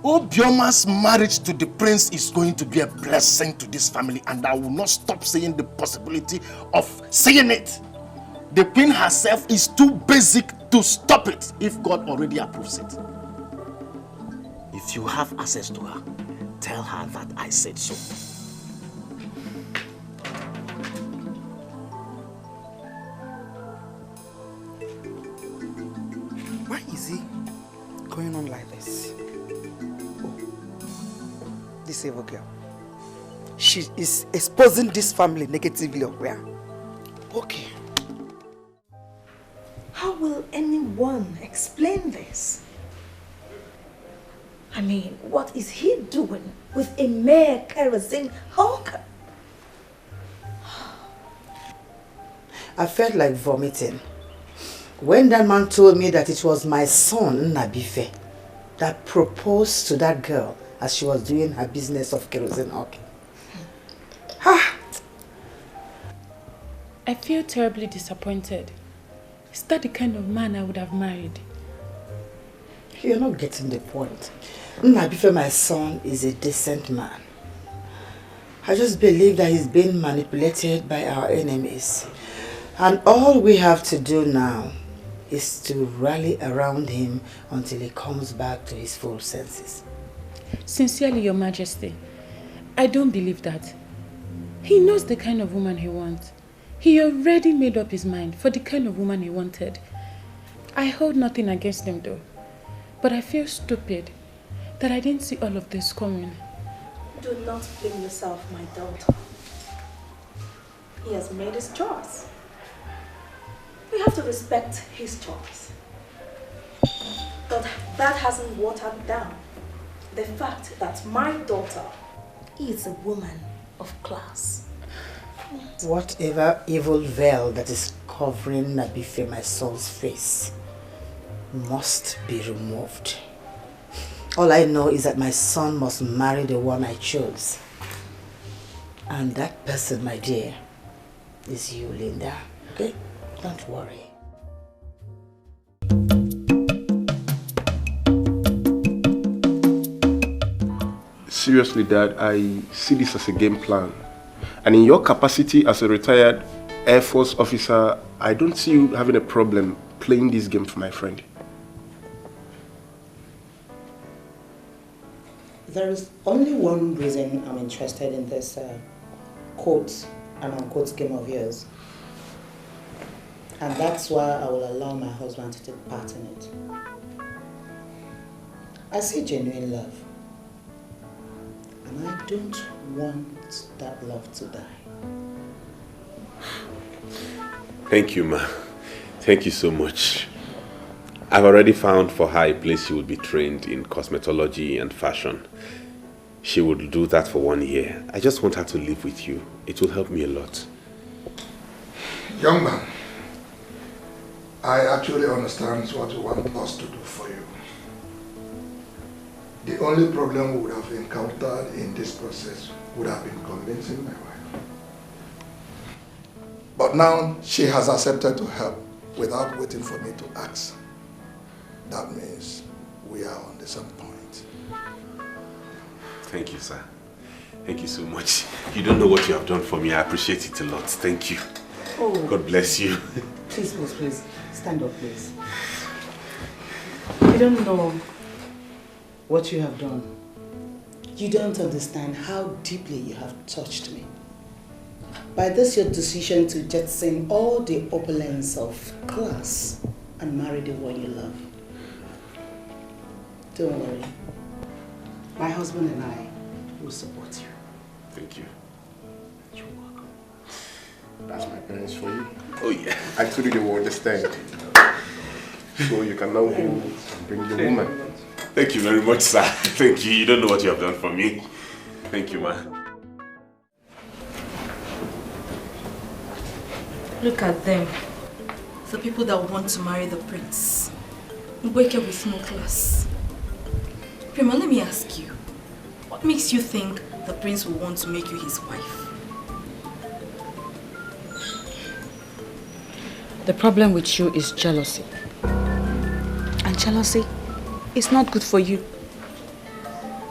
Speaker 15: Obioma's marriage to the prince is going to be a blessing to this family, and I will not stop seeing the possibility of seeing it. The queen herself is too basic to stop it if God already approves it. If you have access to her, tell her that I said so.
Speaker 4: Why is he going on like this? Oh, this evil girl. She is exposing this family negatively or where? Okay.
Speaker 1: How will anyone explain this? I mean, what is he doing with a mere kerosene hawker?
Speaker 2: I felt like vomiting when that man told me that it was my son, Nnabuife, that proposed to that girl as she was doing her business of kerosene hawking.
Speaker 3: I feel terribly disappointed. Is that the kind of man I would have married?
Speaker 2: You're not getting the point. Nnabuife, my son, is a decent man. I just believe that he's being manipulated by our enemies. And all we have to do now is to rally around him until he comes back to his full senses.
Speaker 3: Sincerely, Your Majesty, I don't believe that. He knows the kind of woman he wants. He already made up his mind for the kind of woman he wanted. I hold nothing against him though. But I feel stupid that I didn't see all of this coming.
Speaker 1: Do not blame yourself, my daughter. He has made his choice. We have to respect his choice. But that hasn't watered down the fact that my daughter is a woman of class.
Speaker 2: Whatever evil veil that is covering Nnabuife, my son's face, must be removed. All I know is that my son must marry the one I chose. And that person, my dear, is you, Linda. Okay? Don't worry.
Speaker 19: Seriously, Dad, I see this as a game plan. And in your capacity as a retired Air Force officer, I don't see you having a problem playing this game for my friend.
Speaker 5: There is only one reason I'm interested in this quote and unquote game of yours. And that's why I will allow my husband to take part in it. I see genuine love. And I don't want that love to die.
Speaker 6: Thank you, ma. Thank you so much. I've already found for her a place she would be trained in cosmetology and fashion. She would do that for 1 year. I just want her to live with you. It will help me a lot.
Speaker 7: Young man, I actually understand what you want us to do for you. The only problem we would have encountered in this process would have been convincing my wife. But now she has accepted to help without waiting for me to ask. That means we are on the same point.
Speaker 6: Thank you, sir. Thank you so much. You don't know what you have done for me. I appreciate it a lot. Thank you.
Speaker 5: Oh.
Speaker 6: God bless you.
Speaker 5: Please, please, please. Stand up, please. You don't know what you have done. You don't understand how deeply you have touched me. By this, your decision to jettison all the opulence of class and marry the one you love. Don't worry.
Speaker 2: My husband and I will support you.
Speaker 19: Thank you.
Speaker 2: You're welcome.
Speaker 19: That's my parents for you.
Speaker 6: Oh yeah.
Speaker 19: I told you they will understand. So you can now go and bring your woman.
Speaker 6: Thank you very much, sir. Thank you. You don't know what you have done for me. Thank you, ma.
Speaker 11: Look at them. The people that want to marry the prince. Nnabuife with no class. Prima, let me ask you. What makes you think the prince will want to make you his wife?
Speaker 12: The problem with you is jealousy. And jealousy is not good for you.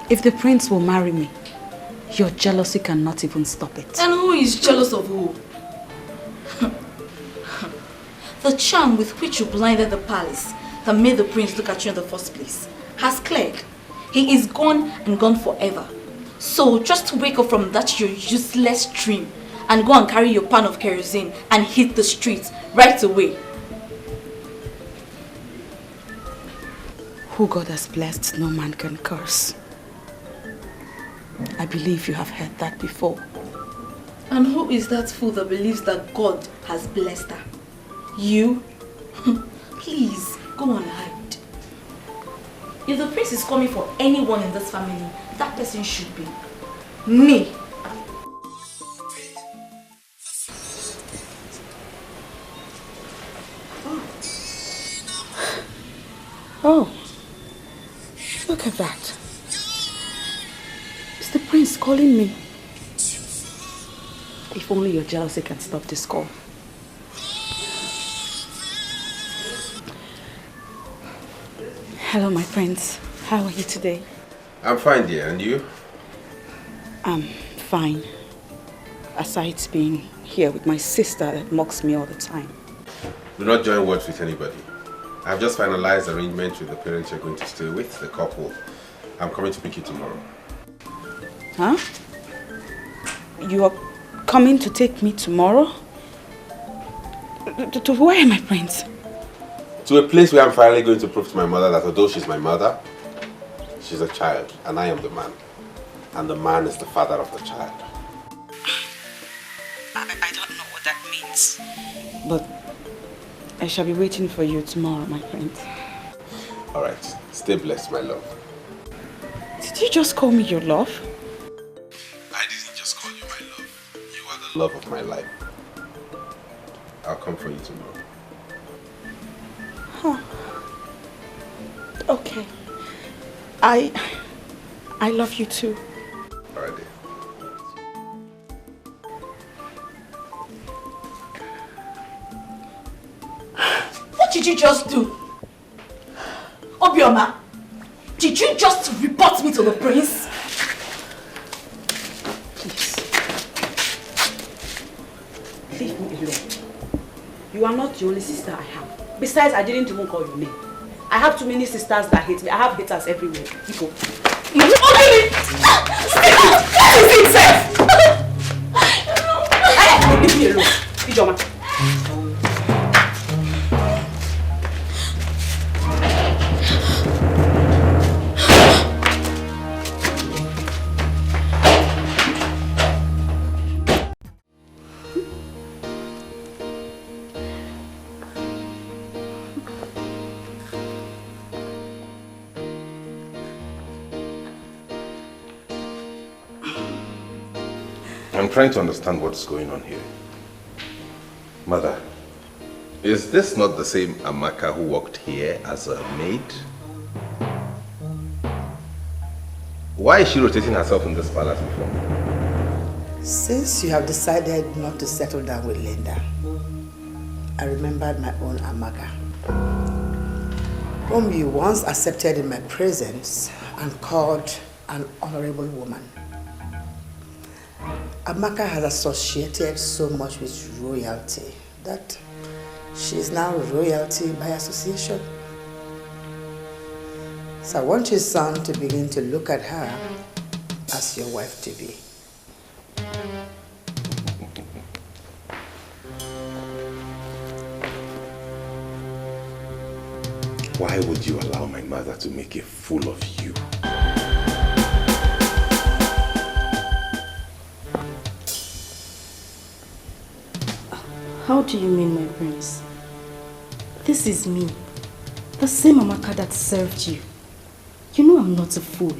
Speaker 12: If the prince will marry me, your jealousy cannot even stop it.
Speaker 11: And who is jealous of who? The charm with which you blinded the palace that made the prince look at you in the first place has cleared. He is gone and gone forever. So just wake up from that your useless dream and go and carry your pan of kerosene and hit the streets right away.
Speaker 12: Who God has blessed, no man can curse. I believe you have heard that before.
Speaker 11: And who is that fool that believes that God has blessed her? You? Please, go and hide. If the prince is coming for anyone in this family, that person should be me.
Speaker 12: Oh, look at that. It's the prince calling me. If only your jealousy can stop this call. Hello, my prince. How are you today?
Speaker 6: I'm fine, dear. And you?
Speaker 12: I'm fine. Aside being here with my sister that mocks me all the time.
Speaker 6: Do not join words with anybody. I've just finalized arrangements with the parents you're going to stay with, the couple. I'm coming to pick you tomorrow.
Speaker 12: Huh? You are coming to take me tomorrow? To where, my prince?
Speaker 6: To a place where I'm finally going to prove to my mother that although she's my mother, she's a child, and I am the man. And the man is the father of the child.
Speaker 12: I don't know what that means. But I shall be waiting for you tomorrow, my prince.
Speaker 6: Alright, stay blessed, my love.
Speaker 12: Did you just call me your love?
Speaker 6: I didn't just call you my love. You are the love of my life. I'll come for you tomorrow.
Speaker 12: Huh. Okay. I love you too.
Speaker 6: Alright, dear.
Speaker 11: What did you just do? Obioma, did you just report me to the prince?
Speaker 12: Please. Leave me alone. You are not the only sister I have. Besides, I didn't even call your name. I have too many sisters that hate me. I have haters everywhere. People.
Speaker 11: Okay! What is it, Seth?
Speaker 12: Hey, leave me alone. Ijoma.
Speaker 6: I'm trying to understand what's going on here. Mother, is this not the same Amaka who worked here as a maid? Why is she rotating herself in this palace before?
Speaker 2: Since you have decided not to settle down with Linda, I remembered my own Amaka, whom you once accepted in my presence and called an honorable woman. Amaka has associated so much with royalty that she is now royalty by association. So I want your son to begin to look at her as your wife-to-be.
Speaker 6: Why would you allow my mother to make a fool of you?
Speaker 13: How do you mean, my prince? This is me. The same Amaka that served you. You know I'm not a fool.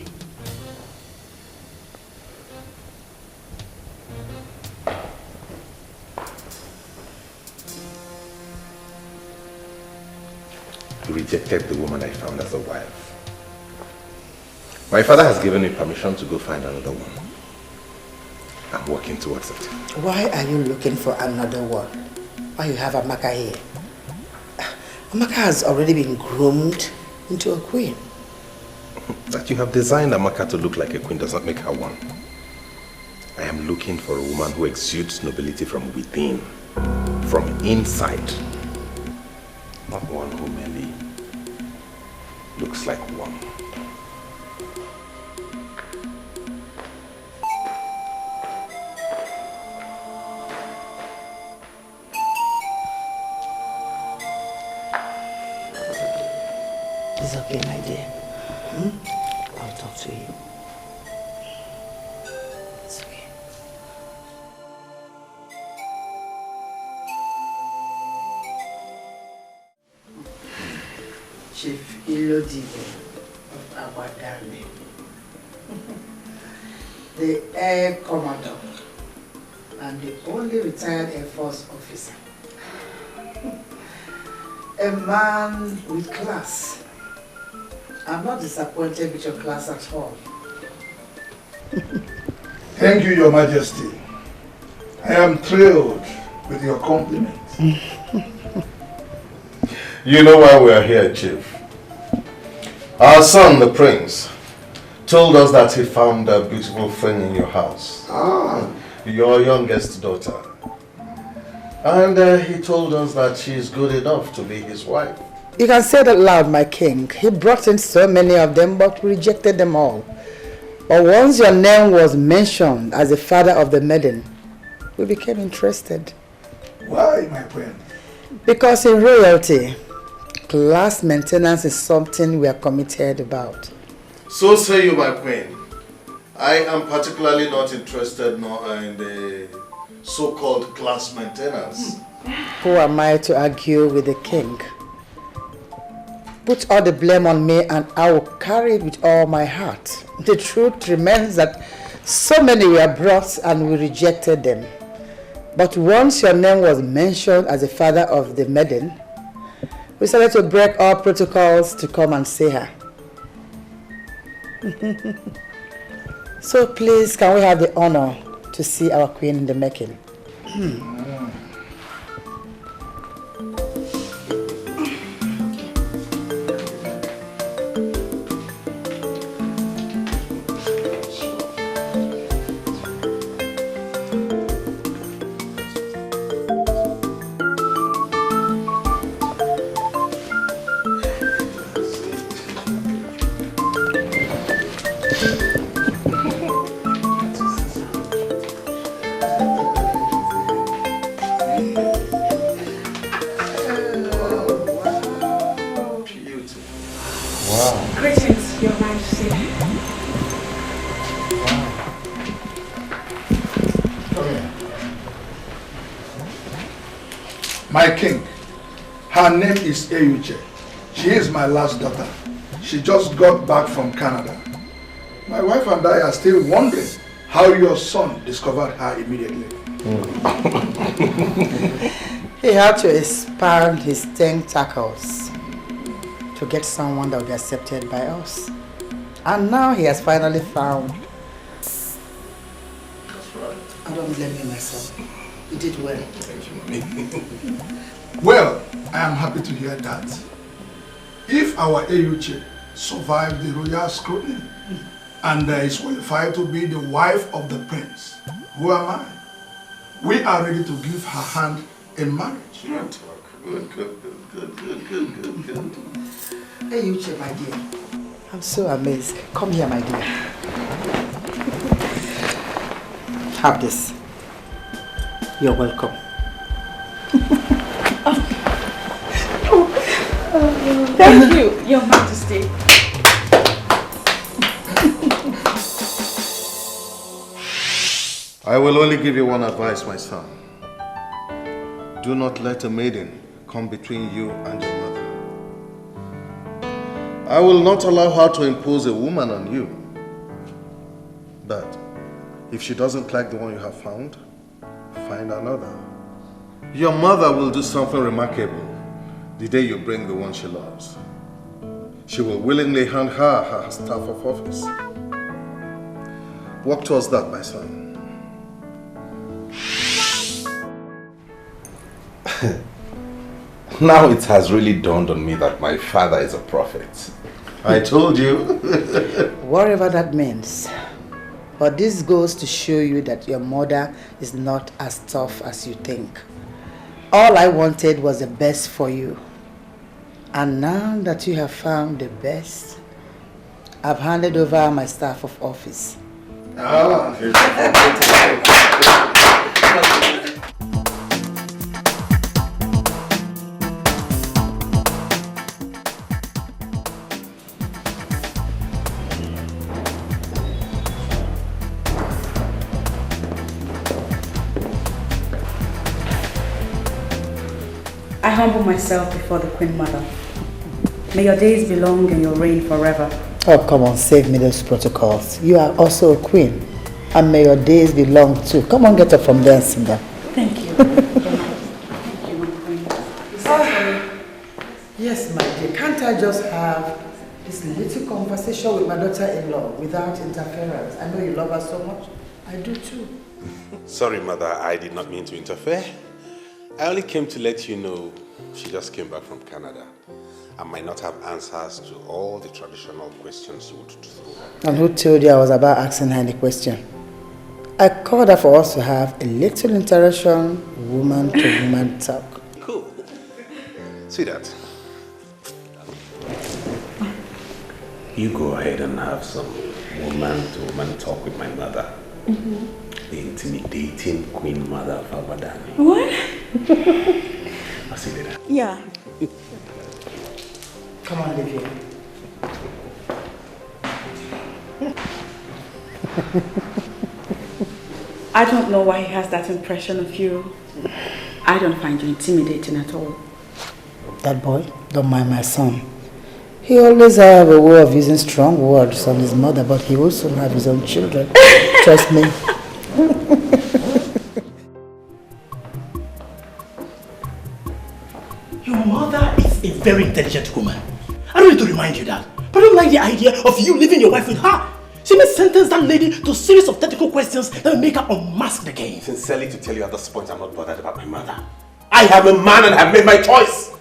Speaker 6: You rejected the woman I found as a wife. My father has given me permission to go find another one. I'm working towards it.
Speaker 2: Why are you looking for another one? Why you have Amaka here? Amaka has already been groomed into a queen.
Speaker 6: That you have designed Amaka to look like a queen does not make her one. I am looking for a woman who exudes nobility from within, from inside. Not one who merely looks like one.
Speaker 2: It's okay, my dear. I'll talk to you. It's okay. Chief Ilodibo of Aguadale, the Air Commodore, and the only retired Air Force officer. A man with class. I'm not disappointed with your class at all.
Speaker 20: Thank you, Your Majesty. I am thrilled with your compliments.
Speaker 7: You know why we are here, Chief. Our son, the Prince, told us that he found a beautiful friend in your house. Your youngest daughter. And he told us that she is good enough to be his wife.
Speaker 2: You can say that loud, my king. He brought in so many of them, but we rejected them all. But once your name was mentioned as the father of the maiden, we became interested.
Speaker 20: Why, my friend?
Speaker 2: Because in royalty, class maintenance is something we are committed about.
Speaker 7: So say you, my queen. I am particularly not interested in the so-called class maintenance.
Speaker 2: Who am I to argue with the king? Put all the blame on me and I will carry it with all my heart. The truth remains that so many were brought and we rejected them. But once your name was mentioned as the father of the maiden, we started to break all protocols to come and see her. So please, can we have the honor to see our queen in the making?
Speaker 1: Greetings, Your Majesty.
Speaker 20: Come here. My king, her name is Eyuche. She is my last daughter. She just got back from Canada. My wife and I are still wondering how your son discovered her immediately.
Speaker 2: He had to expand his tentacles to get someone that would be accepted by us. And now he has finally found. I don't blame you, my son. You did well.
Speaker 20: Well, I am happy to hear that. If our Eyuche survived the royal scrutiny and is qualified to be the wife of the prince, who am I? We are ready to give her hand in marriage.
Speaker 2: Good. Eyuche, my dear. I'm so amazed. Come here, my dear. Have this. You're welcome.
Speaker 1: Thank you, Your Majesty.
Speaker 7: I will only give you one advice, my son. do not let a maiden come between you and your mother. I will not allow her to impose a woman on you. But if she doesn't like the one you have found, find another. Your mother will do something remarkable the day you bring the one she loves. She will willingly hand her staff of office. Work towards that, my son.
Speaker 6: Now it has really dawned on me that my father is a prophet.
Speaker 7: I told you.
Speaker 2: Whatever that means. But this goes to show you that your mother is not as tough as you think. All I wanted was the best for you. And now that you have found the best, I've handed over my staff of office.
Speaker 12: I humble myself before the Queen Mother. May your days be long and your reign forever.
Speaker 2: Oh, come on, save me those protocols. You are also a queen. And may your days be long too. Come on, get up from there and sit down.
Speaker 12: Thank you.
Speaker 2: Yes, my dear. Can't I just have this little conversation with my daughter-in-law without interference? I know you love her so much. I do too.
Speaker 6: Sorry, Mother, I did not mean to interfere. I only came to let you know she just came back from Canada. I might not have answers to all the traditional questions you would throw.
Speaker 2: And who told you I was about asking her any question? I called her for us to have a little interaction, woman-to-woman talk.
Speaker 6: Cool. Sweetheart, you go ahead and have some woman-to-woman talk with my mother. The intimidating Queen Mother of Abadani.
Speaker 12: What?
Speaker 6: I'll see you later.
Speaker 12: Yeah.
Speaker 2: Come on, live here.
Speaker 12: I don't know why he has that impression of you. I don't find you intimidating at all.
Speaker 2: That boy, don't mind my son. He always have a way of using strong words on his mother, but he will soon have his own children. Trust me.
Speaker 16: Your mother is a very intelligent woman. I don't need to remind you that. But I don't like the idea of you leaving your wife with her. She may sentence that lady to a series of technical questions that will make her unmask the game.
Speaker 6: Sincerely to tell you at this point, I'm not bothered about my mother. I am a man and have made my choice.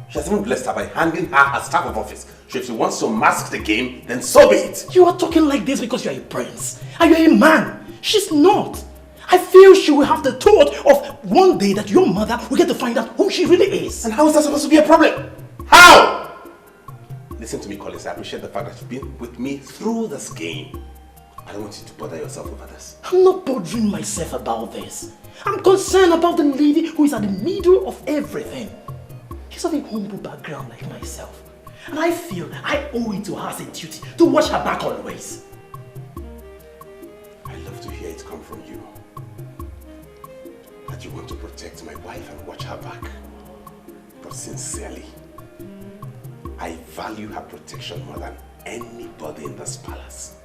Speaker 6: She has even blessed her by handing her her staff of office. So if she wants to mask the game, then so be it.
Speaker 16: You are talking like this because you are a prince. And you are a man. She's not. I feel she will have the thought of one day that your mother will get to find out who she really is.
Speaker 6: And how is that supposed to be a problem? How? Listen to me, Collins. I appreciate the fact that you've been with me through this game. I don't want you to bother yourself over this.
Speaker 16: I'm not bothering myself about this. I'm concerned about the lady who is at the middle of everything. She's of a humble background like myself. And I feel I owe it to her as a duty to watch her back always.
Speaker 6: I love to hear it come from you. That you want to protect my wife and watch her back. But sincerely, I value her protection more than anybody in this palace.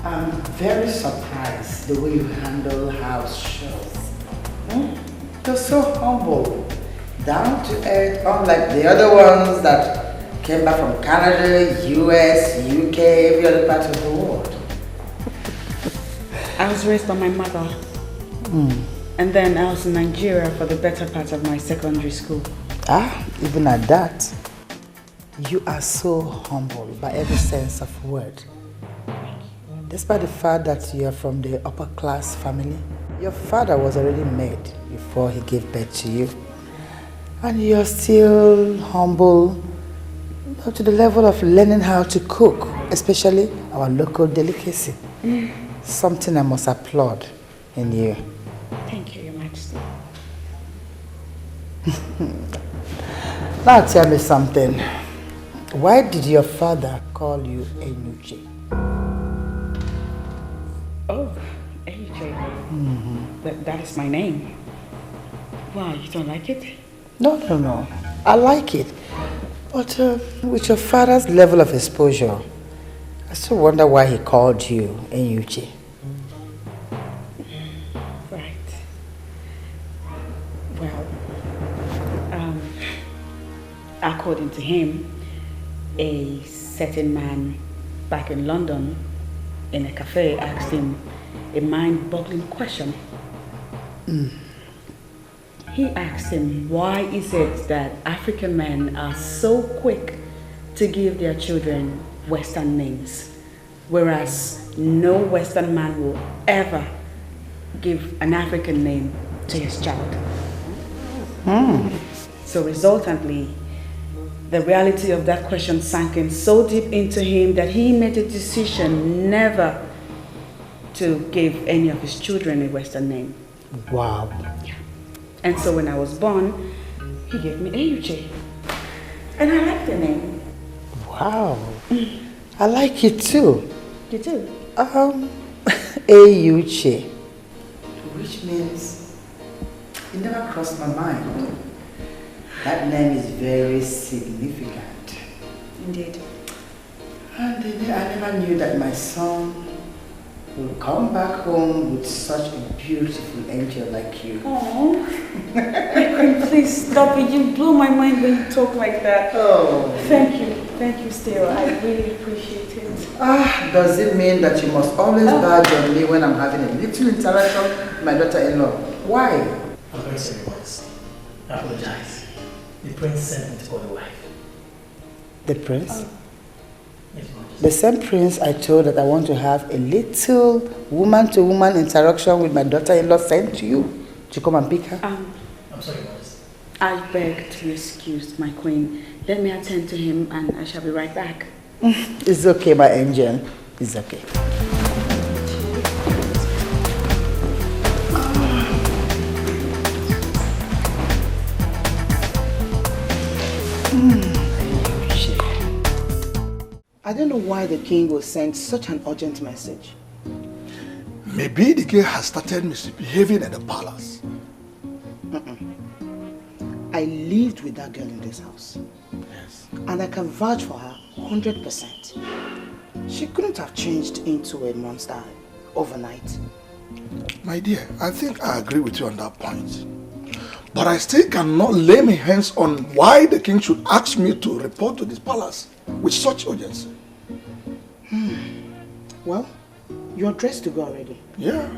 Speaker 2: I'm very surprised the way you handle house shows. You're so humble, down to earth, unlike the other ones that came back from Canada, US, UK, every other part of the world.
Speaker 12: I was raised by my mother. And then I was in Nigeria for the better part of my secondary school.
Speaker 2: Even at that, you are so humble by every sense of word. Despite the fact that you are from the upper class family, your father was already made before he gave birth to you. And you're still humble to the level of learning how to cook, especially our local delicacy. Something I must applaud in you.
Speaker 12: Thank you, Your Majesty.
Speaker 2: Now tell me something. Why did your father call you Enuche?
Speaker 12: Oh, AJ. That is my name. Wow, you don't like it?
Speaker 2: No. I like it. But with your father's level of exposure, I still wonder why he called you Nnabuife.
Speaker 12: Right. Well, according to him, a certain man back in London in a cafe asked him a mind-boggling question. He asked him, why is it that African men are so quick to give their children Western names, whereas no Western man will ever give an African name to his child? So resultantly, the reality of that question sank in so deep into him that he made a decision never to give any of his children a Western name.
Speaker 2: Wow.
Speaker 12: Yeah. And so when I was born, he gave me Nnabuife. And I like the name.
Speaker 2: Wow. I like it too.
Speaker 12: You too?
Speaker 2: Nnabuife. Which means it never crossed my mind. That name is very significant.
Speaker 12: Indeed.
Speaker 2: And I never knew that my son will come back home with such a beautiful angel like you.
Speaker 12: Oh, please stop it. You blow my mind when you talk like that.
Speaker 2: Oh.
Speaker 12: Thank you, Stella. I really appreciate it.
Speaker 2: Does it mean that you must always badge on me when I'm having a little interaction with my daughter-in-law? Why?
Speaker 16: I'm very sorry, boss. I apologize. The prince sent me to call the wife.
Speaker 2: The prince?
Speaker 16: Yes, boss.
Speaker 2: The same prince I told that I want to have a little woman-to-woman interaction with my daughter-in-law sent to you to come and pick her?
Speaker 16: I'm sorry, boss.
Speaker 12: I beg to be excused, my queen. Let me attend to him and I shall be right back.
Speaker 2: It's okay, my angel. It's okay.
Speaker 12: I don't know why the king will send such an urgent message.
Speaker 20: Maybe the king has started misbehaving at the palace.
Speaker 12: I lived with that girl in this house.
Speaker 20: Yes.
Speaker 12: And I can vouch for her 100%. She couldn't have changed into a monster overnight.
Speaker 20: My dear, I think I agree with you on that point. But I still cannot lay my hands on why the king should ask me to report to this palace with such urgency.
Speaker 12: Well, you're dressed to go already.
Speaker 20: Yeah.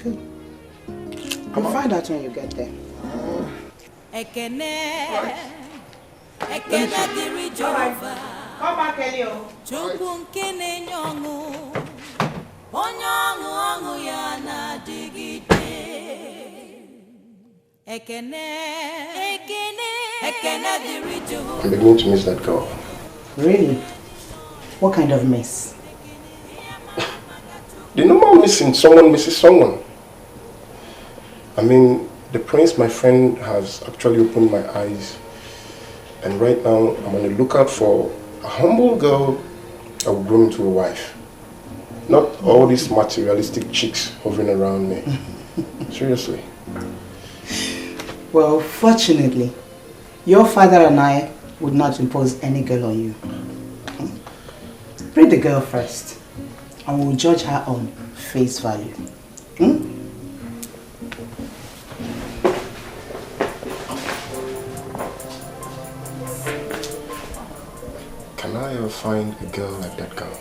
Speaker 12: Good. We'll find out when you get there.
Speaker 17: Ekene diri Jehovah.
Speaker 12: Come back, Elio.
Speaker 17: Chukwu nke na-enye ọṅụ, onye ọṅụ ya na-adịgide. Ekene diri Jehovah.
Speaker 19: I'm beginning to miss that girl.
Speaker 12: Really? What kind of mess?
Speaker 19: The normal missing, someone misses someone. I mean, the prince, my friend, has actually opened my eyes. And right now, I'm on the lookout for a humble girl that will grow into a wife. Not all these materialistic chicks hovering around me. Seriously.
Speaker 12: Well, fortunately, your father and I would not impose any girl on you. Bring the girl first, and we'll judge her on face value.
Speaker 19: Can I ever find a girl like that girl?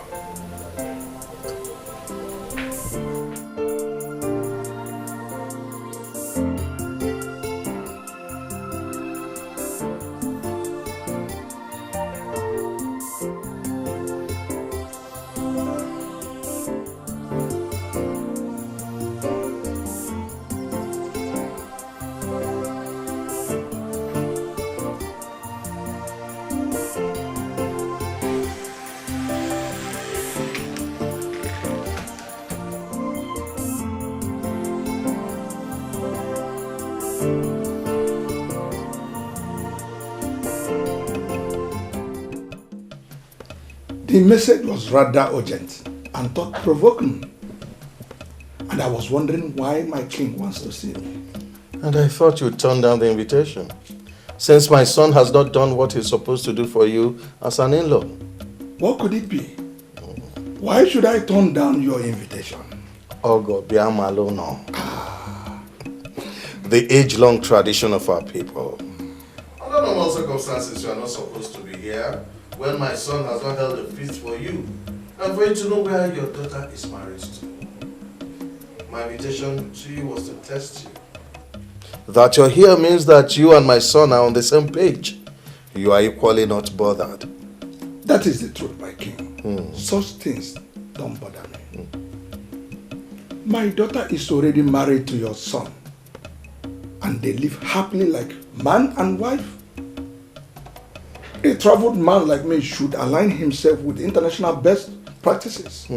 Speaker 20: The message was rather urgent and thought-provoking. And I was wondering why my king wants to see me.
Speaker 7: And I thought you'd turn down the invitation, since my son has not done what he's supposed to do for you as an in-law.
Speaker 20: What could it be? Why should I turn down your invitation?
Speaker 7: Ogo Biamalono. The age-long tradition of our people. Under normal circumstances, you are not supposed to be here when my son has not held a feast for you and for you to know where your daughter is married to. My invitation to you was to test you. That you're here means that you and my son are on the same page. You are equally not bothered.
Speaker 20: That is the truth, my king. Such things don't bother me. My daughter is already married to your son, and they live happily like man and wife. A traveled man like me should align himself with international best practices.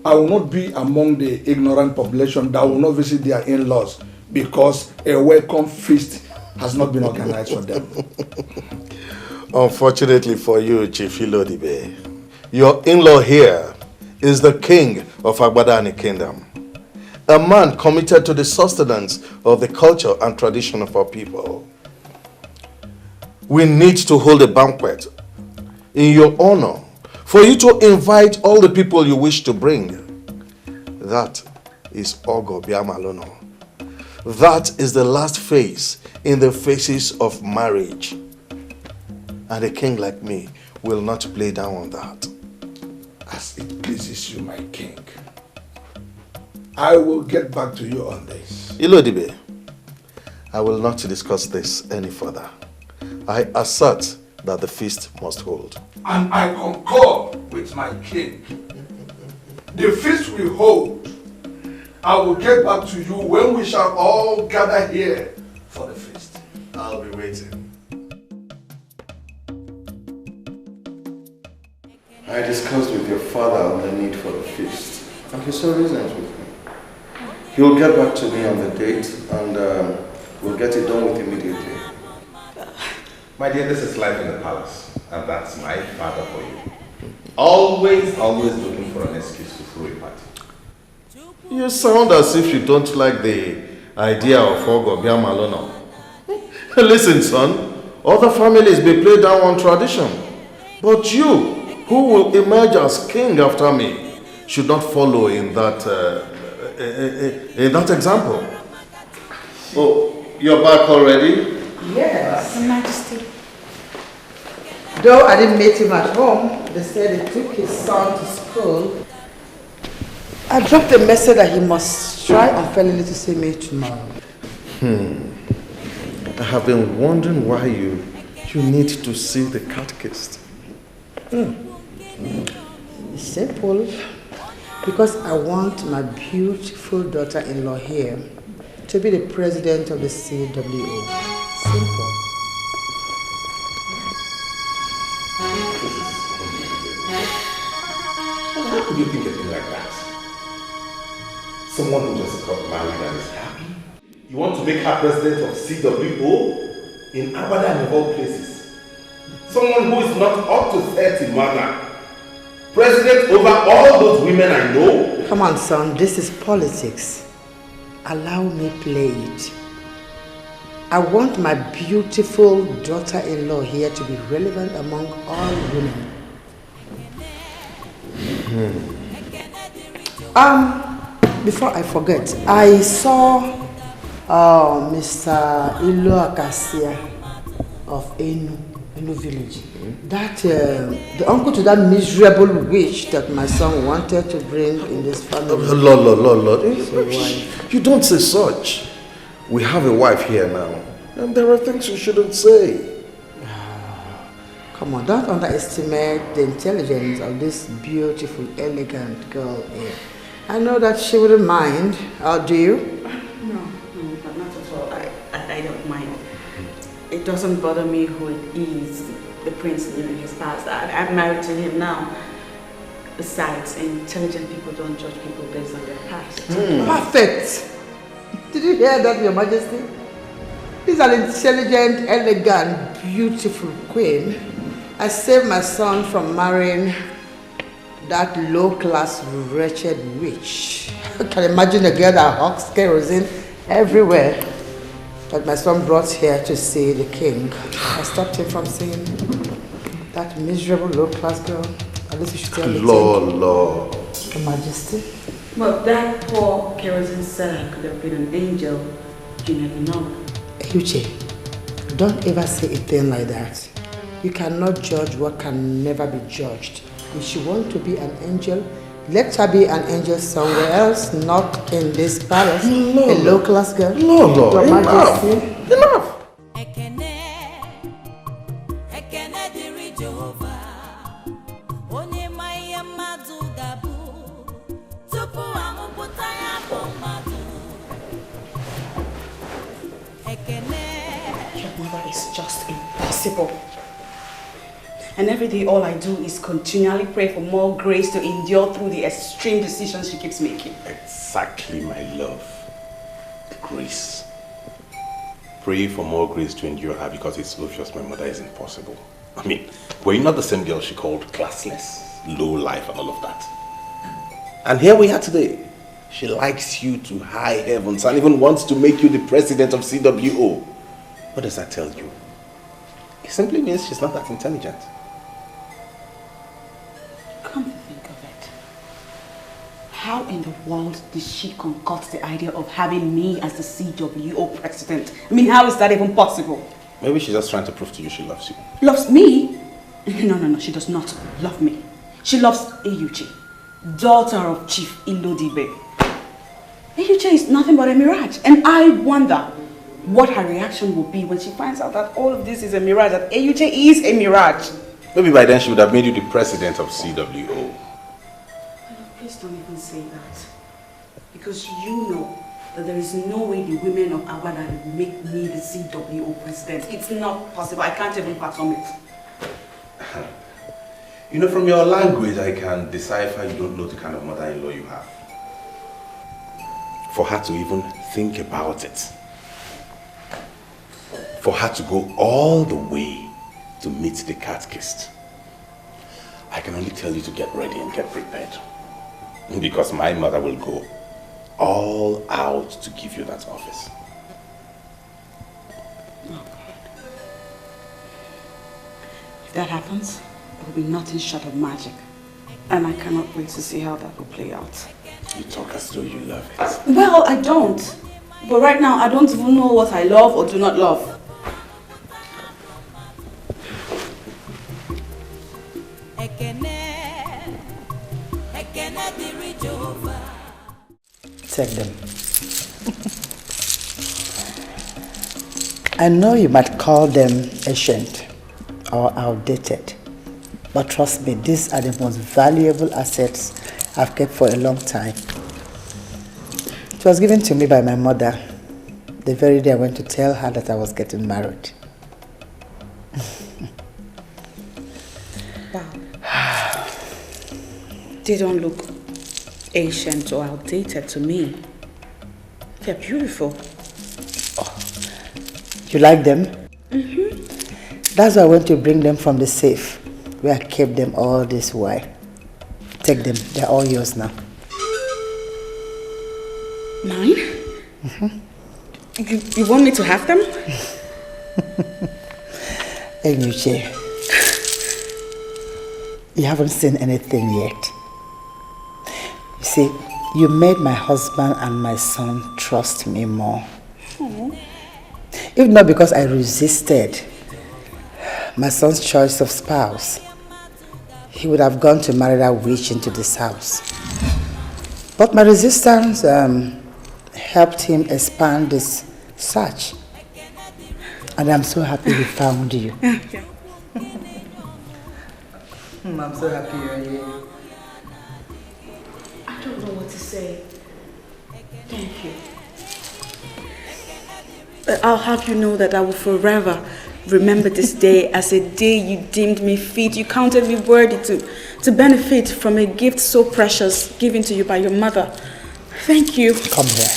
Speaker 20: I will not be among the ignorant population that will not visit their in-laws because a welcome feast has not been organized for them.
Speaker 7: Unfortunately for you, Chief Ilodibe, your in-law here is the king of Agbadani Kingdom. A man committed to the sustenance of the culture and tradition of our people. We need to hold a banquet in your honor for you to invite all the people you wish to bring. That is Ogo Biamalono. That is the last phase in the phases of marriage. And a king like me will not play down on that.
Speaker 20: As it pleases you, my king. I will get back to you on this.
Speaker 7: Ilodibe, I will not discuss this any further. I assert that the feast must hold.
Speaker 20: And I concur with my king. The feast we hold, I will get back to you when we shall all gather here for the feast.
Speaker 7: I'll be waiting. I discussed with your father on the need for the feast, and he saw reasons with me. He will get back to me on the date, and we'll get it done with immediately.
Speaker 6: My dear, this is life in the palace, and that's my father for you. Always looking for an excuse to throw a party.
Speaker 7: You sound as if you don't like the idea of Ogo Biamalono. Listen, son, other families may play down on tradition, but you, who will emerge as king after me, should not follow in that example. Oh, you're back already?
Speaker 2: Yes.
Speaker 13: Your Majesty.
Speaker 2: Though I didn't meet him at home, they said he took his son to school. I dropped a message that he must try unfairly to see me tomorrow.
Speaker 7: I have been wondering why you need to see the catechist.
Speaker 2: It's simple. Because I want my beautiful daughter-in-law here to be the president of the CWO. Simple.
Speaker 6: How could you think a thing like that? Someone who just got married and is happy? You want to make her president of CWO? In Abada and of all places. Someone who is not up to 30 manner. President over all those women I know?
Speaker 2: Come on, son, this is politics. Allow me play it. I want my beautiful daughter-in-law here to be relevant among all women. Before I forget, I saw Mr. Ilo Akasia of Enu village. That the uncle to that miserable witch that my son wanted to bring in this family.
Speaker 7: Lord. You don't say such. We have a wife here now, and there are things you shouldn't say.
Speaker 2: Come on, don't underestimate the intelligence of this beautiful, elegant girl here. I know that she wouldn't mind. Do you?
Speaker 12: No, but not at all. I don't mind. It doesn't bother me who it is, the prince living his past. I'm married to him now. Besides, intelligent people don't judge people based on their past.
Speaker 2: Perfect. Did you hear that, Your Majesty? This is an intelligent, elegant, beautiful queen. I saved my son from marrying that low-class, wretched witch. You can imagine a girl that hawks kerosene everywhere. But my son brought here to see the king. I stopped him from seeing that miserable low-class girl. At least you should tell me.
Speaker 7: Lord.
Speaker 2: Your Majesty.
Speaker 12: But that poor kerosene seller could have been an angel. You never know.
Speaker 2: Uche, don't ever say a thing like that. You cannot judge what can never be judged. If she wants to be an angel, let her be an angel somewhere else, not in this palace. A low-class girl.
Speaker 7: Lord,
Speaker 2: Your Majesty.
Speaker 7: Enough.
Speaker 12: It's just impossible. And every day all I do is continually pray for more grace to endure through the extreme decisions she keeps making.
Speaker 6: Exactly, my love. Grace. Pray for more grace to endure her because it's obvious my mother is impossible. I mean, were you not the same girl she called classless, low life and all of that? And here we are today. She likes you to high heavens and even wants to make you the president of CWO. What does that tell you? It simply means she's not that intelligent.
Speaker 12: Come to think of it, how in the world did she concoct the idea of having me as the CWO president? I mean, how is that even possible?
Speaker 6: Maybe she's just trying to prove to you she loves you.
Speaker 12: Loves me? No, she does not love me. She loves Eyuche, daughter of Chief Ilodibe. Eyuche is nothing but a mirage, and I wonder what her reaction will be when she finds out that all of this is a mirage, that Eyuche is a mirage.
Speaker 6: Maybe by then she would have made you the president of CWO.
Speaker 12: Please don't even say that. Because you know that there is no way the women of Awada will make me the CWO president. It's not possible. I can't even fathom it.
Speaker 6: You know, from your language, I can decipher you don't know the kind of mother-in-law you have. For her to even think about it. For her to go all the way to meet the catechist. I can only tell you to get ready and get prepared. Because my mother will go all out to give you that office.
Speaker 12: Oh God. If that happens, it will be nothing short of magic. And I cannot wait to see how that will play out.
Speaker 6: You talk as though you love it.
Speaker 12: Well, I don't. But right now, I don't even know what I love or do not love.
Speaker 2: Take them. I know you might call them ancient or outdated, but trust me, these are the most valuable assets I've kept for a long time. It was given to me by my mother the very day I went to tell her that I was getting married.
Speaker 12: Wow. They don't look ancient or outdated to me. They're beautiful.
Speaker 2: Oh. You like them?
Speaker 12: Mm-hmm.
Speaker 2: That's why I went to bring them from the safe where I kept them all this while. Take them. They're all yours now.
Speaker 12: Mine?
Speaker 2: Mm-hmm.
Speaker 12: You want me to have them?
Speaker 2: Enyuche, you haven't seen anything yet. You see, you made my husband and my son trust me more.
Speaker 12: Aww.
Speaker 2: If not because I resisted my son's choice of spouse, he would have gone to marry that witch into this house. But my resistance helped him expand this search. And I'm so happy we found you. I'm so happy you're here.
Speaker 12: I don't know what to say. Thank you. I'll have you know that I will forever remember this day as a day you deemed me fit. You counted me worthy to benefit from a gift so precious given to you by your mother. Thank you.
Speaker 2: Come here.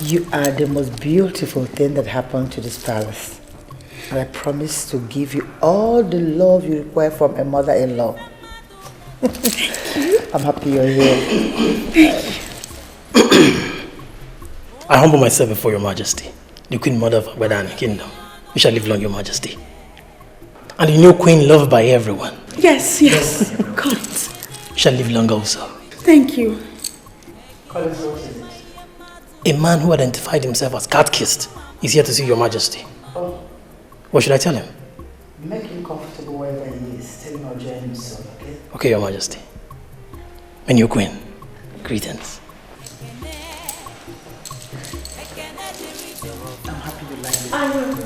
Speaker 2: You are the most beautiful thing that happened to this palace. And I promise to give you all the love you require from a mother-in-law.
Speaker 4: I'm happy you're here.
Speaker 16: I humble myself before your majesty, the Queen Mother of Agbada and the Kingdom. You shall live long, your majesty. And the new queen loved by everyone.
Speaker 12: Yes, yes. Correct.
Speaker 16: You shall live long also.
Speaker 12: Thank you.
Speaker 16: A man who identified himself as cat-kissed is here to see your majesty.
Speaker 2: Oh.
Speaker 16: What should I tell him?
Speaker 2: Make him comfortable wherever he is. Tell him I'll join him soon, okay?
Speaker 16: Okay, your majesty. My new queen, greetings.
Speaker 2: I'm happy you like it.
Speaker 12: I will.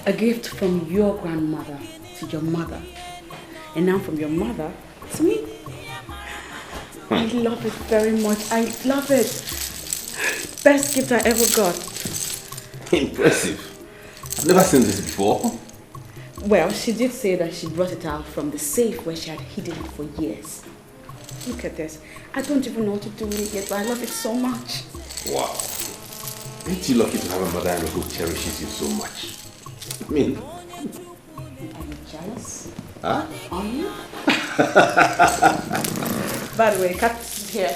Speaker 12: A gift from your grandmother to your mother, and now from your mother to me. I love it very much. I love it. Best gift I ever got.
Speaker 6: Impressive. I've never seen this before.
Speaker 12: Well, she did say that she brought it out from the safe where she had hidden it for years. Look at this. I don't even know what to do with it yet, but I love it so much.
Speaker 6: Wow. Ain't you lucky to have a mother-in-law who cherishes you so much? I mean...
Speaker 12: Are you jealous?
Speaker 6: Huh?
Speaker 12: Are you? By the way, Kat's here.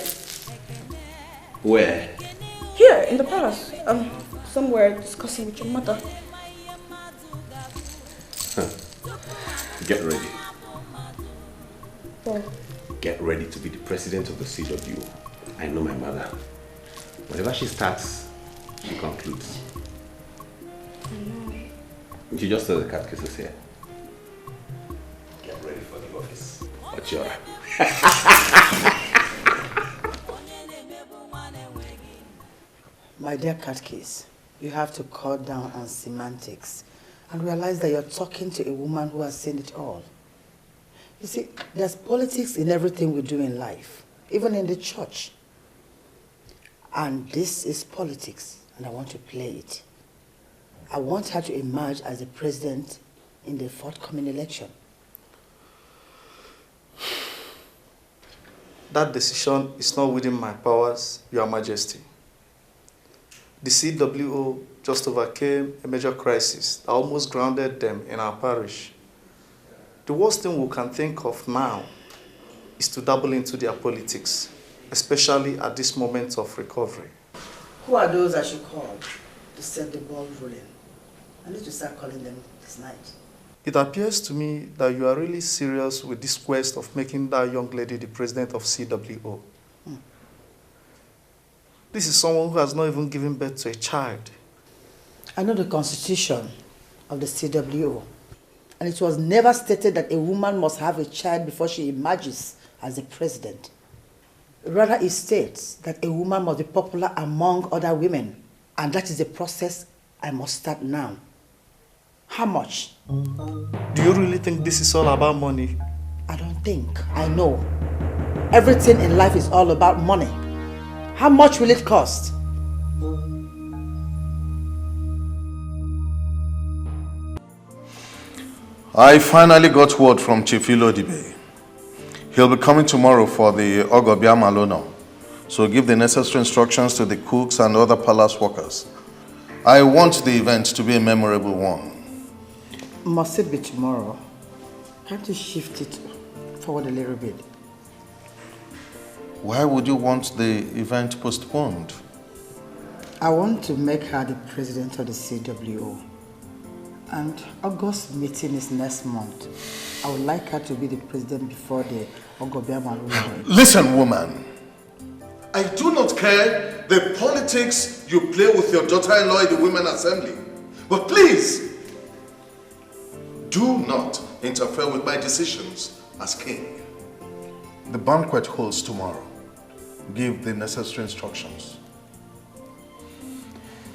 Speaker 6: Where?
Speaker 12: Here, in the palace. Somewhere discussing with your mother.
Speaker 6: Get ready.
Speaker 12: Oh.
Speaker 6: Get ready to be the president of the CW. I know my mother. Whenever she starts, she concludes.
Speaker 12: I know.
Speaker 6: You just saw the cat kisses here. Get ready for the office. Ochora.
Speaker 2: My dear Catcase, you have to cut down on semantics and realize that you're talking to a woman who has seen it all. You see, there's politics in everything we do in life, even in the church. And this is politics, and I want to play it. I want her to emerge as the president in the forthcoming election.
Speaker 7: That decision is not within my powers, Your Majesty. The CWO just overcame a major crisis that almost grounded them in our parish. The worst thing we can think of now is to dabble into their politics, especially at this moment of recovery.
Speaker 2: Who are those I should call to set the ball rolling? I need to start calling them this night.
Speaker 7: It appears to me that you are really serious with this quest of making that young lady the president of CWO. This is someone who has not even given birth to a child.
Speaker 2: I know the constitution of the CWO, and it was never stated that a woman must have a child before she emerges as the president. Rather, it states that a woman must be popular among other women, and that is the process I must start now. How much?
Speaker 7: Do you really think this is all about money?
Speaker 2: I don't think. I know. Everything in life is all about money. How much will it cost?
Speaker 7: I finally got word from Chief Ilodibe. He'll be coming tomorrow for the Ogobia Malono. So give the necessary instructions to the cooks and other palace workers. I want the event to be a memorable one.
Speaker 2: Must it be tomorrow? Can't you shift it forward a little bit?
Speaker 7: Why would you want the event postponed?
Speaker 2: I want to make her the president of the CWO. And August meeting is next month. I would like her to be the president before the Ogobia Maluma.
Speaker 7: Listen, woman. I do not care the politics you play with your daughter-in-law in the Women's Assembly. But please, do not interfere with my decisions as king. The banquet holds tomorrow. Give the necessary instructions.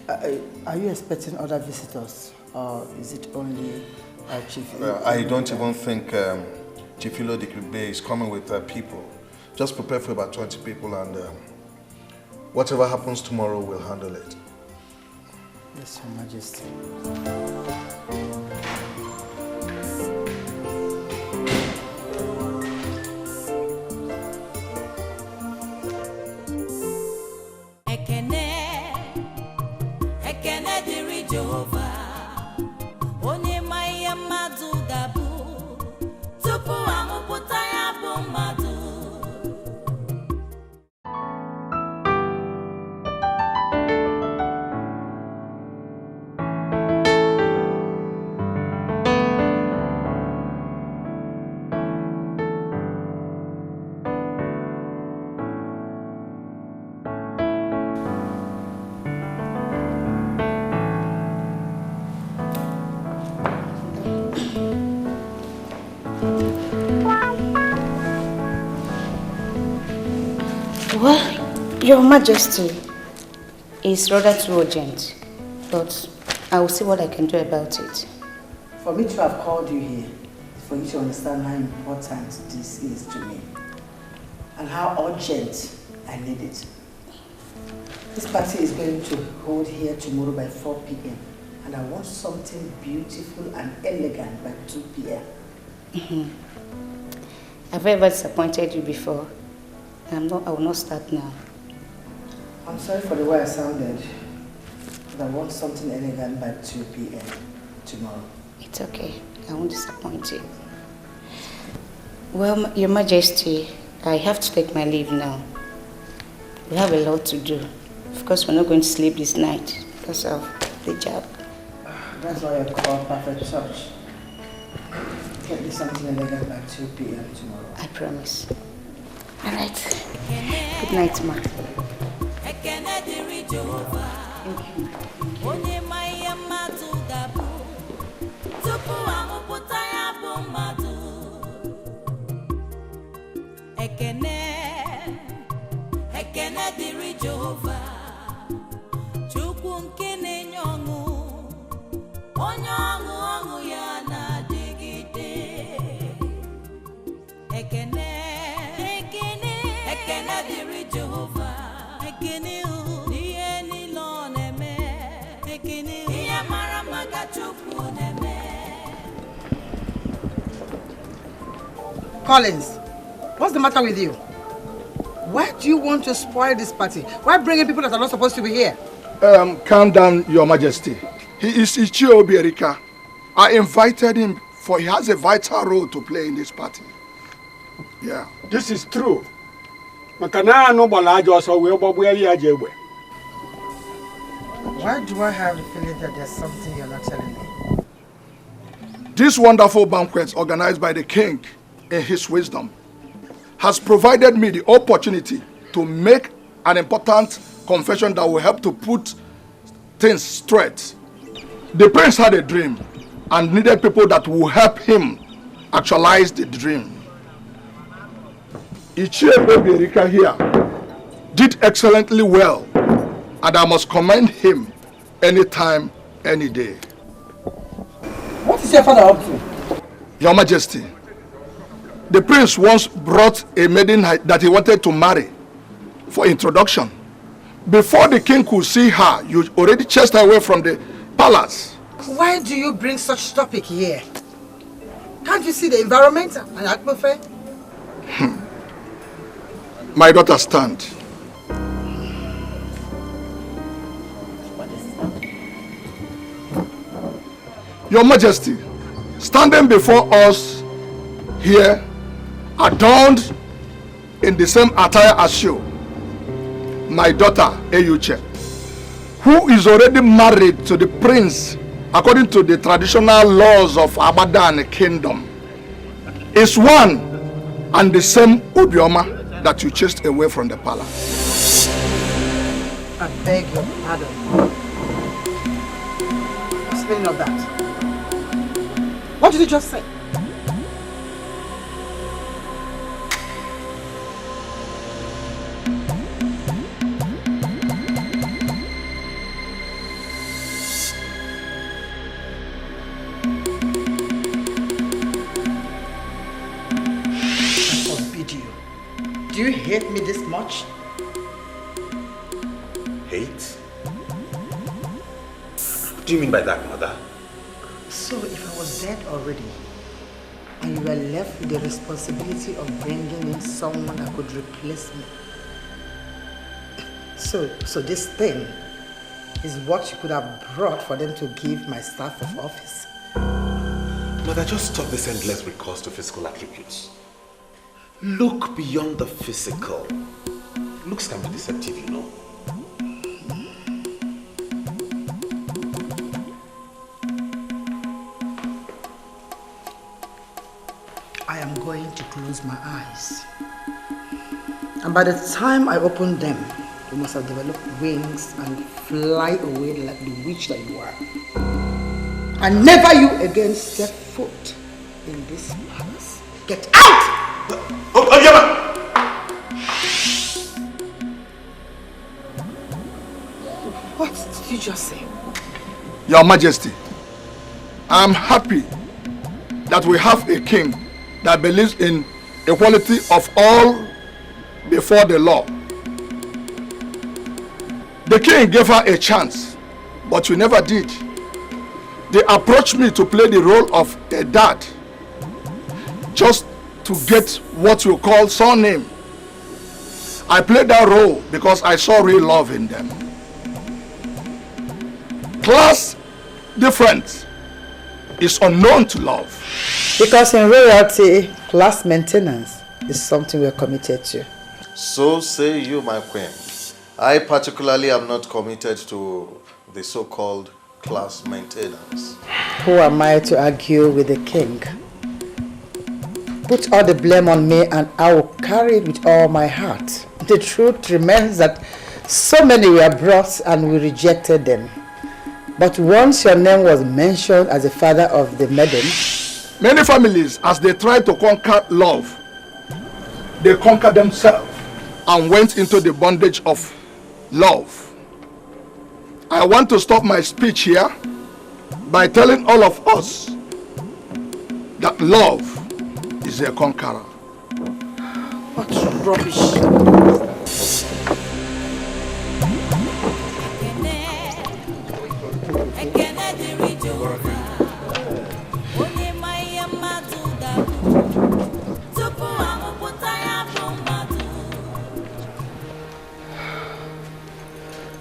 Speaker 2: Are you expecting other visitors? Or is it only Chief?
Speaker 7: I don't even think Chief Ilodibe is coming with people. Just prepare for about 20 people and Whatever happens tomorrow, we'll handle it.
Speaker 2: Yes, Your Majesty.
Speaker 17: Ekene dịrị Jehova, onye ma ihe mmadụ ga-abụ tupu amụpụta ya bụ mmadụ.
Speaker 18: Well, Your Majesty, it's rather too urgent, but I will see what I can do about it.
Speaker 2: For me to have called you here, for you to understand how important this is to me and how urgent I need it. This party is going to hold here tomorrow by 4 p.m. and I want something beautiful and elegant by 2 p.m.
Speaker 18: Have I ever disappointed you before? I will not start now.
Speaker 2: I'm sorry for the way I sounded, but I want something elegant by 2 p.m. tomorrow.
Speaker 18: It's okay. I won't disappoint you. Well, Your Majesty, I have to take my leave now. We have a lot to do. Of course, we're not going to sleep this night because of the job.
Speaker 2: That's why I call perfect touch. Get me something elegant by 2 p.m. tomorrow.
Speaker 18: I promise. All right. Good night, ma.
Speaker 4: Collins, what's the matter with you? Why do you want to spoil this party? Why bring in people that are not supposed to be here?
Speaker 20: Calm down, Your Majesty. He is Ichie Erika. I invited him for he has a vital role to play in this party. Yeah.
Speaker 9: This is true. Why do
Speaker 4: I have the feeling that there's something you're not telling me?
Speaker 20: This wonderful banquet organized by the king in his wisdom has provided me the opportunity to make an important confession that will help to put things straight. The prince had a dream and needed people that will help him actualize the dream. Ichie Erika here did excellently well, and I must commend him anytime, any day.
Speaker 4: What is your father up to?
Speaker 20: Your Majesty, the prince once brought a maiden that he wanted to marry for introduction. Before the king could see her, you already chased her away from the palace.
Speaker 4: Why do you bring such topic here? Can't you see the environment and atmosphere?
Speaker 20: My daughter, stand. Your Majesty, standing before us here, adorned in the same attire as you, my daughter, Eyuche, who is already married to the prince according to the traditional laws of Abadan kingdom, is one and the same Obioma that you chased away from the palace.
Speaker 4: I beg your pardon. What's the meaning of that? What did you just say?
Speaker 2: Do you hate me this much?
Speaker 6: hate? What do you mean by that, Mother?
Speaker 2: So if I was dead already, and you were left with the responsibility of bringing in someone that could replace me, so this thing is what you could have brought for them to give my staff of office.
Speaker 6: Mother, just stop this endless recourse to physical attributes. Look beyond the physical. Looks can be deceptive, you know.
Speaker 2: I am going to close my eyes. And by the time I open them, you must have developed wings and fly away like the witch that you are. And never you again step foot in this palace. Get out!
Speaker 6: Oh, Yama!
Speaker 2: What did you just say?
Speaker 20: Your Majesty, I'm happy that we have a king that believes in equality of all before the law. The king gave her a chance, but you never did. They approached me to play the role of a dad, just to get what you call surname. I played that role because I saw real love in them. Class difference is unknown to love.
Speaker 2: Because in royalty, class maintenance is something we're committed to.
Speaker 7: So say you, my queen. I particularly am not committed to the so-called class maintenance.
Speaker 2: Who am I to argue with the king? Put all the blame on me and I will carry it with all my heart. The truth remains that so many were brought and we rejected them. But once your name was mentioned as the father of the maiden,
Speaker 20: many families, as they tried to conquer love, they conquered themselves and went into the bondage of love. I want to stop my speech here by telling all of us that love is a conqueror.
Speaker 2: What rubbish.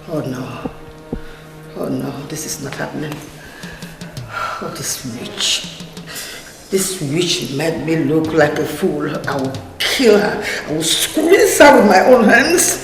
Speaker 2: Oh no. Oh no, this is not happening. Oh, this witch. This witch made me look like a fool. I will kill her. I will squeeze her with my own hands.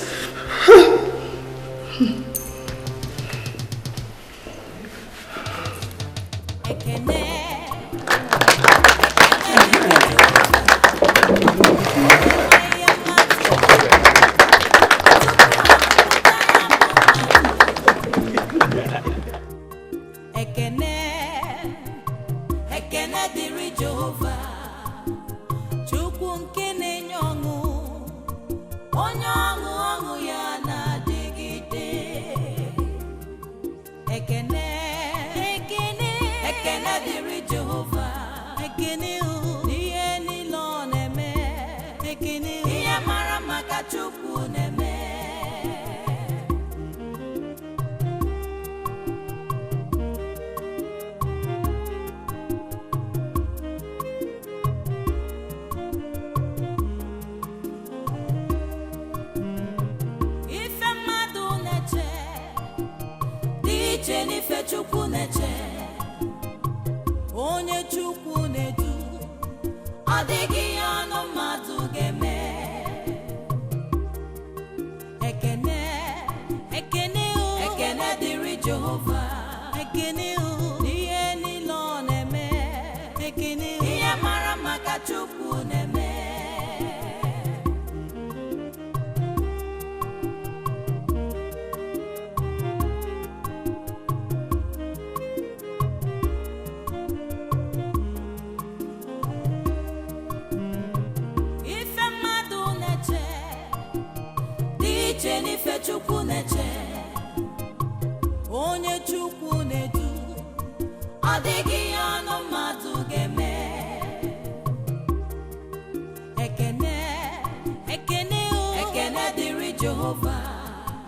Speaker 17: Jehovah,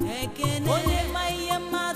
Speaker 17: ekene ihe mmadụ